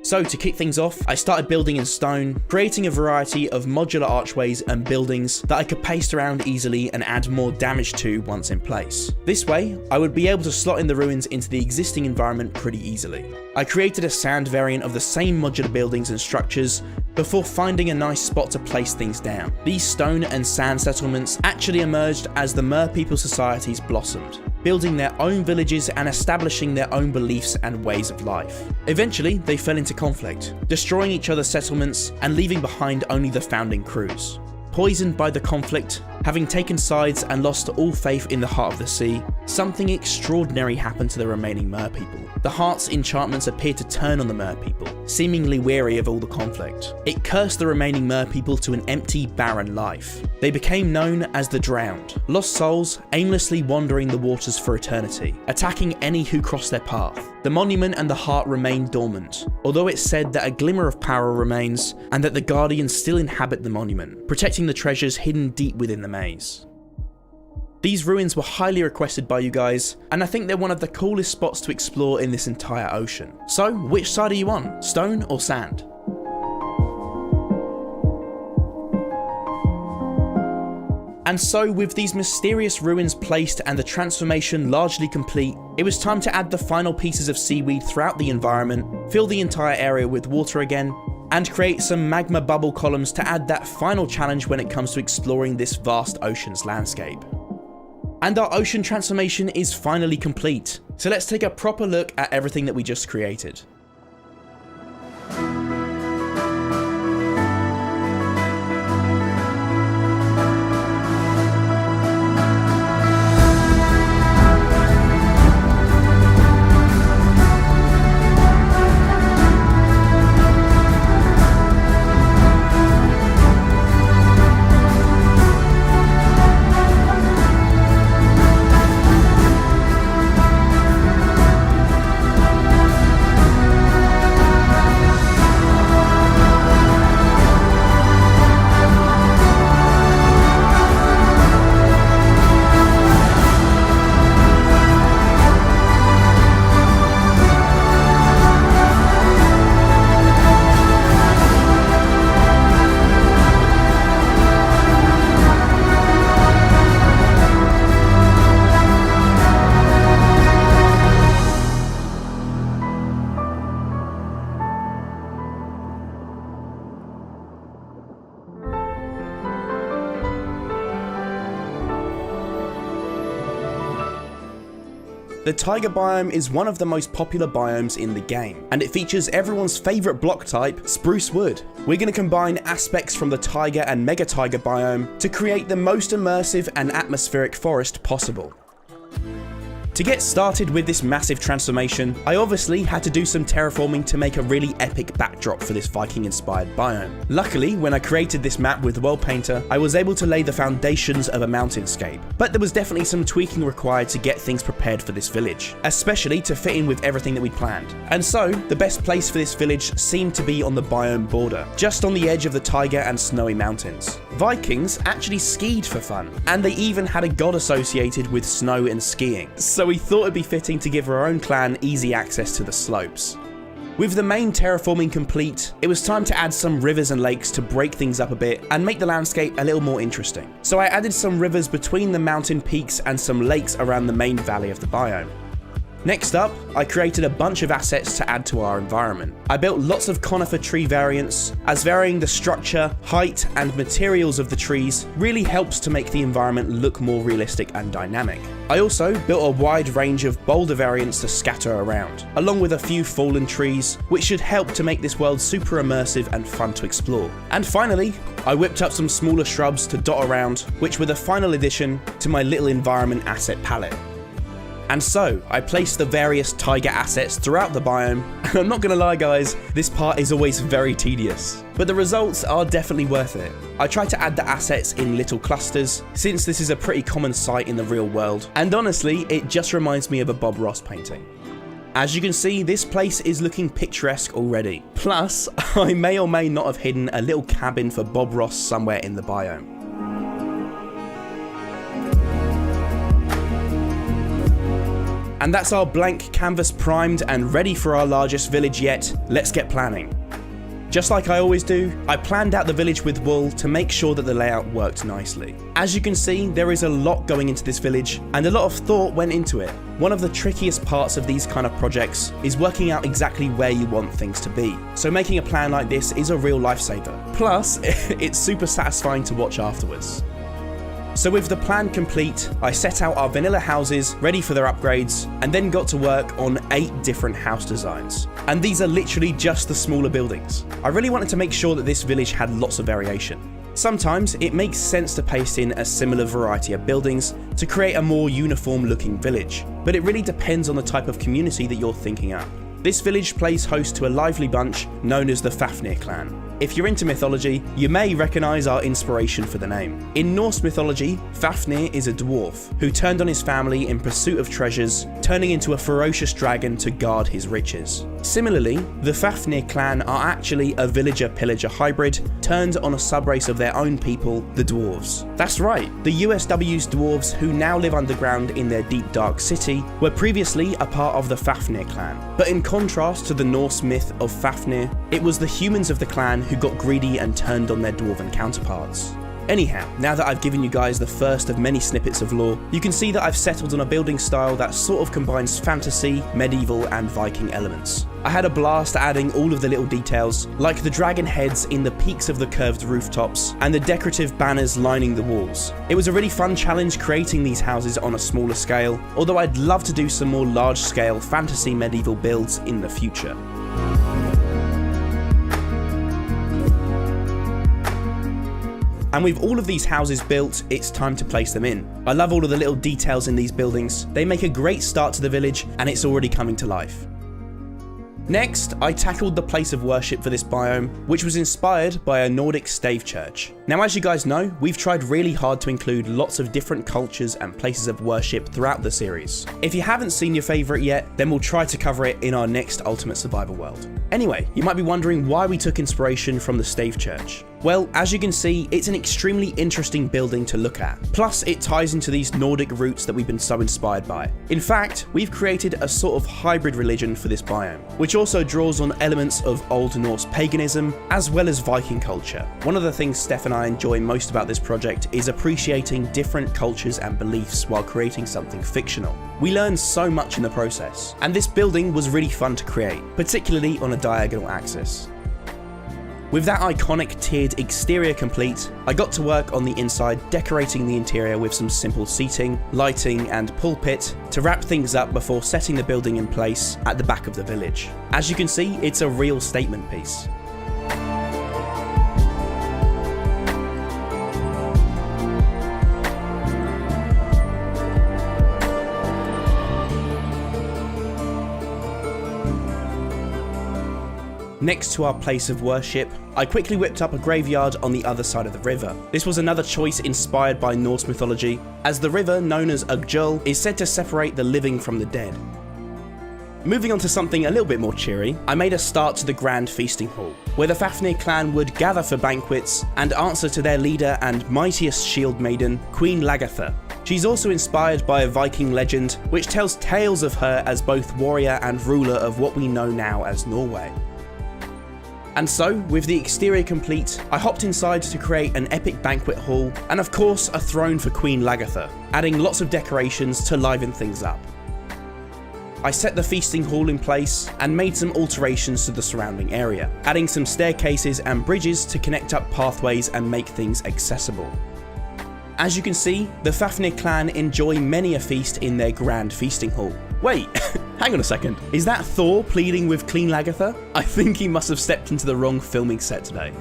So to kick things off, I started building in stone, creating a variety of modular archways and buildings that I could paste around easily and add more damage to once in place. This way, I would be able to slot in the ruins into the existing environment pretty easily. I created a sand variant of the same modular buildings and structures before finding a nice spot to place things down. These stone and sand settlements actually emerged as the Mer people societies blossomed, building their own villages and establishing their own beliefs and ways of life. Eventually, they fell into conflict, destroying each other's settlements and leaving behind only the founding crews. Poisoned by the conflict, having taken sides and lost all faith in the Heart of the Sea, something extraordinary happened to the remaining Mer people. The Heart's enchantments appeared to turn on the Mer people, seemingly weary of all the conflict. It cursed the remaining Mer people to an empty, barren life. They became known as the Drowned, lost souls aimlessly wandering the waters for eternity, attacking any who crossed their path. The monument and the Heart remain dormant, although it's said that a glimmer of power remains and that the Guardians still inhabit the monument, protecting the treasures hidden deep within the maze. These ruins were highly requested by you guys, and I think they're one of the coolest spots to explore in this entire ocean. So, which side are you on? Stone or sand? And so, with these mysterious ruins placed and the transformation largely complete, it was time to add the final pieces of seaweed throughout the environment, fill the entire area with water again, and create some magma bubble columns to add that final challenge when it comes to exploring this vast ocean's landscape. And our ocean transformation is finally complete, so let's take a proper look at everything that we just created. The taiga biome is one of the most popular biomes in the game, and it features everyone's favourite block type, spruce wood. We're going to combine aspects from the taiga and mega taiga biome to create the most immersive and atmospheric forest possible. To get started with this massive transformation, I obviously had to do some terraforming to make a really epic backdrop for this Viking-inspired biome. Luckily, when I created this map with World Painter, I was able to lay the foundations of a mountainscape, but there was definitely some tweaking required to get things prepared for this village, especially to fit in with everything that we'd planned. And so, the best place for this village seemed to be on the biome border, just on the edge of the taiga and snowy mountains. Vikings actually skied for fun, and they even had a god associated with snow and skiing, so we thought it'd be fitting to give our own clan easy access to the slopes. With the main terraforming complete, it was time to add some rivers and lakes to break things up a bit and make the landscape a little more interesting. So I added some rivers between the mountain peaks and some lakes around the main valley of the biome. Next up, I created a bunch of assets to add to our environment. I built lots of conifer tree variants, as varying the structure, height, and materials of the trees really helps to make the environment look more realistic and dynamic. I also built a wide range of boulder variants to scatter around, along with a few fallen trees, which should help to make this world super immersive and fun to explore. And finally, I whipped up some smaller shrubs to dot around, which were the final addition to my little environment asset palette. And so, I placed the various taiga assets throughout the biome, and I'm not gonna lie guys, this part is always very tedious. But the results are definitely worth it. I try to add the assets in little clusters, since this is a pretty common sight in the real world, and honestly, it just reminds me of a Bob Ross painting. As you can see, this place is looking picturesque already. Plus, I may or may not have hidden a little cabin for Bob Ross somewhere in the biome. And that's our blank canvas primed and ready for our largest village yet. Let's get planning. Just like I always do, I planned out the village with wool to make sure that the layout worked nicely. As you can see, there is a lot going into this village and a lot of thought went into it. One of the trickiest parts of these kind of projects is working out exactly where you want things to be. So making a plan like this is a real lifesaver. Plus, it's super satisfying to watch afterwards. So with the plan complete, I set out our vanilla houses ready for their upgrades and then got to work on 8 different house designs. And these are literally just the smaller buildings. I really wanted to make sure that this village had lots of variation. Sometimes it makes sense to paste in a similar variety of buildings to create a more uniform looking village, but it really depends on the type of community that you're thinking up. This village plays host to a lively bunch known as the Fafnir clan. If you're into mythology, you may recognise our inspiration for the name. In Norse mythology, Fafnir is a dwarf who turned on his family in pursuit of treasures, turning into a ferocious dragon to guard his riches. Similarly, the Fafnir clan are actually a villager-pillager hybrid turned on a subrace of their own people, the dwarves. That's right, the USW's dwarves who now live underground in their deep dark city were previously a part of the Fafnir clan. But in contrast to the Norse myth of Fafnir, it was the humans of the clan who got greedy and turned on their dwarven counterparts. Anyhow, now that I've given you guys the first of many snippets of lore, you can see that I've settled on a building style that sort of combines fantasy, medieval and Viking elements. I had a blast adding all of the little details, like the dragon heads in the peaks of the curved rooftops and the decorative banners lining the walls. It was a really fun challenge creating these houses on a smaller scale, although I'd love to do some more large-scale fantasy medieval builds in the future. And with all of these houses built, it's time to place them in. I love all of the little details in these buildings. They make a great start to the village and it's already coming to life. Next, I tackled the place of worship for this biome, which was inspired by a Nordic stave church. Now, as you guys know, we've tried really hard to include lots of different cultures and places of worship throughout the series. If you haven't seen your favourite yet, then we'll try to cover it in our next Ultimate Survival World. Anyway, you might be wondering why we took inspiration from the stave church. Well, as you can see, it's an extremely interesting building to look at. Plus, it ties into these Nordic roots that we've been so inspired by. In fact, we've created a sort of hybrid religion for this biome, which also draws on elements of Old Norse paganism, as well as Viking culture. One of the things Steph and I enjoy most about this project is appreciating different cultures and beliefs while creating something fictional. We learn so much in the process, and this building was really fun to create, particularly on a diagonal axis. With that iconic tiered exterior complete, I got to work on the inside decorating the interior with some simple seating, lighting and pulpit to wrap things up before setting the building in place at the back of the village. As you can see, it's a real statement piece. Next to our place of worship, I quickly whipped up a graveyard on the other side of the river. This was another choice inspired by Norse mythology, as the river, known as Ugjul, is said to separate the living from the dead. Moving on to something a little bit more cheery, I made a start to the Grand Feasting Hall, where the Fafnir clan would gather for banquets and answer to their leader and mightiest shield maiden, Queen Lagertha. She's also inspired by a Viking legend, which tells tales of her as both warrior and ruler of what we know now as Norway. And so, with the exterior complete, I hopped inside to create an epic banquet hall, and of course a throne for Queen Lagertha, adding lots of decorations to liven things up. I set the feasting hall in place and made some alterations to the surrounding area, adding some staircases and bridges to connect up pathways and make things accessible. As you can see, the Fafnir clan enjoy many a feast in their Grand Feasting Hall. Wait, hang on a second. Is that Thor pleading with Queen Lagertha? I think he must have stepped into the wrong filming set today.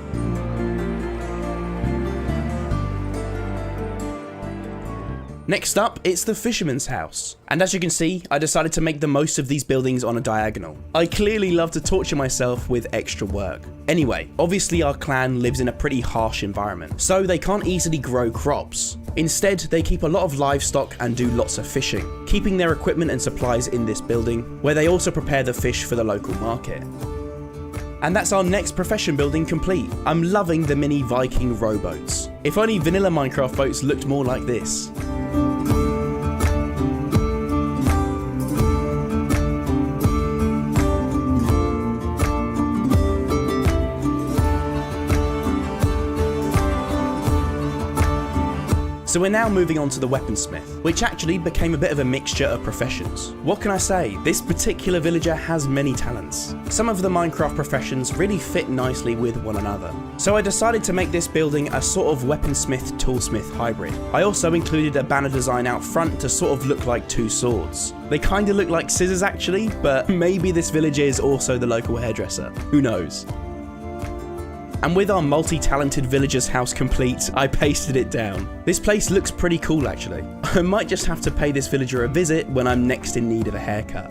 Next up, it's the Fisherman's House. And as you can see, I decided to make the most of these buildings on a diagonal. I clearly love to torture myself with extra work. Anyway, obviously our clan lives in a pretty harsh environment, so they can't easily grow crops. Instead, they keep a lot of livestock and do lots of fishing, keeping their equipment and supplies in this building, where they also prepare the fish for the local market. And that's our next profession building complete. I'm loving the mini Viking rowboats. If only vanilla Minecraft boats looked more like this. So we're now moving on to the weaponsmith, which actually became a bit of a mixture of professions. What can I say? This particular villager has many talents. Some of the Minecraft professions really fit nicely with one another. So I decided to make this building a sort of weaponsmith toolsmith hybrid. I also included a banner design out front to sort of look like two swords. They kinda look like scissors actually, but maybe this villager is also the local hairdresser. Who knows? And with our multi-talented villager's house complete, I pasted it down. This place looks pretty cool actually. I might just have to pay this villager a visit when I'm next in need of a haircut.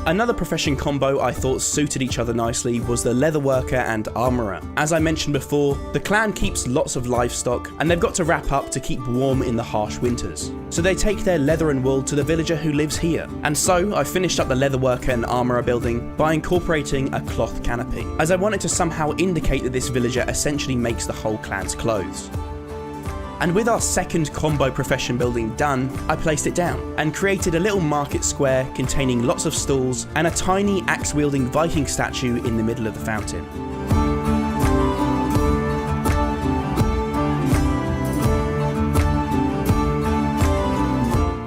Another profession combo I thought suited each other nicely was the leatherworker and armourer. As I mentioned before, the clan keeps lots of livestock and they've got to wrap up to keep warm in the harsh winters. So they take their leather and wool to the villager who lives here. And so I finished up the leatherworker and armourer building by incorporating a cloth canopy, as I wanted to somehow indicate that this villager essentially makes the whole clan's clothes. And with our second combo profession building done, I placed it down and created a little market square containing lots of stalls and a tiny axe-wielding Viking statue in the middle of the fountain.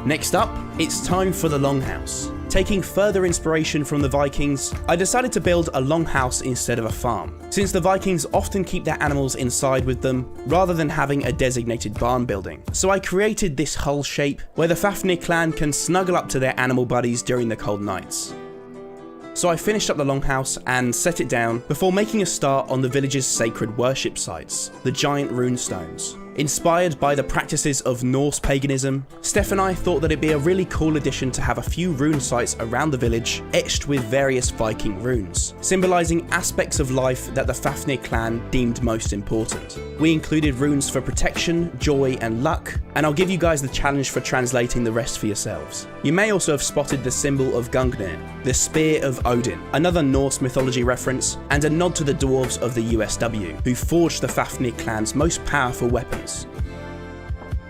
Next up, it's time for the longhouse. Taking further inspiration from the Vikings, I decided to build a longhouse instead of a farm, since the Vikings often keep their animals inside with them, rather than having a designated barn building. So I created this hull shape, where the Fafnir clan can snuggle up to their animal buddies during the cold nights. So I finished up the longhouse and set it down before making a start on the village's sacred worship sites, the giant rune stones. Inspired by the practices of Norse paganism, Steph and I thought that it'd be a really cool addition to have a few rune sites around the village etched with various Viking runes, symbolising aspects of life that the Fafnir clan deemed most important. We included runes for protection, joy and luck, and I'll give you guys the challenge for translating the rest for yourselves. You may also have spotted the symbol of Gungnir, the spear of Odin, another Norse mythology reference, and a nod to the dwarves of the USW, who forged the Fafnir clan's most powerful weapons.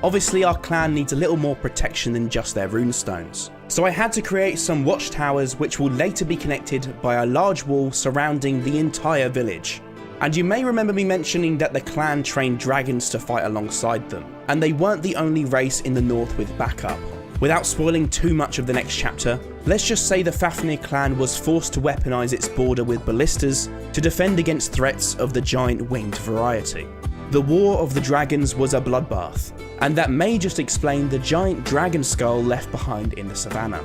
Obviously our clan needs a little more protection than just their runestones, so I had to create some watchtowers which will later be connected by a large wall surrounding the entire village. And you may remember me mentioning that the clan trained dragons to fight alongside them, and they weren't the only race in the north with backup. Without spoiling too much of the next chapter, let's just say the Fafnir clan was forced to weaponize its border with ballistas to defend against threats of the giant winged variety. The War of the Dragons was a bloodbath, and that may just explain the giant dragon skull left behind in the savannah.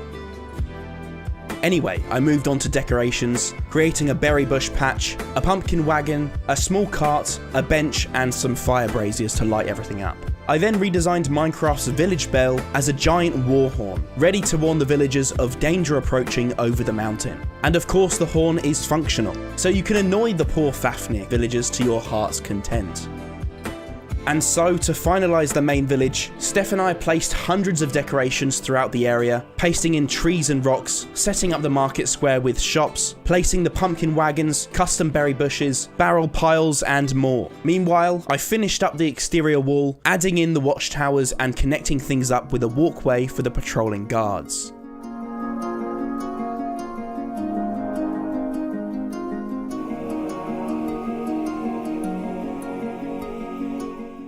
Anyway, I moved on to decorations, creating a berry bush patch, a pumpkin wagon, a small cart, a bench, and some fire braziers to light everything up. I then redesigned Minecraft's village bell as a giant war horn, ready to warn the villagers of danger approaching over the mountain. And of course the horn is functional, so you can annoy the poor Fafnir villagers to your heart's content. And so, to finalise the main village, Steph and I placed hundreds of decorations throughout the area, pasting in trees and rocks, setting up the market square with shops, placing the pumpkin wagons, custom berry bushes, barrel piles, and more. Meanwhile, I finished up the exterior wall, adding in the watchtowers and connecting things up with a walkway for the patrolling guards.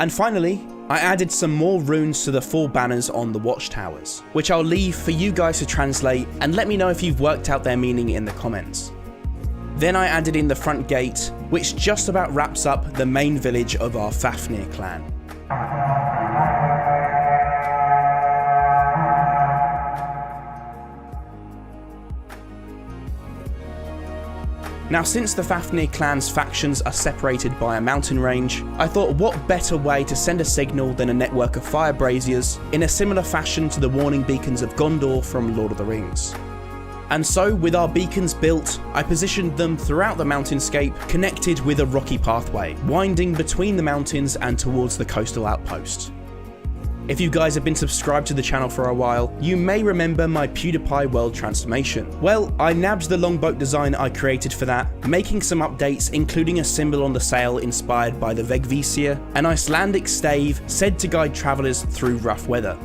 And finally, I added some more runes to the 4 banners on the watchtowers, which I'll leave for you guys to translate and let me know if you've worked out their meaning in the comments. Then I added in the front gate, which just about wraps up the main village of our Fafnir clan. Now, since the Fafnir clan's factions are separated by a mountain range, I thought what better way to send a signal than a network of fire braziers in a similar fashion to the warning beacons of Gondor from Lord of the Rings. And so, with our beacons built, I positioned them throughout the mountainscape, connected with a rocky pathway, winding between the mountains and towards the coastal outpost. If you guys have been subscribed to the channel for a while, you may remember my PewDiePie world transformation. Well, I nabbed the longboat design I created for that, making some updates including a symbol on the sail inspired by the Vegvisir, an Icelandic stave said to guide travellers through rough weather.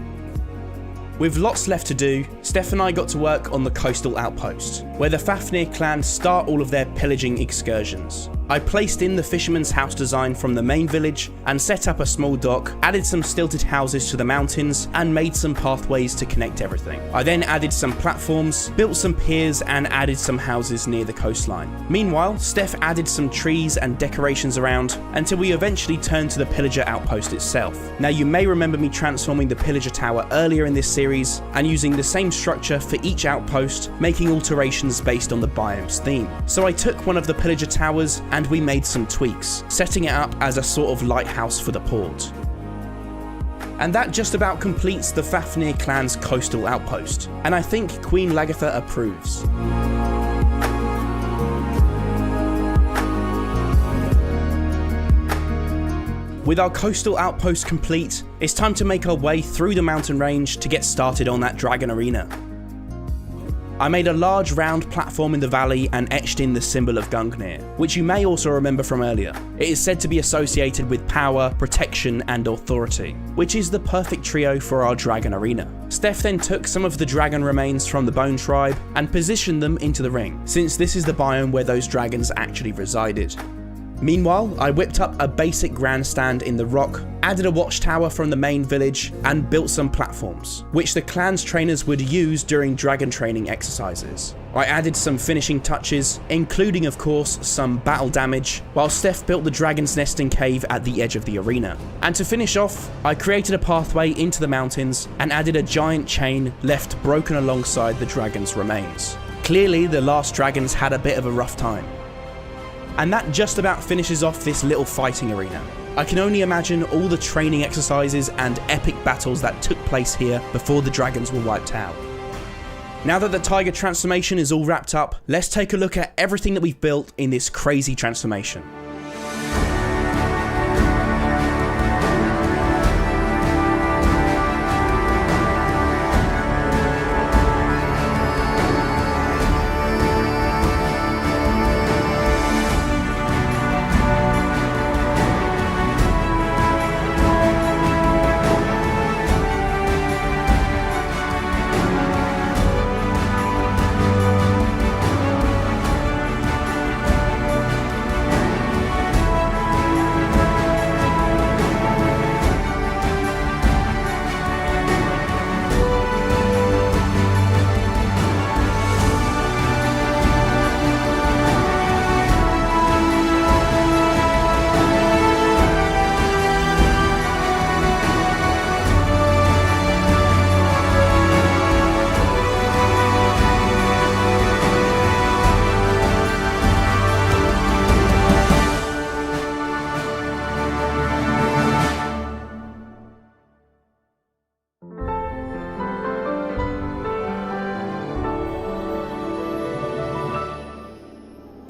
With lots left to do, Steph and I got to work on the coastal outpost, where the Fafnir clan start all of their pillaging excursions. I placed in the fisherman's house design from the main village and set up a small dock, added some stilted houses to the mountains and made some pathways to connect everything. I then added some platforms, built some piers and added some houses near the coastline. Meanwhile, Steph added some trees and decorations around until we eventually turned to the pillager outpost itself. Now, you may remember me transforming the pillager tower earlier in this series and using the same structure for each outpost, making alterations based on the biome's theme. So I took one of the pillager towers and we made some tweaks, setting it up as a sort of lighthouse for the port. And that just about completes the Fafnir clan's coastal outpost, and I think Queen Lagertha approves. With our coastal outpost complete, it's time to make our way through the mountain range to get started on that dragon arena. I made a large round platform in the valley and etched in the symbol of Gungnir, which you may also remember from earlier. It is said to be associated with power, protection and authority, which is the perfect trio for our dragon arena. Steph then took some of the dragon remains from the Bone Tribe and positioned them into the ring, since this is the biome where those dragons actually resided. Meanwhile, I whipped up a basic grandstand in the rock, added a watchtower from the main village, and built some platforms, which the clan's trainers would use during dragon training exercises. I added some finishing touches, including of course some battle damage, while Steph built the dragon's nesting cave at the edge of the arena. And to finish off, I created a pathway into the mountains and added a giant chain left broken alongside the dragon's remains. Clearly, the last dragons had a bit of a rough time. And that just about finishes off this little fighting arena. I can only imagine all the training exercises and epic battles that took place here before the dragons were wiped out. Now that the tiger transformation is all wrapped up, let's take a look at everything that we've built in this crazy transformation.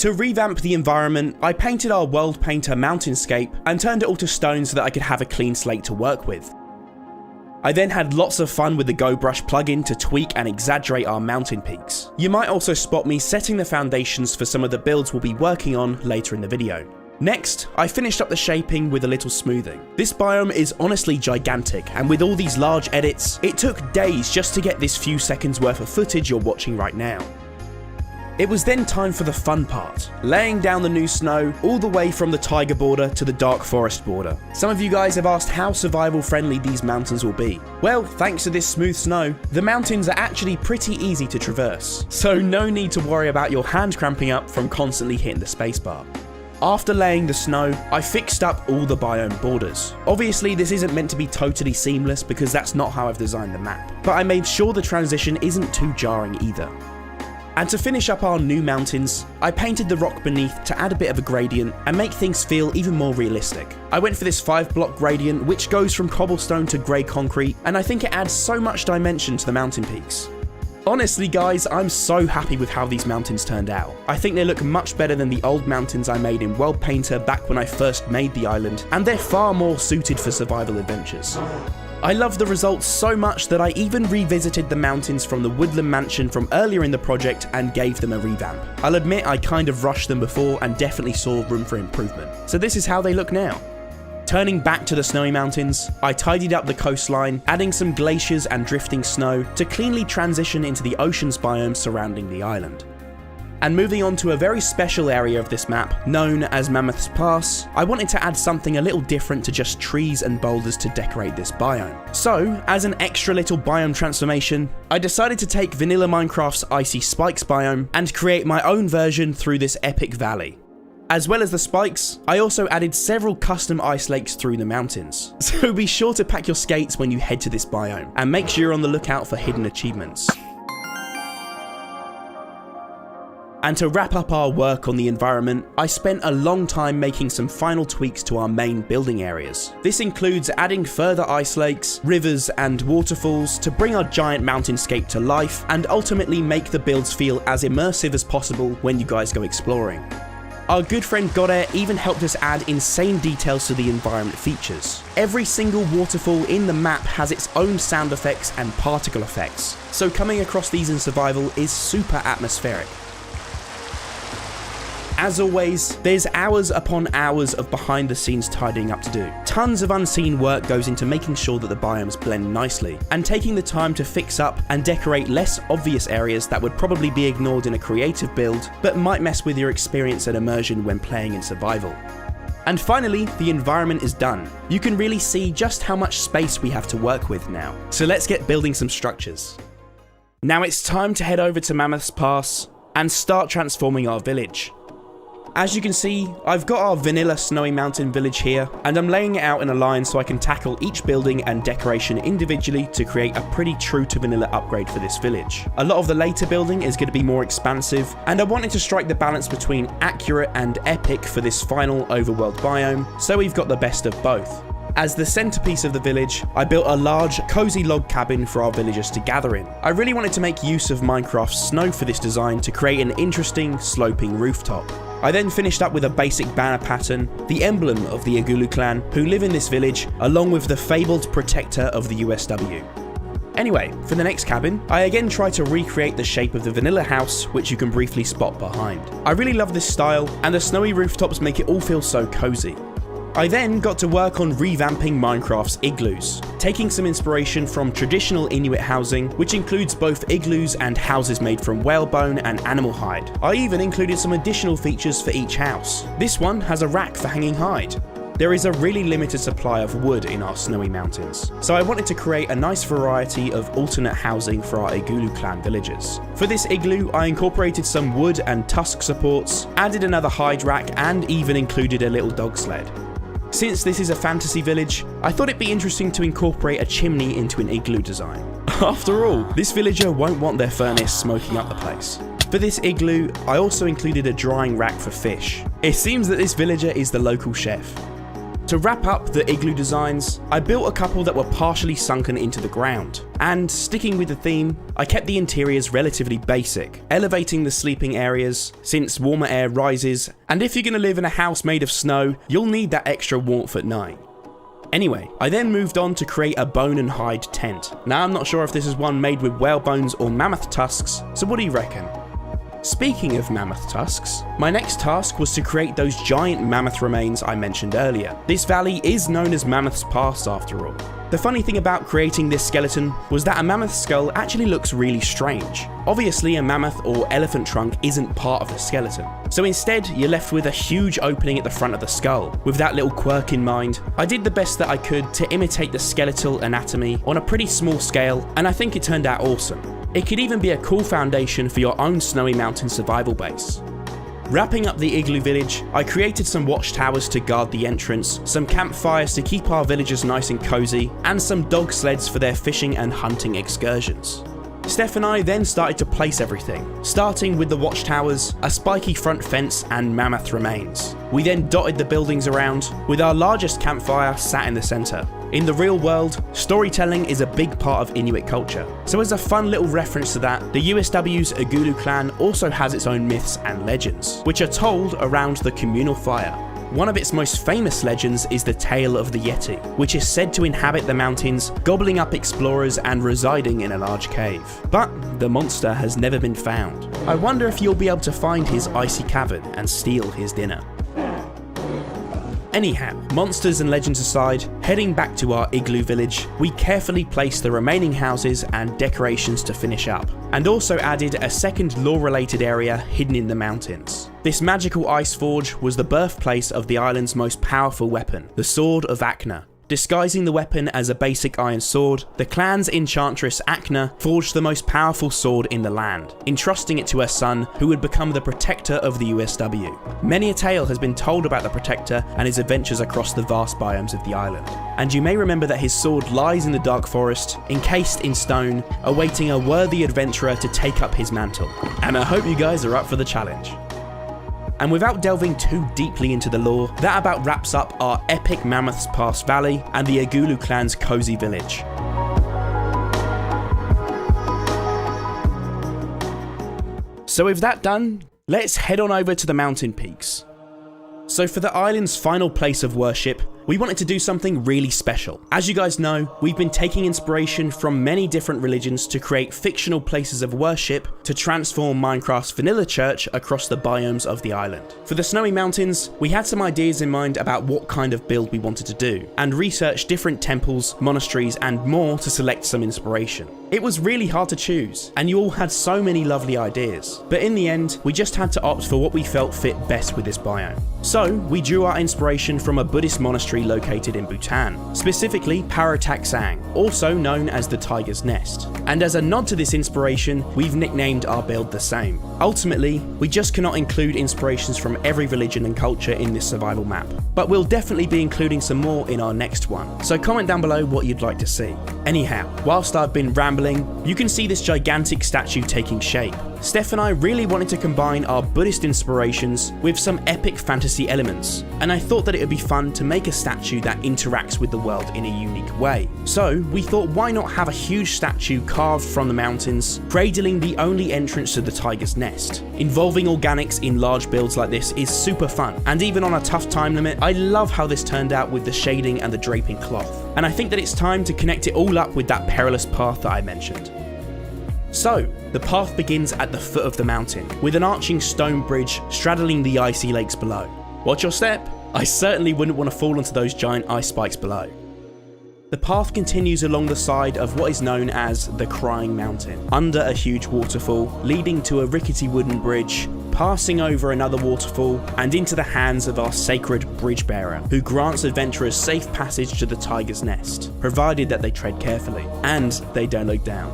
To revamp the environment, I painted our World Painter mountainscape and turned it all to stone so that I could have a clean slate to work with. I then had lots of fun with the GoBrush plugin to tweak and exaggerate our mountain peaks. You might also spot me setting the foundations for some of the builds we'll be working on later in the video. Next, I finished up the shaping with a little smoothing. This biome is honestly gigantic, and with all these large edits, it took days just to get this few seconds worth of footage you're watching right now. It was then time for the fun part, laying down the new snow all the way from the taiga border to the dark forest border. Some of you guys have asked how survival friendly these mountains will be. Well, thanks to this smooth snow, the mountains are actually pretty easy to traverse, so no need to worry about your hand cramping up from constantly hitting the spacebar. After laying the snow, I fixed up all the biome borders. Obviously this isn't meant to be totally seamless because that's not how I've designed the map, but I made sure the transition isn't too jarring either. And to finish up our new mountains, I painted the rock beneath to add a bit of a gradient and make things feel even more realistic. I went for this 5-block gradient which goes from cobblestone to grey concrete, and I think it adds so much dimension to the mountain peaks. Honestly guys, I'm so happy with how these mountains turned out. I think they look much better than the old mountains I made in World Painter back when I first made the island, and they're far more suited for survival adventures. I love the results so much that I even revisited the mountains from the Woodland Mansion from earlier in the project and gave them a revamp. I'll admit I kind of rushed them before and definitely saw room for improvement. So this is how they look now. Turning back to the snowy mountains, I tidied up the coastline, adding some glaciers and drifting snow to cleanly transition into the oceans biome surrounding the island. And moving on to a very special area of this map, known as Mammoth's Pass, I wanted to add something a little different to just trees and boulders to decorate this biome. So, as an extra little biome transformation, I decided to take Vanilla Minecraft's Icy Spikes biome and create my own version through this epic valley. As well as the spikes, I also added several custom ice lakes through the mountains. So be sure to pack your skates when you head to this biome, and make sure you're on the lookout for hidden achievements. And to wrap up our work on the environment, I spent a long time making some final tweaks to our main building areas. This includes adding further ice lakes, rivers and waterfalls to bring our giant mountainscape to life and ultimately make the builds feel as immersive as possible when you guys go exploring. Our good friend Godair even helped us add insane details to the environment features. Every single waterfall in the map has its own sound effects and particle effects, so coming across these in survival is super atmospheric. As always, there's hours upon hours of behind the scenes tidying up to do. Tons of unseen work goes into making sure that the biomes blend nicely, and taking the time to fix up and decorate less obvious areas that would probably be ignored in a creative build, but might mess with your experience and immersion when playing in survival. And finally, the environment is done. You can really see just how much space we have to work with now. So let's get building some structures. Now it's time to head over to Mammoth's Pass and start transforming our village. As you can see, I've got our vanilla snowy mountain village here, and I'm laying it out in a line so I can tackle each building and decoration individually to create a pretty true to vanilla upgrade for this village. A lot of the later building is going to be more expansive, and I wanted to strike the balance between accurate and epic for this final overworld biome, so we've got the best of both. As the centerpiece of the village, I built a large, cozy log cabin for our villagers to gather in. I really wanted to make use of Minecraft's snow for this design to create an interesting, sloping rooftop. I then finished up with a basic banner pattern, the emblem of the Igulu clan, who live in this village, along with the fabled protector of the USW. Anyway, for the next cabin, I again tried to recreate the shape of the vanilla house, which you can briefly spot behind. I really love this style, and the snowy rooftops make it all feel so cozy. I then got to work on revamping Minecraft's igloos, taking some inspiration from traditional Inuit housing, which includes both igloos and houses made from whalebone and animal hide. I even included some additional features for each house. This one has a rack for hanging hide. There is a really limited supply of wood in our snowy mountains, so I wanted to create a nice variety of alternate housing for our Igulu clan villagers. For this igloo, I incorporated some wood and tusk supports, added another hide rack, and even included a little dog sled. Since this is a fantasy village, I thought it'd be interesting to incorporate a chimney into an igloo design. After all, this villager won't want their furnace smoking up the place. For this igloo, I also included a drying rack for fish. It seems that this villager is the local chef. To wrap up the igloo designs, I built a couple that were partially sunken into the ground. And sticking with the theme, I kept the interiors relatively basic, elevating the sleeping areas since warmer air rises, and if you're going to live in a house made of snow, you'll need that extra warmth at night. Anyway, I then moved on to create a bone and hide tent. Now I'm not sure if this is one made with whale bones or mammoth tusks, so what do you reckon? Speaking of mammoth tusks, my next task was to create those giant mammoth remains I mentioned earlier. This valley is known as Mammoth's Pass after all. The funny thing about creating this skeleton was that a mammoth skull actually looks really strange. Obviously a mammoth or elephant trunk isn't part of the skeleton, so instead you're left with a huge opening at the front of the skull. With that little quirk in mind, I did the best that I could to imitate the skeletal anatomy on a pretty small scale, and I think it turned out awesome. It could even be a cool foundation for your own snowy mountain survival base. Wrapping up the igloo village, I created some watchtowers to guard the entrance, some campfires to keep our villagers nice and cozy, and some dog sleds for their fishing and hunting excursions. Steph and I then started to place everything, starting with the watchtowers, a spiky front fence and mammoth remains. We then dotted the buildings around, with our largest campfire sat in the centre. In the real world, storytelling is a big part of Inuit culture, so as a fun little reference to that, the USW's Agulu clan also has its own myths and legends, which are told around the communal fire. One of its most famous legends is the tale of the Yeti, which is said to inhabit the mountains, gobbling up explorers and residing in a large cave. But the monster has never been found. I wonder if you'll be able to find his icy cavern and steal his dinner. Anyhow, monsters and legends aside, heading back to our igloo village, we carefully placed the remaining houses and decorations to finish up, and also added a second lore-related area hidden in the mountains. This magical ice forge was the birthplace of the island's most powerful weapon, the Sword of Akna. Disguising the weapon as a basic iron sword, the clan's enchantress Akna forged the most powerful sword in the land, entrusting it to her son, who would become the protector of the USW. Many a tale has been told about the protector and his adventures across the vast biomes of the island, and you may remember that his sword lies in the dark forest, encased in stone, awaiting a worthy adventurer to take up his mantle. And I hope you guys are up for the challenge. And without delving too deeply into the lore, that about wraps up our epic Mammoth's Pass Valley and the Agulu clan's cozy village. So with that done, let's head on over to the mountain peaks. So for the island's final place of worship, we wanted to do something really special. As you guys know, we've been taking inspiration from many different religions to create fictional places of worship to transform Minecraft's vanilla church across the biomes of the island. For the Snowy Mountains, we had some ideas in mind about what kind of build we wanted to do, and researched different temples, monasteries, and more to select some inspiration. It was really hard to choose, and you all had so many lovely ideas, but in the end, we just had to opt for what we felt fit best with this biome. So, we drew our inspiration from a Buddhist monastery located in Bhutan, specifically Paratak Sang, also known as the Tiger's Nest. And as a nod to this inspiration, we've nicknamed our build the same. Ultimately, we just cannot include inspirations from every religion and culture in this survival map, but we'll definitely be including some more in our next one, so comment down below what you'd like to see. Anyhow, whilst I've been rambling, you can see this gigantic statue taking shape. Steph and I really wanted to combine our Buddhist inspirations with some epic fantasy elements, and I thought that it would be fun to make a statue that interacts with the world in a unique way. So we thought, why not have a huge statue carved from the mountains, cradling the only entrance to the Tiger's Nest. Involving organics in large builds like this is super fun, and even on a tough time limit, I love how this turned out with the shading and the draping cloth. And I think that it's time to connect it all up with that perilous path that I mentioned. So, the path begins at the foot of the mountain, with an arching stone bridge straddling the icy lakes below. Watch your step, I certainly wouldn't want to fall onto those giant ice spikes below. The path continues along the side of what is known as the Crying Mountain, under a huge waterfall, leading to a rickety wooden bridge, passing over another waterfall, and into the hands of our sacred bridge bearer, who grants adventurers safe passage to the Tiger's Nest, provided that they tread carefully, and they don't look down.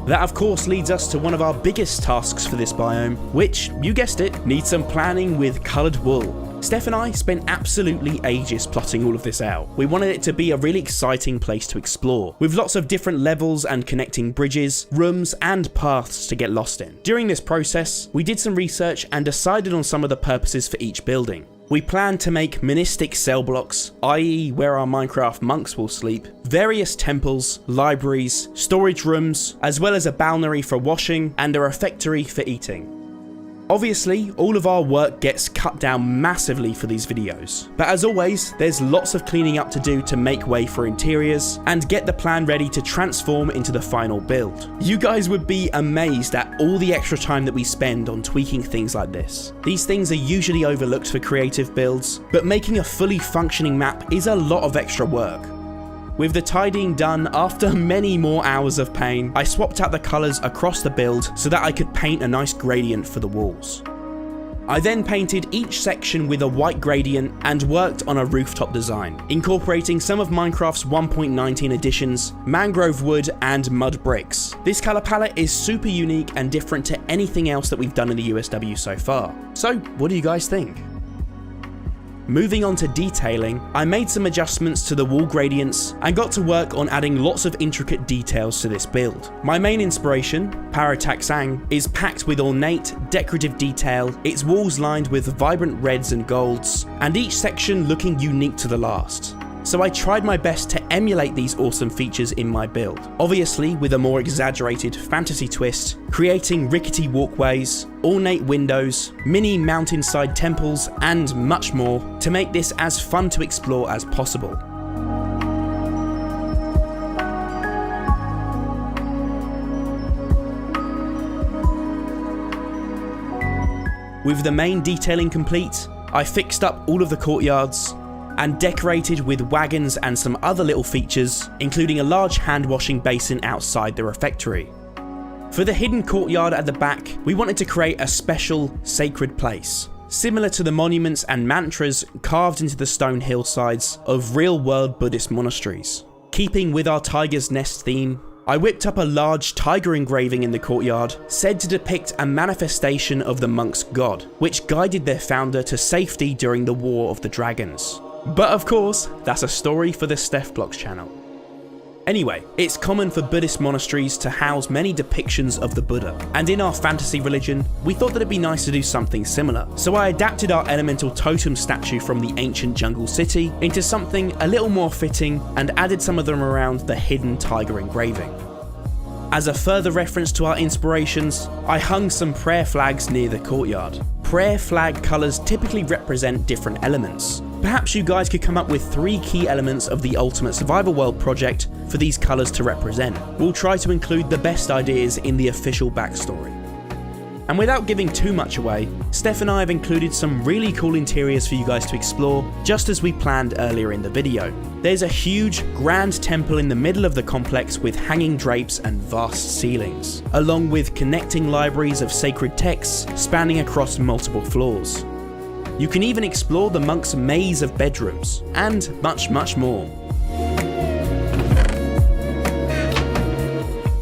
That of course leads us to one of our biggest tasks for this biome, which, you guessed it, needs some planning with coloured wool. Steph and I spent absolutely ages plotting all of this out. We wanted it to be a really exciting place to explore, with lots of different levels and connecting bridges, rooms, and paths to get lost in. During this process, we did some research and decided on some of the purposes for each building. We plan to make monistic cell blocks, i.e. where our Minecraft monks will sleep, various temples, libraries, storage rooms, as well as a balneary for washing and a refectory for eating. Obviously, all of our work gets cut down massively for these videos, but as always, there's lots of cleaning up to do to make way for interiors and get the plan ready to transform into the final build. You guys would be amazed at all the extra time that we spend on tweaking things like this. These things are usually overlooked for creative builds, but making a fully functioning map is a lot of extra work. With the tidying done, after many more hours of pain, I swapped out the colours across the build so that I could paint a nice gradient for the walls. I then painted each section with a white gradient and worked on a rooftop design, incorporating some of Minecraft's 1.19 editions, mangrove wood and mud bricks. This colour palette is super unique and different to anything else that we've done in the USW so far. So what do you guys think? Moving on to detailing, I made some adjustments to the wall gradients and got to work on adding lots of intricate details to this build. My main inspiration, Parataxang, is packed with ornate, decorative detail, its walls lined with vibrant reds and golds, and each section looking unique to the last. So I tried my best to emulate these awesome features in my build, obviously with a more exaggerated fantasy twist, creating rickety walkways, ornate windows, mini mountainside temples, and much more to make this as fun to explore as possible. With the main detailing complete, I fixed up all of the courtyards, and decorated with wagons and some other little features, including a large hand washing basin outside the refectory. For the hidden courtyard at the back, we wanted to create a special, sacred place, similar to the monuments and mantras carved into the stone hillsides of real-world Buddhist monasteries. Keeping with our Tiger's Nest theme, I whipped up a large tiger engraving in the courtyard, said to depict a manifestation of the monks' god, which guided their founder to safety during the War of the Dragons. But of course, that's a story for the StephBlocks channel. Anyway, it's common for Buddhist monasteries to house many depictions of the Buddha, and in our fantasy religion, we thought that it'd be nice to do something similar. So I adapted our elemental totem statue from the ancient jungle city into something a little more fitting and added some of them around the hidden tiger engraving. As a further reference to our inspirations, I hung some prayer flags near the courtyard. Prayer flag colours typically represent different elements. Perhaps you guys could come up with 3 key elements of the Ultimate Survival World project for these colours to represent. We'll try to include the best ideas in the official backstory. And without giving too much away, Steph and I have included some really cool interiors for you guys to explore, just as we planned earlier in the video. There's a huge, grand temple in the middle of the complex with hanging drapes and vast ceilings, along with connecting libraries of sacred texts spanning across multiple floors. You can even explore the monks' maze of bedrooms, and much, much more.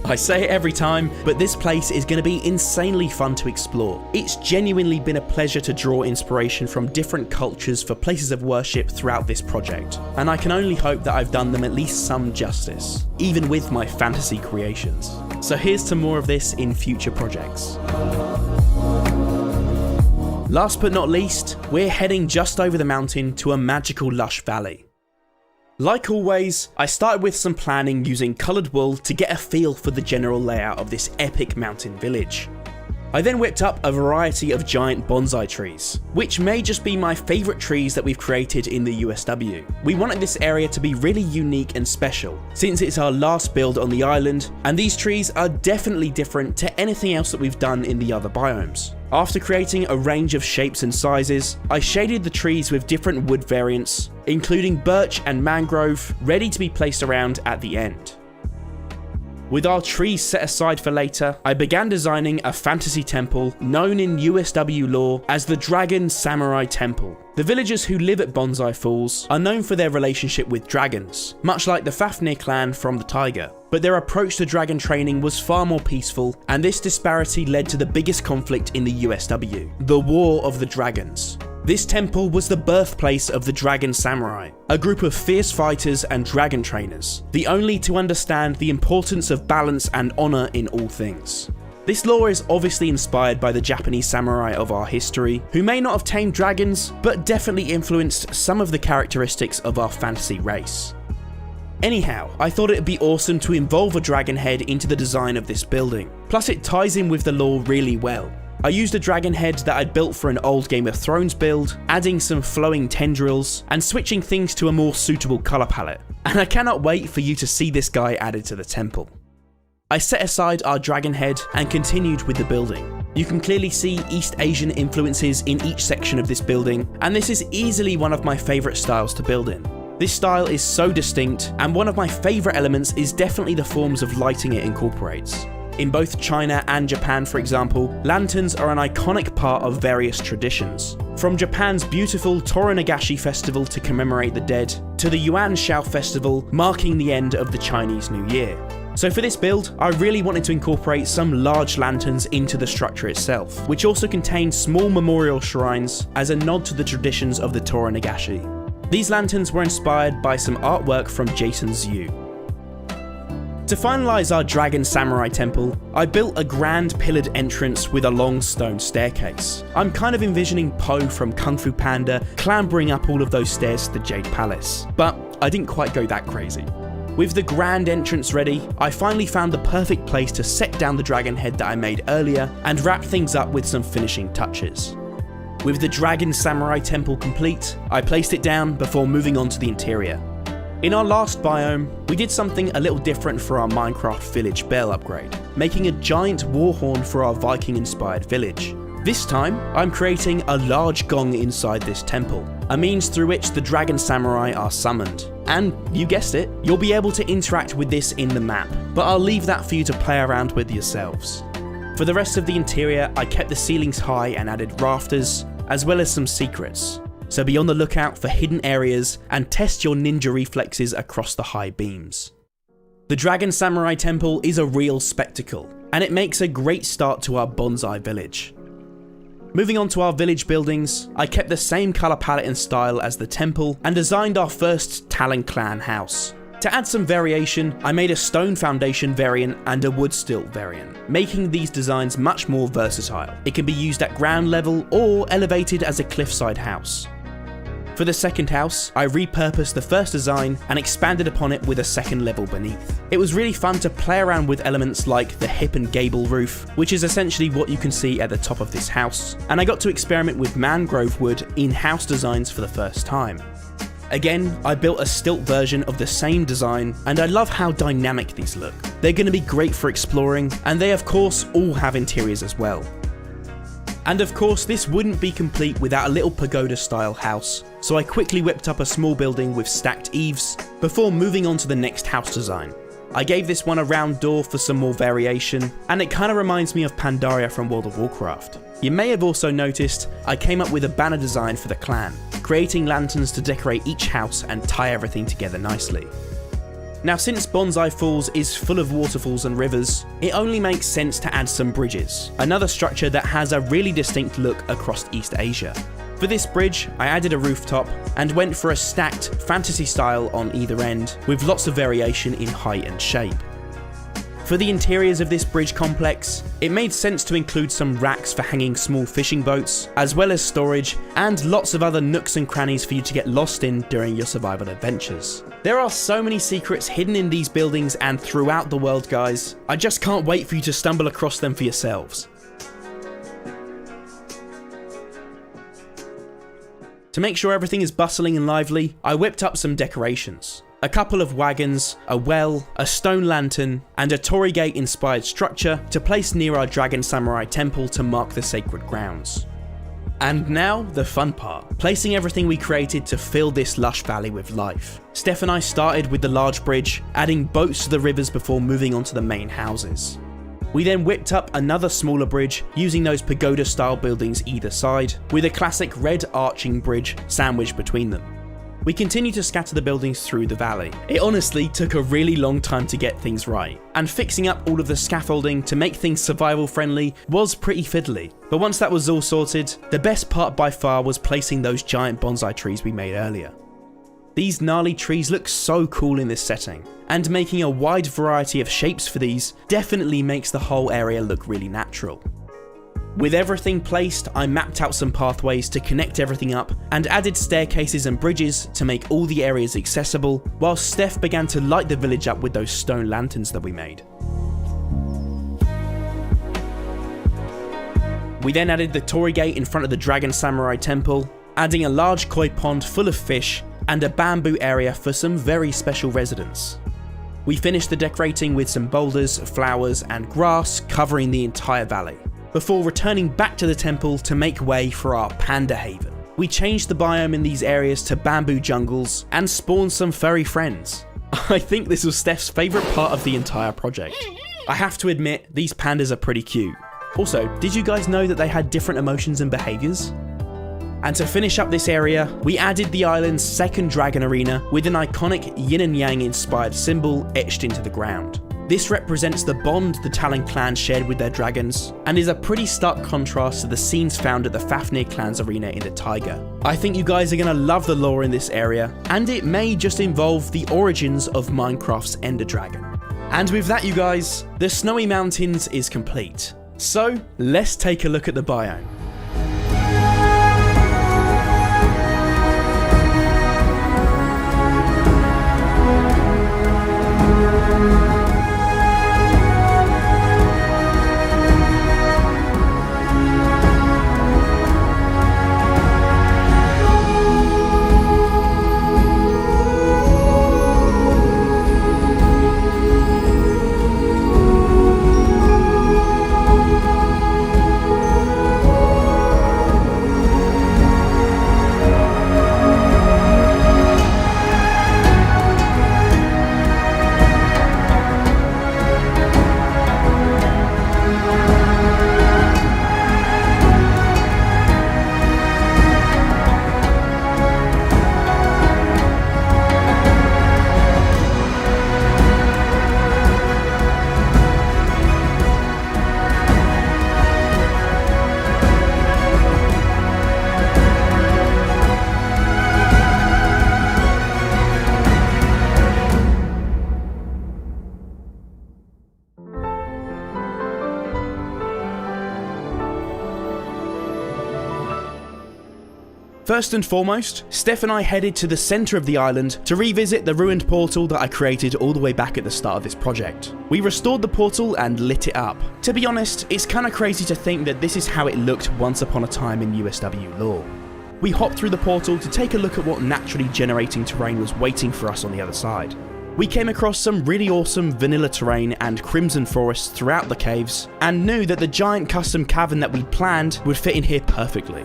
I say it every time, but this place is going to be insanely fun to explore. It's genuinely been a pleasure to draw inspiration from different cultures for places of worship throughout this project, and I can only hope that I've done them at least some justice, even with my fantasy creations. So here's to more of this in future projects. Last but not least, we're heading just over the mountain to a magical lush valley. Like always, I started with some planning using coloured wool to get a feel for the general layout of this epic mountain village. I then whipped up a variety of giant bonsai trees, which may just be my favourite trees that we've created in the USW. We wanted this area to be really unique and special, since it's our last build on the island, and these trees are definitely different to anything else that we've done in the other biomes. After creating a range of shapes and sizes, I shaded the trees with different wood variants, including birch and mangrove, ready to be placed around at the end. With our trees set aside for later, I began designing a fantasy temple known in USW lore as the Dragon Samurai Temple. The villagers who live at Bonsai Falls are known for their relationship with dragons, much like the Fafnir clan from the Taiga. But their approach to dragon training was far more peaceful, and this disparity led to the biggest conflict in the USW, the War of the Dragons. This temple was the birthplace of the Dragon Samurai, a group of fierce fighters and dragon trainers, the only to understand the importance of balance and honour in all things. This lore is obviously inspired by the Japanese samurai of our history, who may not have tamed dragons, but definitely influenced some of the characteristics of our fantasy race. Anyhow, I thought it'd be awesome to involve a dragon head into the design of this building, plus it ties in with the lore really well. I used a dragon head that I'd built for an old Game of Thrones build, adding some flowing tendrils, and switching things to a more suitable colour palette, and I cannot wait for you to see this guy added to the temple. I set aside our dragon head and continued with the building. You can clearly see East Asian influences in each section of this building, and this is easily one of my favourite styles to build in. This style is so distinct, and one of my favourite elements is definitely the forms of lighting it incorporates. In both China and Japan, for example, lanterns are an iconic part of various traditions. From Japan's beautiful Toronagashi festival to commemorate the dead, to the Yuan Shao festival marking the end of the Chinese New Year. So for this build, I really wanted to incorporate some large lanterns into the structure itself, which also contained small memorial shrines as a nod to the traditions of the Toronagashi. These lanterns were inspired by some artwork from Jason Zhu. To finalise our Dragon Samurai Temple, I built a grand pillared entrance with a long stone staircase. I'm kind of envisioning Po from Kung Fu Panda clambering up all of those stairs to the Jade Palace, but I didn't quite go that crazy. With the grand entrance ready, I finally found the perfect place to set down the dragon head that I made earlier and wrap things up with some finishing touches. With the Dragon Samurai Temple complete, I placed it down before moving on to the interior. In our last biome, we did something a little different for our Minecraft village bell upgrade, making a giant war horn for our Viking-inspired village. This time, I'm creating a large gong inside this temple, a means through which the Dragon Samurai are summoned. And, you guessed it, you'll be able to interact with this in the map, but I'll leave that for you to play around with yourselves. For the rest of the interior, I kept the ceilings high and added rafters, as well as some secrets. So be on the lookout for hidden areas and test your ninja reflexes across the high beams. The Dragon Samurai Temple is a real spectacle, and it makes a great start to our bonsai village. Moving on to our village buildings, I kept the same colour palette and style as the temple and designed our first Talon Clan house. To add some variation, I made a stone foundation variant and a wood stilt variant, making these designs much more versatile. It can be used at ground level or elevated as a cliffside house. For the second house, I repurposed the first design and expanded upon it with a second level beneath. It was really fun to play around with elements like the hip and gable roof, which is essentially what you can see at the top of this house, and I got to experiment with mangrove wood in house designs for the first time. Again, I built a stilt version of the same design, and I love how dynamic these look. They're going to be great for exploring, and they of course all have interiors as well. And of course, this wouldn't be complete without a little pagoda style house, so I quickly whipped up a small building with stacked eaves before moving on to the next house design. I gave this one a round door for some more variation, and it kind of reminds me of Pandaria from World of Warcraft. You may have also noticed I came up with a banner design for the clan, creating lanterns to decorate each house and tie everything together nicely. Now, since Bonsai Falls is full of waterfalls and rivers, it only makes sense to add some bridges, another structure that has a really distinct look across East Asia. For this bridge, I added a rooftop and went for a stacked fantasy style on either end, with lots of variation in height and shape. For the interiors of this bridge complex, it made sense to include some racks for hanging small fishing boats, as well as storage, and lots of other nooks and crannies for you to get lost in during your survival adventures. There are so many secrets hidden in these buildings and throughout the world, guys. I just can't wait for you to stumble across them for yourselves. To make sure everything is bustling and lively, I whipped up some decorations. A couple of wagons, a well, a stone lantern, and a Torii Gate inspired structure to place near our Dragon Samurai Temple to mark the sacred grounds. And now, the fun part, placing everything we created to fill this lush valley with life. Steph and I started with the large bridge, adding boats to the rivers before moving on to the main houses. We then whipped up another smaller bridge using those pagoda style buildings either side, with a classic red arching bridge sandwiched between them. We continued to scatter the buildings through the valley. It honestly took a really long time to get things right, and fixing up all of the scaffolding to make things survival friendly was pretty fiddly. But once that was all sorted, the best part by far was placing those giant bonsai trees we made earlier. These gnarly trees look so cool in this setting, and making a wide variety of shapes for these definitely makes the whole area look really natural. With everything placed, I mapped out some pathways to connect everything up and added staircases and bridges to make all the areas accessible, while Steph began to light the village up with those stone lanterns that we made. We then added the Torii Gate in front of the Dragon Samurai Temple, adding a large koi pond full of fish and a bamboo area for some very special residents. We finished the decorating with some boulders, flowers and grass covering the entire valley, before returning back to the temple to make way for our Panda Haven. We changed the biome in these areas to bamboo jungles and spawned some furry friends. I think this was Steph's favourite part of the entire project. I have to admit, these pandas are pretty cute. Also, did you guys know that they had different emotions and behaviours? And to finish up this area, we added the island's second dragon arena with an iconic yin and yang inspired symbol etched into the ground. This represents the bond the Talon clan shared with their dragons, and is a pretty stark contrast to the scenes found at the Fafnir clan's arena in the Taiga. I think you guys are going to love the lore in this area, and it may just involve the origins of Minecraft's Ender Dragon. And with that, you guys, the Snowy Mountains is complete. So, let's take a look at the biome. First and foremost, Steph and I headed to the centre of the island to revisit the ruined portal that I created all the way back at the start of this project. We restored the portal and lit it up. To be honest, it's kinda crazy to think that this is how it looked once upon a time in USW lore. We hopped through the portal to take a look at what naturally generating terrain was waiting for us on the other side. We came across some really awesome vanilla terrain and crimson forests throughout the caves, and knew that the giant custom cavern that we'd planned would fit in here perfectly.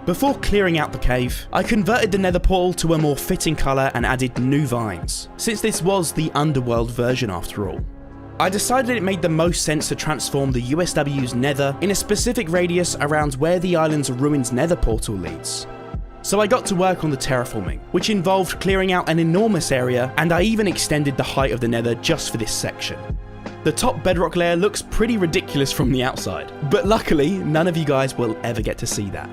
Before clearing out the cave, I converted the nether portal to a more fitting colour and added new vines, since this was the underworld version after all. I decided it made the most sense to transform the USW's nether in a specific radius around where the island's ruined nether portal leads. So I got to work on the terraforming, which involved clearing out an enormous area, and I even extended the height of the nether just for this section. The top bedrock layer looks pretty ridiculous from the outside, but luckily none of you guys will ever get to see that.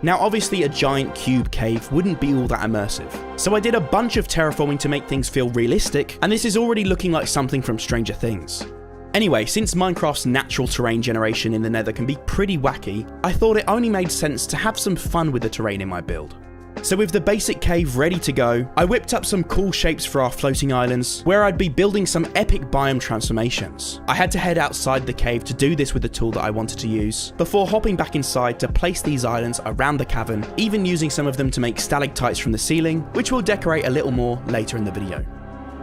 Now obviously a giant cube cave wouldn't be all that immersive, so I did a bunch of terraforming to make things feel realistic, and this is already looking like something from Stranger Things. Anyway, since Minecraft's natural terrain generation in the nether can be pretty wacky, I thought it only made sense to have some fun with the terrain in my build. So with the basic cave ready to go, I whipped up some cool shapes for our floating islands, where I'd be building some epic biome transformations. I had to head outside the cave to do this with the tool that I wanted to use, before hopping back inside to place these islands around the cavern, even using some of them to make stalactites from the ceiling, which we'll decorate a little more later in the video.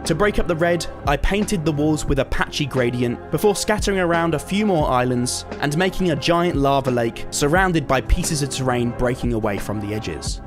To break up the red, I painted the walls with a patchy gradient before scattering around a few more islands and making a giant lava lake surrounded by pieces of terrain breaking away from the edges.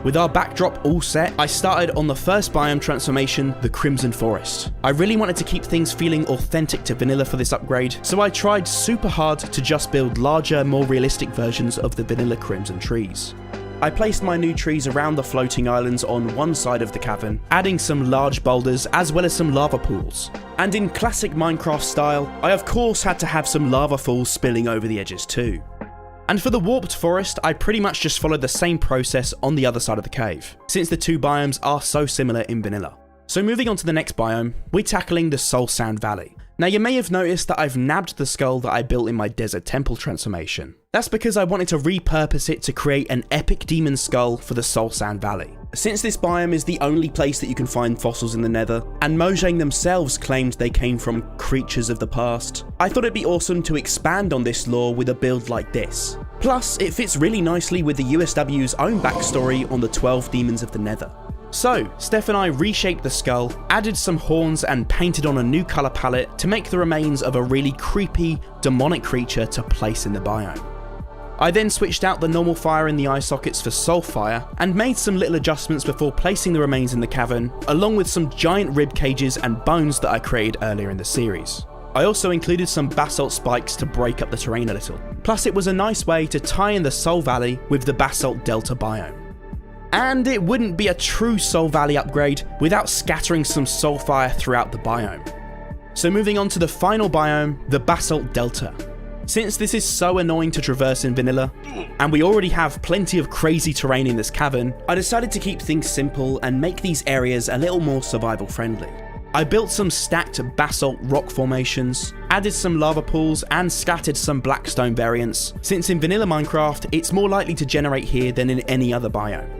With our backdrop all set, I started on the first biome transformation, the Crimson Forest. I really wanted to keep things feeling authentic to vanilla for this upgrade, so I tried super hard to just build larger, more realistic versions of the vanilla Crimson trees. I placed my new trees around the floating islands on one side of the cavern, adding some large boulders as well as some lava pools. And in classic Minecraft style, I of course had to have some lava falls spilling over the edges too. And for the warped forest, I pretty much just followed the same process on the other side of the cave, since the two biomes are so similar in vanilla. So moving on to the next biome, we're tackling the Soul Sand Valley. Now you may have noticed that I've nabbed the skull that I built in my Desert Temple transformation. That's because I wanted to repurpose it to create an epic demon skull for the Soul Sand Valley. Since this biome is the only place that you can find fossils in the Nether, and Mojang themselves claimed they came from creatures of the past, I thought it'd be awesome to expand on this lore with a build like this. Plus, it fits really nicely with the USW's own backstory on the 12 demons of the Nether. So, Steph and I reshaped the skull, added some horns and painted on a new colour palette to make the remains of a really creepy, demonic creature to place in the biome. I then switched out the normal fire in the eye sockets for soul fire, and made some little adjustments before placing the remains in the cavern, along with some giant rib cages and bones that I created earlier in the series. I also included some basalt spikes to break up the terrain a little. Plus it was a nice way to tie in the Soul Valley with the Basalt Delta biome. And it wouldn't be a true Soul Valley upgrade without scattering some soul fire throughout the biome. So moving on to the final biome, the Basalt Delta. Since this is so annoying to traverse in vanilla, and we already have plenty of crazy terrain in this cavern, I decided to keep things simple and make these areas a little more survival friendly. I built some stacked basalt rock formations, added some lava pools and scattered some blackstone variants, since in vanilla Minecraft it's more likely to generate here than in any other biome.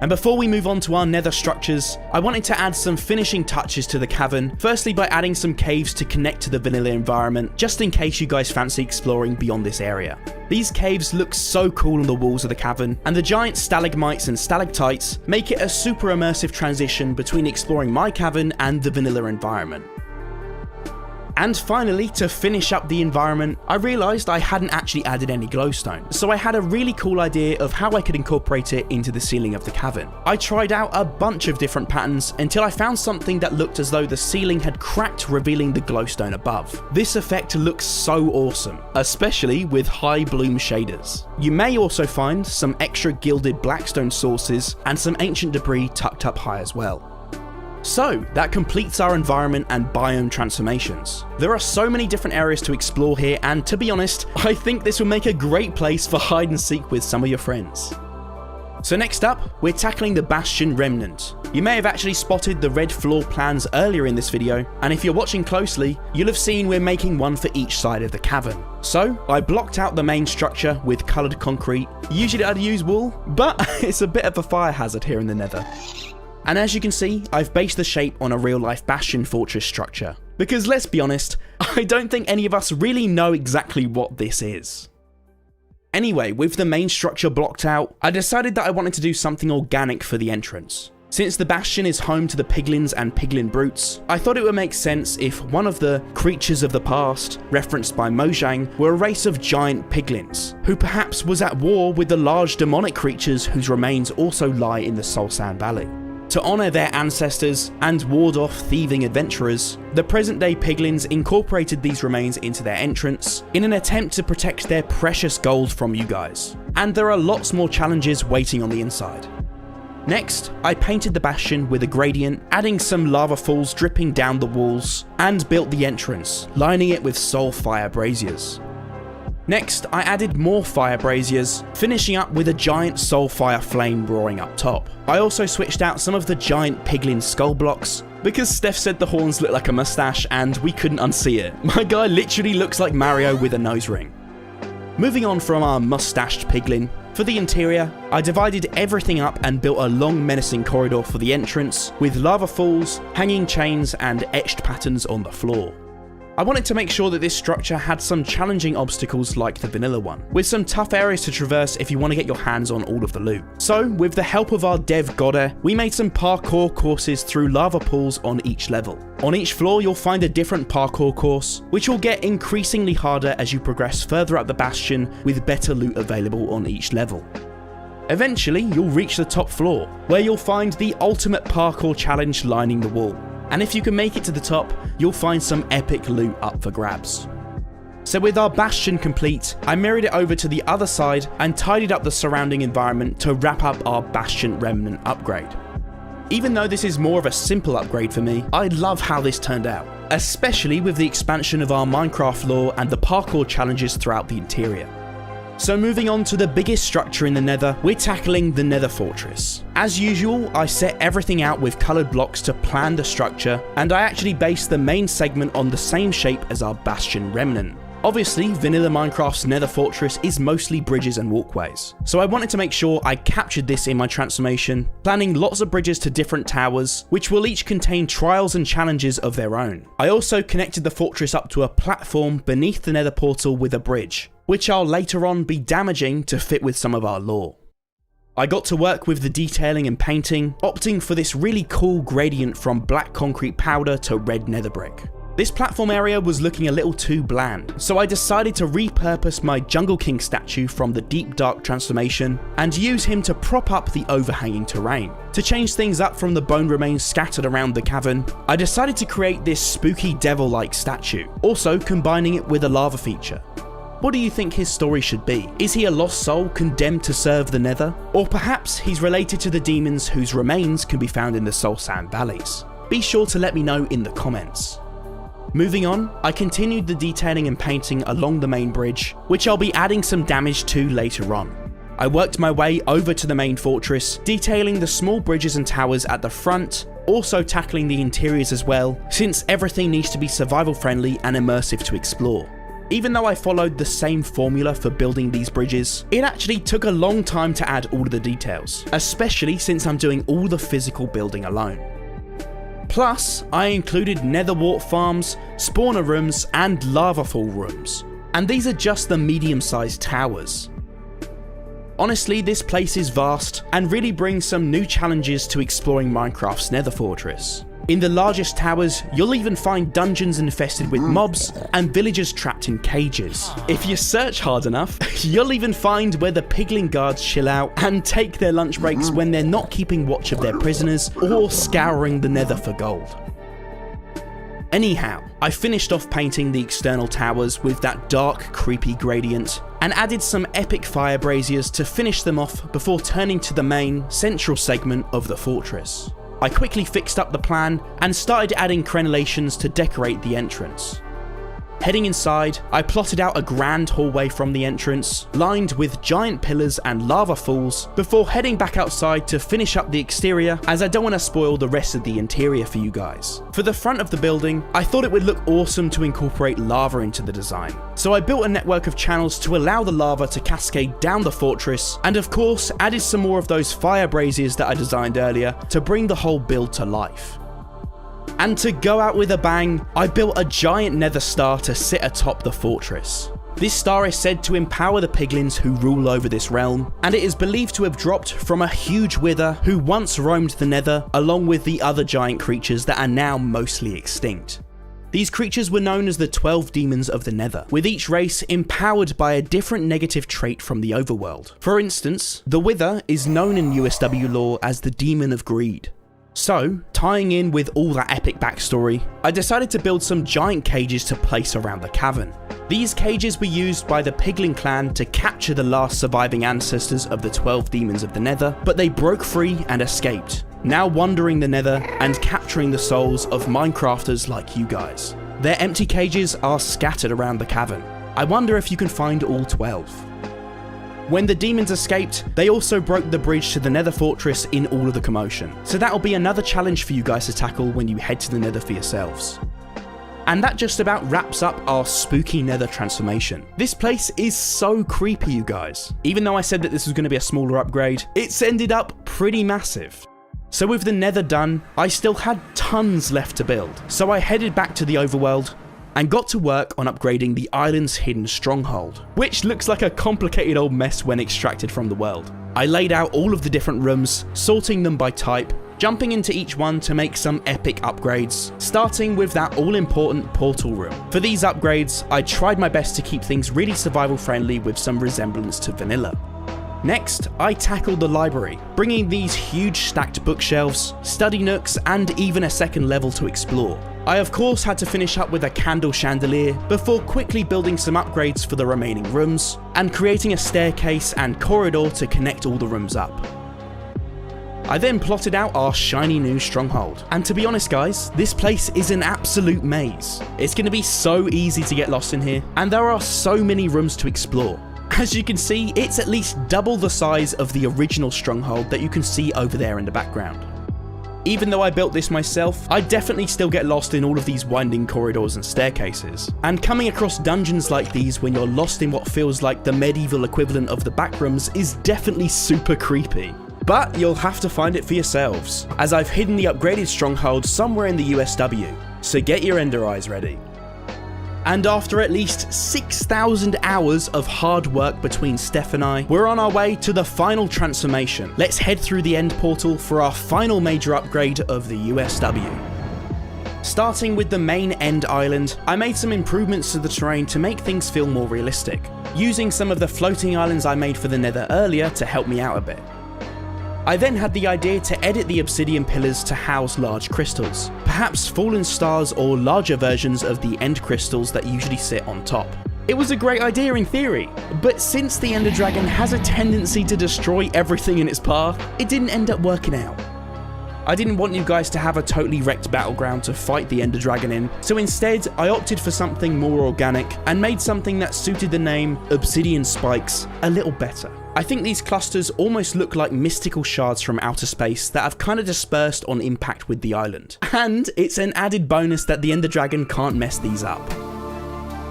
And before we move on to our nether structures, I wanted to add some finishing touches to the cavern, firstly by adding some caves to connect to the vanilla environment, just in case you guys fancy exploring beyond this area. These caves look so cool on the walls of the cavern, and the giant stalagmites and stalactites make it a super immersive transition between exploring my cavern and the vanilla environment. And finally, to finish up the environment, I realised I hadn't actually added any glowstone, so I had a really cool idea of how I could incorporate it into the ceiling of the cavern. I tried out a bunch of different patterns until I found something that looked as though the ceiling had cracked, revealing the glowstone above. This effect looks so awesome, especially with high bloom shaders. You may also find some extra gilded blackstone sources and some ancient debris tucked up high as well. So, that completes our environment and biome transformations. There are so many different areas to explore here, and to be honest, I think this will make a great place for hide and seek with some of your friends. So next up, we're tackling the Bastion Remnant. You may have actually spotted the red floor plans earlier in this video, and if you're watching closely, you'll have seen we're making one for each side of the cavern. So, I blocked out the main structure with coloured concrete. Usually I'd use wool, but it's a bit of a fire hazard here in the Nether. And as you can see, I've based the shape on a real-life Bastion fortress structure. Because let's be honest, I don't think any of us really know exactly what this is. Anyway, with the main structure blocked out, I decided that I wanted to do something organic for the entrance. Since the Bastion is home to the piglins and piglin brutes, I thought it would make sense if one of the creatures of the past, referenced by Mojang, were a race of giant piglins, who perhaps was at war with the large demonic creatures whose remains also lie in the Soul Sand Valley. To honour their ancestors and ward off thieving adventurers, the present-day piglins incorporated these remains into their entrance in an attempt to protect their precious gold from you guys. And there are lots more challenges waiting on the inside. Next, I painted the Bastion with a gradient, adding some lava falls dripping down the walls, and built the entrance, lining it with soul fire braziers. Next, I added more fire braziers, finishing up with a giant soul fire flame roaring up top. I also switched out some of the giant piglin skull blocks, because Steph said the horns look like a mustache and we couldn't unsee it. My guy literally looks like Mario with a nose ring. Moving on from our mustached piglin, for the interior, I divided everything up and built a long menacing corridor for the entrance, with lava falls, hanging chains and etched patterns on the floor. I wanted to make sure that this structure had some challenging obstacles like the vanilla one, with some tough areas to traverse if you want to get your hands on all of the loot. So, with the help of our dev Godder, we made some parkour courses through lava pools on each level. On each floor you'll find a different parkour course, which will get increasingly harder as you progress further up the Bastion with better loot available on each level. Eventually you'll reach the top floor, where you'll find the ultimate parkour challenge lining the wall. And if you can make it to the top, you'll find some epic loot up for grabs. So with our Bastion complete, I mirrored it over to the other side and tidied up the surrounding environment to wrap up our Bastion Remnant upgrade. Even though this is more of a simple upgrade for me, I love how this turned out, especially with the expansion of our Minecraft lore and the parkour challenges throughout the interior. So moving on to the biggest structure in the Nether, we're tackling the Nether Fortress. As usual, I set everything out with coloured blocks to plan the structure, and I actually based the main segment on the same shape as our Bastion Remnant. Obviously, vanilla Minecraft's Nether Fortress is mostly bridges and walkways, so I wanted to make sure I captured this in my transformation, planning lots of bridges to different towers, which will each contain trials and challenges of their own. I also connected the fortress up to a platform beneath the Nether portal with a bridge, which I'll later on be damaging to fit with some of our lore. I got to work with the detailing and painting, opting for this really cool gradient from black concrete powder to red nether brick. This platform area was looking a little too bland, so I decided to repurpose my Jungle King statue from the Deep Dark transformation and use him to prop up the overhanging terrain. To change things up from the bone remains scattered around the cavern, I decided to create this spooky devil-like statue, also combining it with a lava feature. What do you think his story should be? Is he a lost soul condemned to serve the Nether? Or perhaps he's related to the demons whose remains can be found in the Soul Sand Valleys? Be sure to let me know in the comments. Moving on, I continued the detailing and painting along the main bridge, which I'll be adding some damage to later on. I worked my way over to the main fortress, detailing the small bridges and towers at the front, also tackling the interiors as well, since everything needs to be survival friendly and immersive to explore. Even though I followed the same formula for building these bridges, it actually took a long time to add all of the details, especially since I'm doing all the physical building alone. Plus, I included nether wart farms, spawner rooms, and lava fall rooms. And these are just the medium-sized towers. Honestly, this place is vast and really brings some new challenges to exploring Minecraft's Nether Fortress. In the largest towers, you'll even find dungeons infested with mobs and villagers trapped in cages. If you search hard enough, you'll even find where the piglin guards chill out and take their lunch breaks when they're not keeping watch of their prisoners or scouring the Nether for gold. Anyhow, I finished off painting the external towers with that dark, creepy gradient and added some epic fire braziers to finish them off before turning to the main, central segment of the fortress. I quickly fixed up the plan and started adding crenellations to decorate the entrance. Heading inside, I plotted out a grand hallway from the entrance, lined with giant pillars and lava falls, before heading back outside to finish up the exterior, as I don't want to spoil the rest of the interior for you guys. For the front of the building, I thought it would look awesome to incorporate lava into the design, so I built a network of channels to allow the lava to cascade down the fortress, and of course added some more of those fire braziers that I designed earlier to bring the whole build to life. And to go out with a bang, I built a giant nether star to sit atop the fortress. This star is said to empower the piglins who rule over this realm, and it is believed to have dropped from a huge wither who once roamed the Nether, along with the other giant creatures that are now mostly extinct. These creatures were known as the 12 demons of the Nether, with each race empowered by a different negative trait from the overworld. For instance, the Wither is known in USW lore as the Demon of Greed. So, tying in with all that epic backstory, I decided to build some giant cages to place around the cavern. These cages were used by the Piglin clan to capture the last surviving ancestors of the 12 demons of the Nether, but they broke free and escaped, now wandering the Nether and capturing the souls of Minecrafters like you guys. Their empty cages are scattered around the cavern. I wonder if you can find all 12. When the demons escaped, they also broke the bridge to the Nether Fortress in all of the commotion, so that'll be another challenge for you guys to tackle when you head to the Nether for yourselves. And that just about wraps up our spooky Nether transformation. This place is so creepy, you guys. Even though I said that this was going to be a smaller upgrade, it's ended up pretty massive. So with the Nether done, I still had tons left to build, so I headed back to the overworld and got to work on upgrading the island's hidden stronghold, which looks like a complicated old mess when extracted from the world. I laid out all of the different rooms, sorting them by type, jumping into each one to make some epic upgrades, starting with that all-important portal room. For these upgrades, I tried my best to keep things really survival friendly with some resemblance to vanilla. Next, I tackled the library, bringing these huge stacked bookshelves, study nooks, and even a second level to explore. I of course had to finish up with a candle chandelier before quickly building some upgrades for the remaining rooms, and creating a staircase and corridor to connect all the rooms up. I then plotted out our shiny new stronghold, and to be honest guys, this place is an absolute maze. It's going to be so easy to get lost in here, and there are so many rooms to explore. As you can see, it's at least double the size of the original stronghold that you can see over there in the background. Even though I built this myself, I definitely still get lost in all of these winding corridors and staircases. And coming across dungeons like these when you're lost in what feels like the medieval equivalent of the backrooms is definitely super creepy. But you'll have to find it for yourselves, as I've hidden the upgraded stronghold somewhere in the USW, so get your ender eyes ready. And after at least 6,000 hours of hard work between Steph and I, we're on our way to the final transformation. Let's head through the end portal for our final major upgrade of the USW. Starting with the main end island, I made some improvements to the terrain to make things feel more realistic, using some of the floating islands I made for the Nether earlier to help me out a bit. I then had the idea to edit the obsidian pillars to house large crystals, perhaps fallen stars or larger versions of the end crystals that usually sit on top. It was a great idea in theory, but since the Ender Dragon has a tendency to destroy everything in its path, it didn't end up working out. I didn't want you guys to have a totally wrecked battleground to fight the Ender Dragon in, so instead I opted for something more organic and made something that suited the name Obsidian Spikes a little better. I think these clusters almost look like mystical shards from outer space that have kind of dispersed on impact with the island. And it's an added bonus that the Ender Dragon can't mess these up.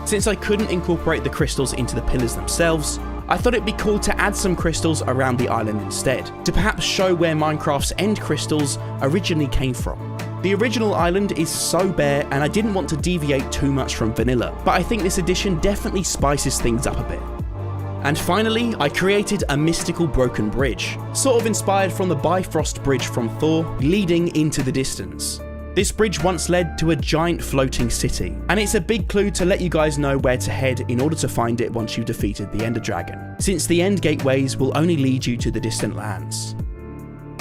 Since I couldn't incorporate the crystals into the pillars themselves, I thought it'd be cool to add some crystals around the island instead, to perhaps show where Minecraft's end crystals originally came from. The original island is so bare and I didn't want to deviate too much from vanilla, but I think this addition definitely spices things up a bit. And finally, I created a mystical broken bridge, sort of inspired from the Bifrost Bridge from Thor, leading into the distance. This bridge once led to a giant floating city, and it's a big clue to let you guys know where to head in order to find it once you've defeated the Ender Dragon, since the end gateways will only lead you to the distant lands.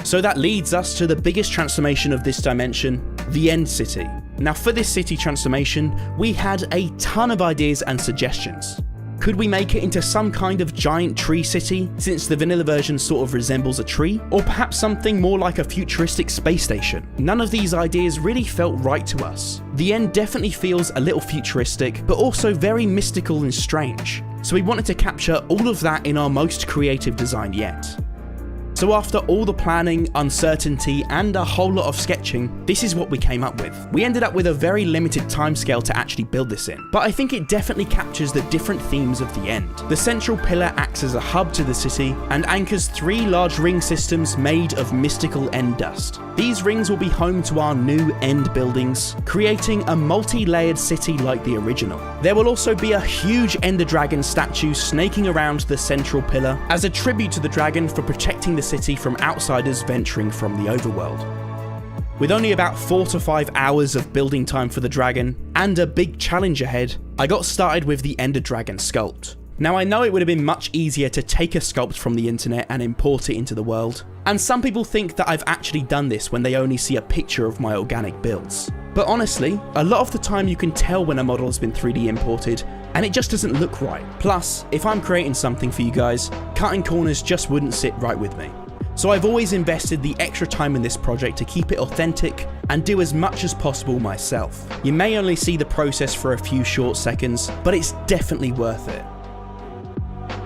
So that leads us to the biggest transformation of this dimension, the End City. Now for this city transformation, we had a ton of ideas and suggestions. Could we make it into some kind of giant tree city, since the vanilla version sort of resembles a tree? Or perhaps something more like a futuristic space station? None of these ideas really felt right to us. The end definitely feels a little futuristic, but also very mystical and strange. So we wanted to capture all of that in our most creative design yet. So after all the planning, uncertainty, and a whole lot of sketching, this is what we came up with. We ended up with a very limited timescale to actually build this in, but I think it definitely captures the different themes of the end. The central pillar acts as a hub to the city, and anchors 3 large ring systems made of mystical end dust. These rings will be home to our new end buildings, creating a multi-layered city like the original. There will also be a huge Ender Dragon statue snaking around the central pillar, as a tribute to the dragon for protecting the city from outsiders venturing from the overworld. With only about 4 to 5 hours of building time for the dragon, and a big challenge ahead, I got started with the Ender Dragon sculpt. Now I know it would have been much easier to take a sculpt from the internet and import it into the world, and some people think that I've actually done this when they only see a picture of my organic builds. But honestly, a lot of the time you can tell when a model has been 3D imported, and it just doesn't look right. Plus, if I'm creating something for you guys, cutting corners just wouldn't sit right with me. So I've always invested the extra time in this project to keep it authentic and do as much as possible myself. You may only see the process for a few short seconds, but it's definitely worth it.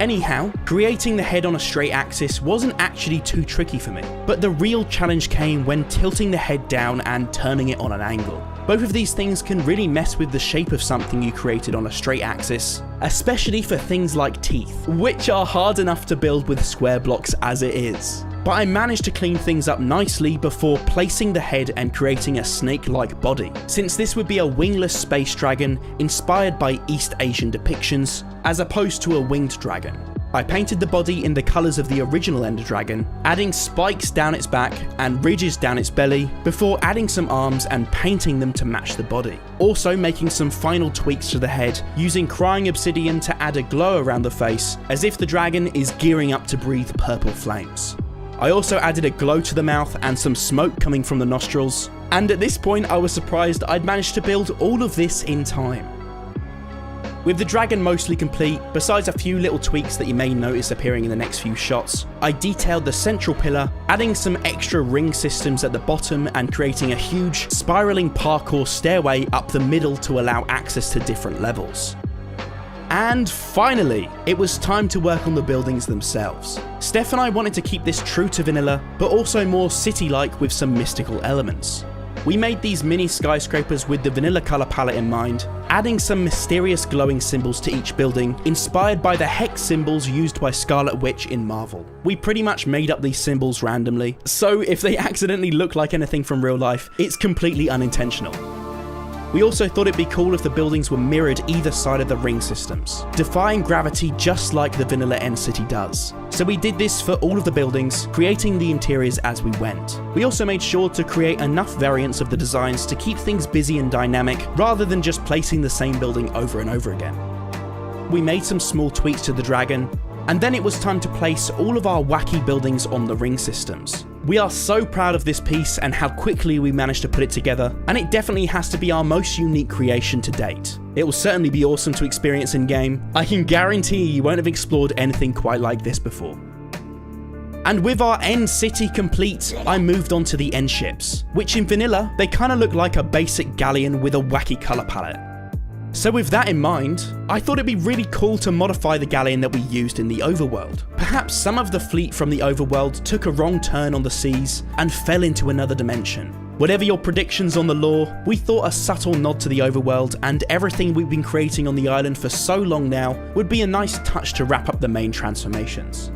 Anyhow, creating the head on a straight axis wasn't actually too tricky for me, but the real challenge came when tilting the head down and turning it on an angle. Both of these things can really mess with the shape of something you created on a straight axis, especially for things like teeth, which are hard enough to build with square blocks as it is. But I managed to clean things up nicely before placing the head and creating a snake-like body, since this would be a wingless space dragon inspired by East Asian depictions, as opposed to a winged dragon. I painted the body in the colours of the original Ender Dragon, adding spikes down its back and ridges down its belly, before adding some arms and painting them to match the body. Also making some final tweaks to the head, using crying obsidian to add a glow around the face, as if the dragon is gearing up to breathe purple flames. I also added a glow to the mouth and some smoke coming from the nostrils, and at this point I was surprised I'd managed to build all of this in time. With the dragon mostly complete, besides a few little tweaks that you may notice appearing in the next few shots, I detailed the central pillar, adding some extra ring systems at the bottom and creating a huge spiraling parkour stairway up the middle to allow access to different levels. And finally, it was time to work on the buildings themselves. Steph and I wanted to keep this true to vanilla, but also more city-like with some mystical elements. We made these mini skyscrapers with the vanilla colour palette in mind, adding some mysterious glowing symbols to each building, inspired by the hex symbols used by Scarlet Witch in Marvel. We pretty much made up these symbols randomly, so if they accidentally look like anything from real life, it's completely unintentional. We also thought it'd be cool if the buildings were mirrored either side of the ring systems, defying gravity just like the vanilla End City does. So we did this for all of the buildings, creating the interiors as we went. We also made sure to create enough variants of the designs to keep things busy and dynamic, rather than just placing the same building over and over again. We made some small tweaks to the dragon, and then it was time to place all of our wacky buildings on the ring systems. We are so proud of this piece and how quickly we managed to put it together, and it definitely has to be our most unique creation to date. It will certainly be awesome to experience in game. I can guarantee you won't have explored anything quite like this before. And with our End City complete, I moved on to the End ships, which in vanilla, they kinda look like a basic galleon with a wacky colour palette. So with that in mind, I thought it'd be really cool to modify the galleon that we used in the overworld. Perhaps some of the fleet from the overworld took a wrong turn on the seas and fell into another dimension. Whatever your predictions on the lore, we thought a subtle nod to the overworld and everything we've been creating on the island for so long now would be a nice touch to wrap up the main transformations.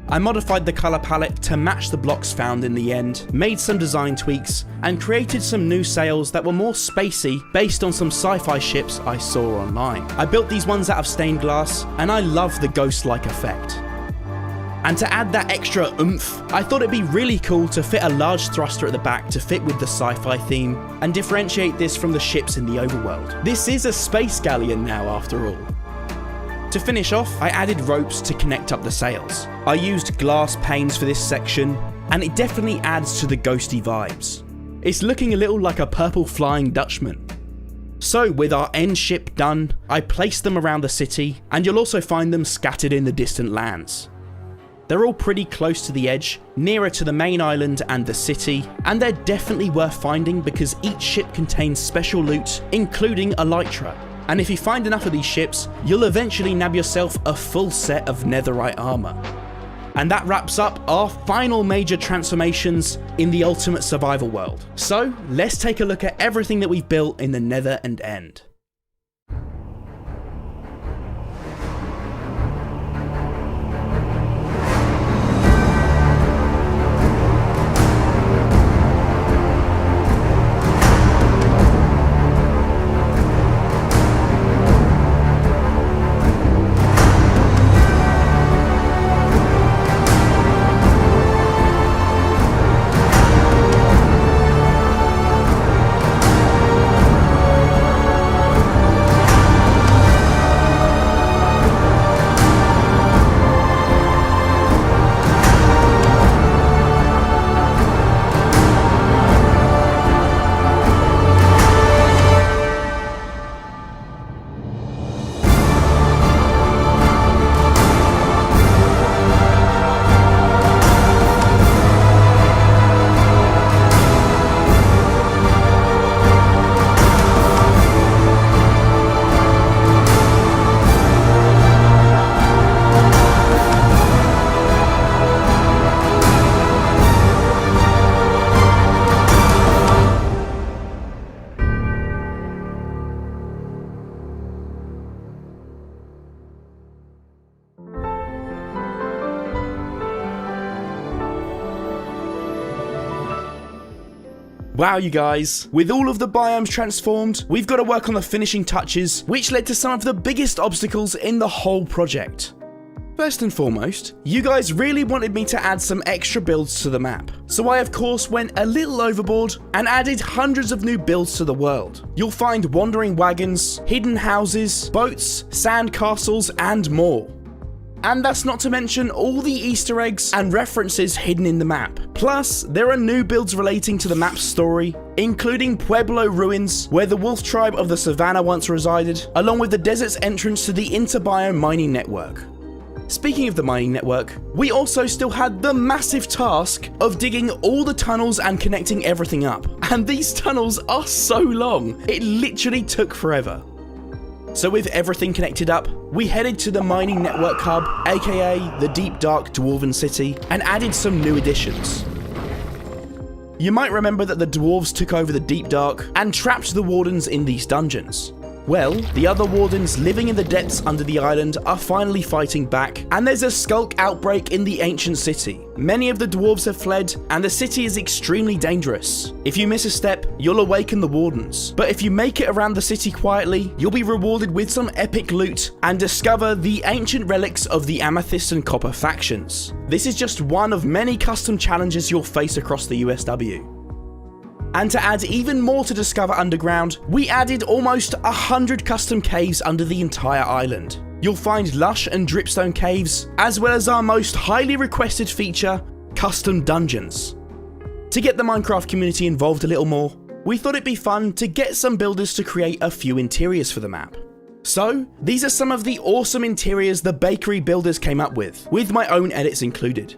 I modified the colour palette to match the blocks found in the end, made some design tweaks, and created some new sails that were more spacey based on some sci-fi ships I saw online. I built these ones out of stained glass, and I love the ghost-like effect. And to add that extra oomph, I thought it'd be really cool to fit a large thruster at the back to fit with the sci-fi theme, and differentiate this from the ships in the overworld. This is a space galleon now after all. To finish off, I added ropes to connect up the sails. I used glass panes for this section, and it definitely adds to the ghosty vibes. It's looking a little like a purple flying Dutchman. So with our End ship done, I placed them around the city, and you'll also find them scattered in the distant lands. They're all pretty close to the edge, nearer to the main island and the city, and they're definitely worth finding because each ship contains special loot, including elytra. And if you find enough of these ships, you'll eventually nab yourself a full set of netherite armor. And that wraps up our final major transformations in the Ultimate Survival world. So let's take a look at everything that we've built in the Nether and End. Wow, you guys, with all of the biomes transformed, we've got to work on the finishing touches, which led to some of the biggest obstacles in the whole project. First and foremost, you guys really wanted me to add some extra builds to the map, so I of course went a little overboard and added hundreds of new builds to the world. You'll find wandering wagons, hidden houses, boats, sand castles, and more. And that's not to mention all the Easter eggs and references hidden in the map. Plus, there are new builds relating to the map's story, including Pueblo Ruins, where the wolf tribe of the savannah once resided, along with the desert's entrance to the Interbiome mining network. Speaking of the mining network, we also still had the massive task of digging all the tunnels and connecting everything up. And these tunnels are so long, it literally took forever. So with everything connected up, we headed to the Mining Network Hub, aka the Deep Dark Dwarven City, and added some new additions. You might remember that the dwarves took over the Deep Dark and trapped the wardens in these dungeons. Well, the other wardens living in the depths under the island are finally fighting back, and there's a skulk outbreak in the ancient city. Many of the dwarves have fled, and the city is extremely dangerous. If you miss a step, you'll awaken the wardens. But if you make it around the city quietly, you'll be rewarded with some epic loot and discover the ancient relics of the Amethyst and Copper factions. This is just one of many custom challenges you'll face across the USW. And to add even more to discover underground, we added almost 100 custom caves under the entire island. You'll find lush and dripstone caves, as well as our most highly requested feature, custom dungeons. To get the Minecraft community involved a little more, we thought it'd be fun to get some builders to create a few interiors for the map. So, these are some of the awesome interiors the bakery builders came up with my own edits included.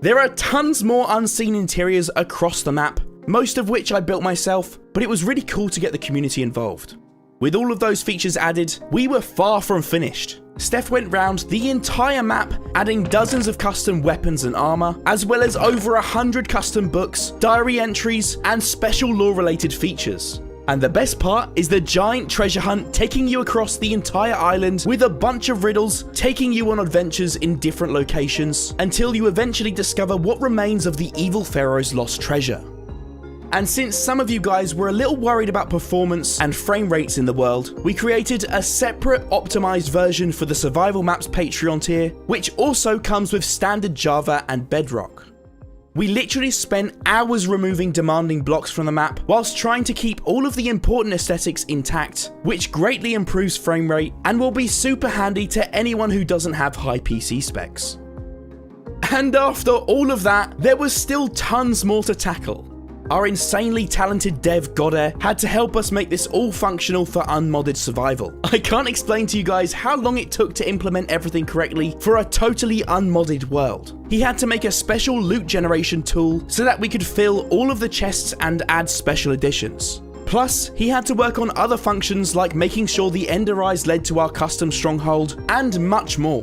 There are tons more unseen interiors across the map, most of which I built myself, but it was really cool to get the community involved. With all of those features added, we were far from finished. Steph went round the entire map, adding dozens of custom weapons and armor, as well as over 100 custom books, diary entries, and special lore-related features. And the best part is the giant treasure hunt taking you across the entire island with a bunch of riddles taking you on adventures in different locations until you eventually discover what remains of the evil pharaoh's lost treasure. And since some of you guys were a little worried about performance and frame rates in the world, we created a separate optimized version for the Survival Maps Patreon tier, which also comes with standard Java and Bedrock. We literally spent hours removing demanding blocks from the map whilst trying to keep all of the important aesthetics intact, which greatly improves frame rate and will be super handy to anyone who doesn't have high PC specs. And after all of that, there was still tons more to tackle. Our insanely talented dev Godair had to help us make this all functional for unmodded survival. I can't explain to you guys how long it took to implement everything correctly for a totally unmodded world. He had to make a special loot generation tool so that we could fill all of the chests and add special additions. Plus, he had to work on other functions like making sure the Ender Eyes led to our custom stronghold and much more.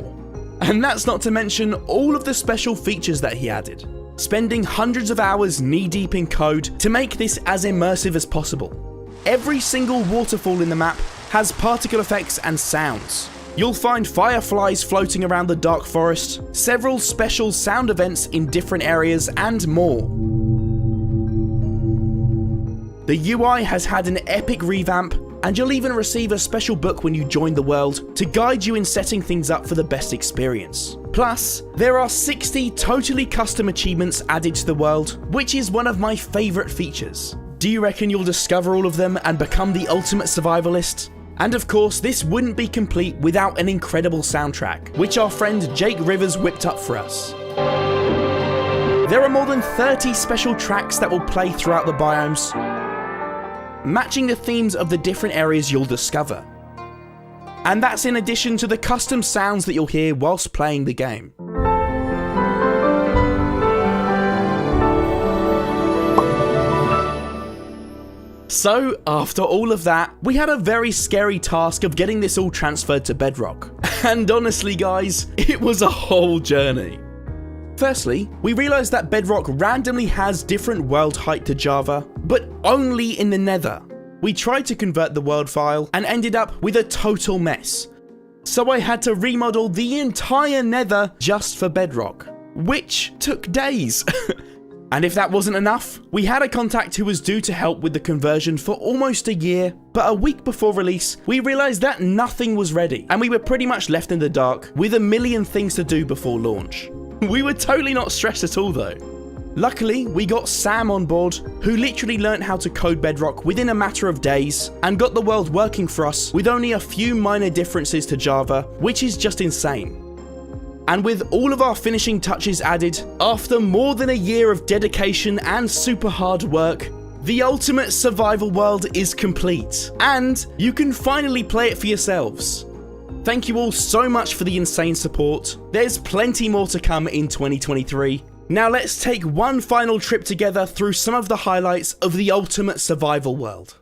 And that's not to mention all of the special features that he added, spending hundreds of hours knee-deep in code to make this as immersive as possible. Every single waterfall in the map has particle effects and sounds. You'll find fireflies floating around the dark forest, several special sound events in different areas, and more. The UI has had an epic revamp, and you'll even receive a special book when you join the world to guide you in setting things up for the best experience. Plus, there are 60 totally custom achievements added to the world, which is one of my favourite features. Do you reckon you'll discover all of them and become the ultimate survivalist? And of course, this wouldn't be complete without an incredible soundtrack, which our friend Jake Rivers whipped up for us. There are more than 30 special tracks that will play throughout the biomes, matching the themes of the different areas you'll discover. And that's in addition to the custom sounds that you'll hear whilst playing the game. So, after all of that, we had a very scary task of getting this all transferred to Bedrock. And honestly guys, it was a whole journey. Firstly, we realised that Bedrock randomly has different world height to Java, but only in the Nether. We tried to convert the world file and ended up with a total mess. So I had to remodel the entire Nether just for Bedrock, which took days. And if that wasn't enough, we had a contact who was due to help with the conversion for almost a year, but a week before release, we realised that nothing was ready, and we were pretty much left in the dark with a million things to do before launch. We were totally not stressed at all though. Luckily, we got Sam on board, who literally learnt how to code Bedrock within a matter of days, and got the world working for us with only a few minor differences to Java, which is just insane. And with all of our finishing touches added, after more than a year of dedication and super hard work, the ultimate survival world is complete, and you can finally play it for yourselves. Thank you all so much for the insane support. There's plenty more to come in 2023. Now let's take one final trip together through some of the highlights of the ultimate survival world.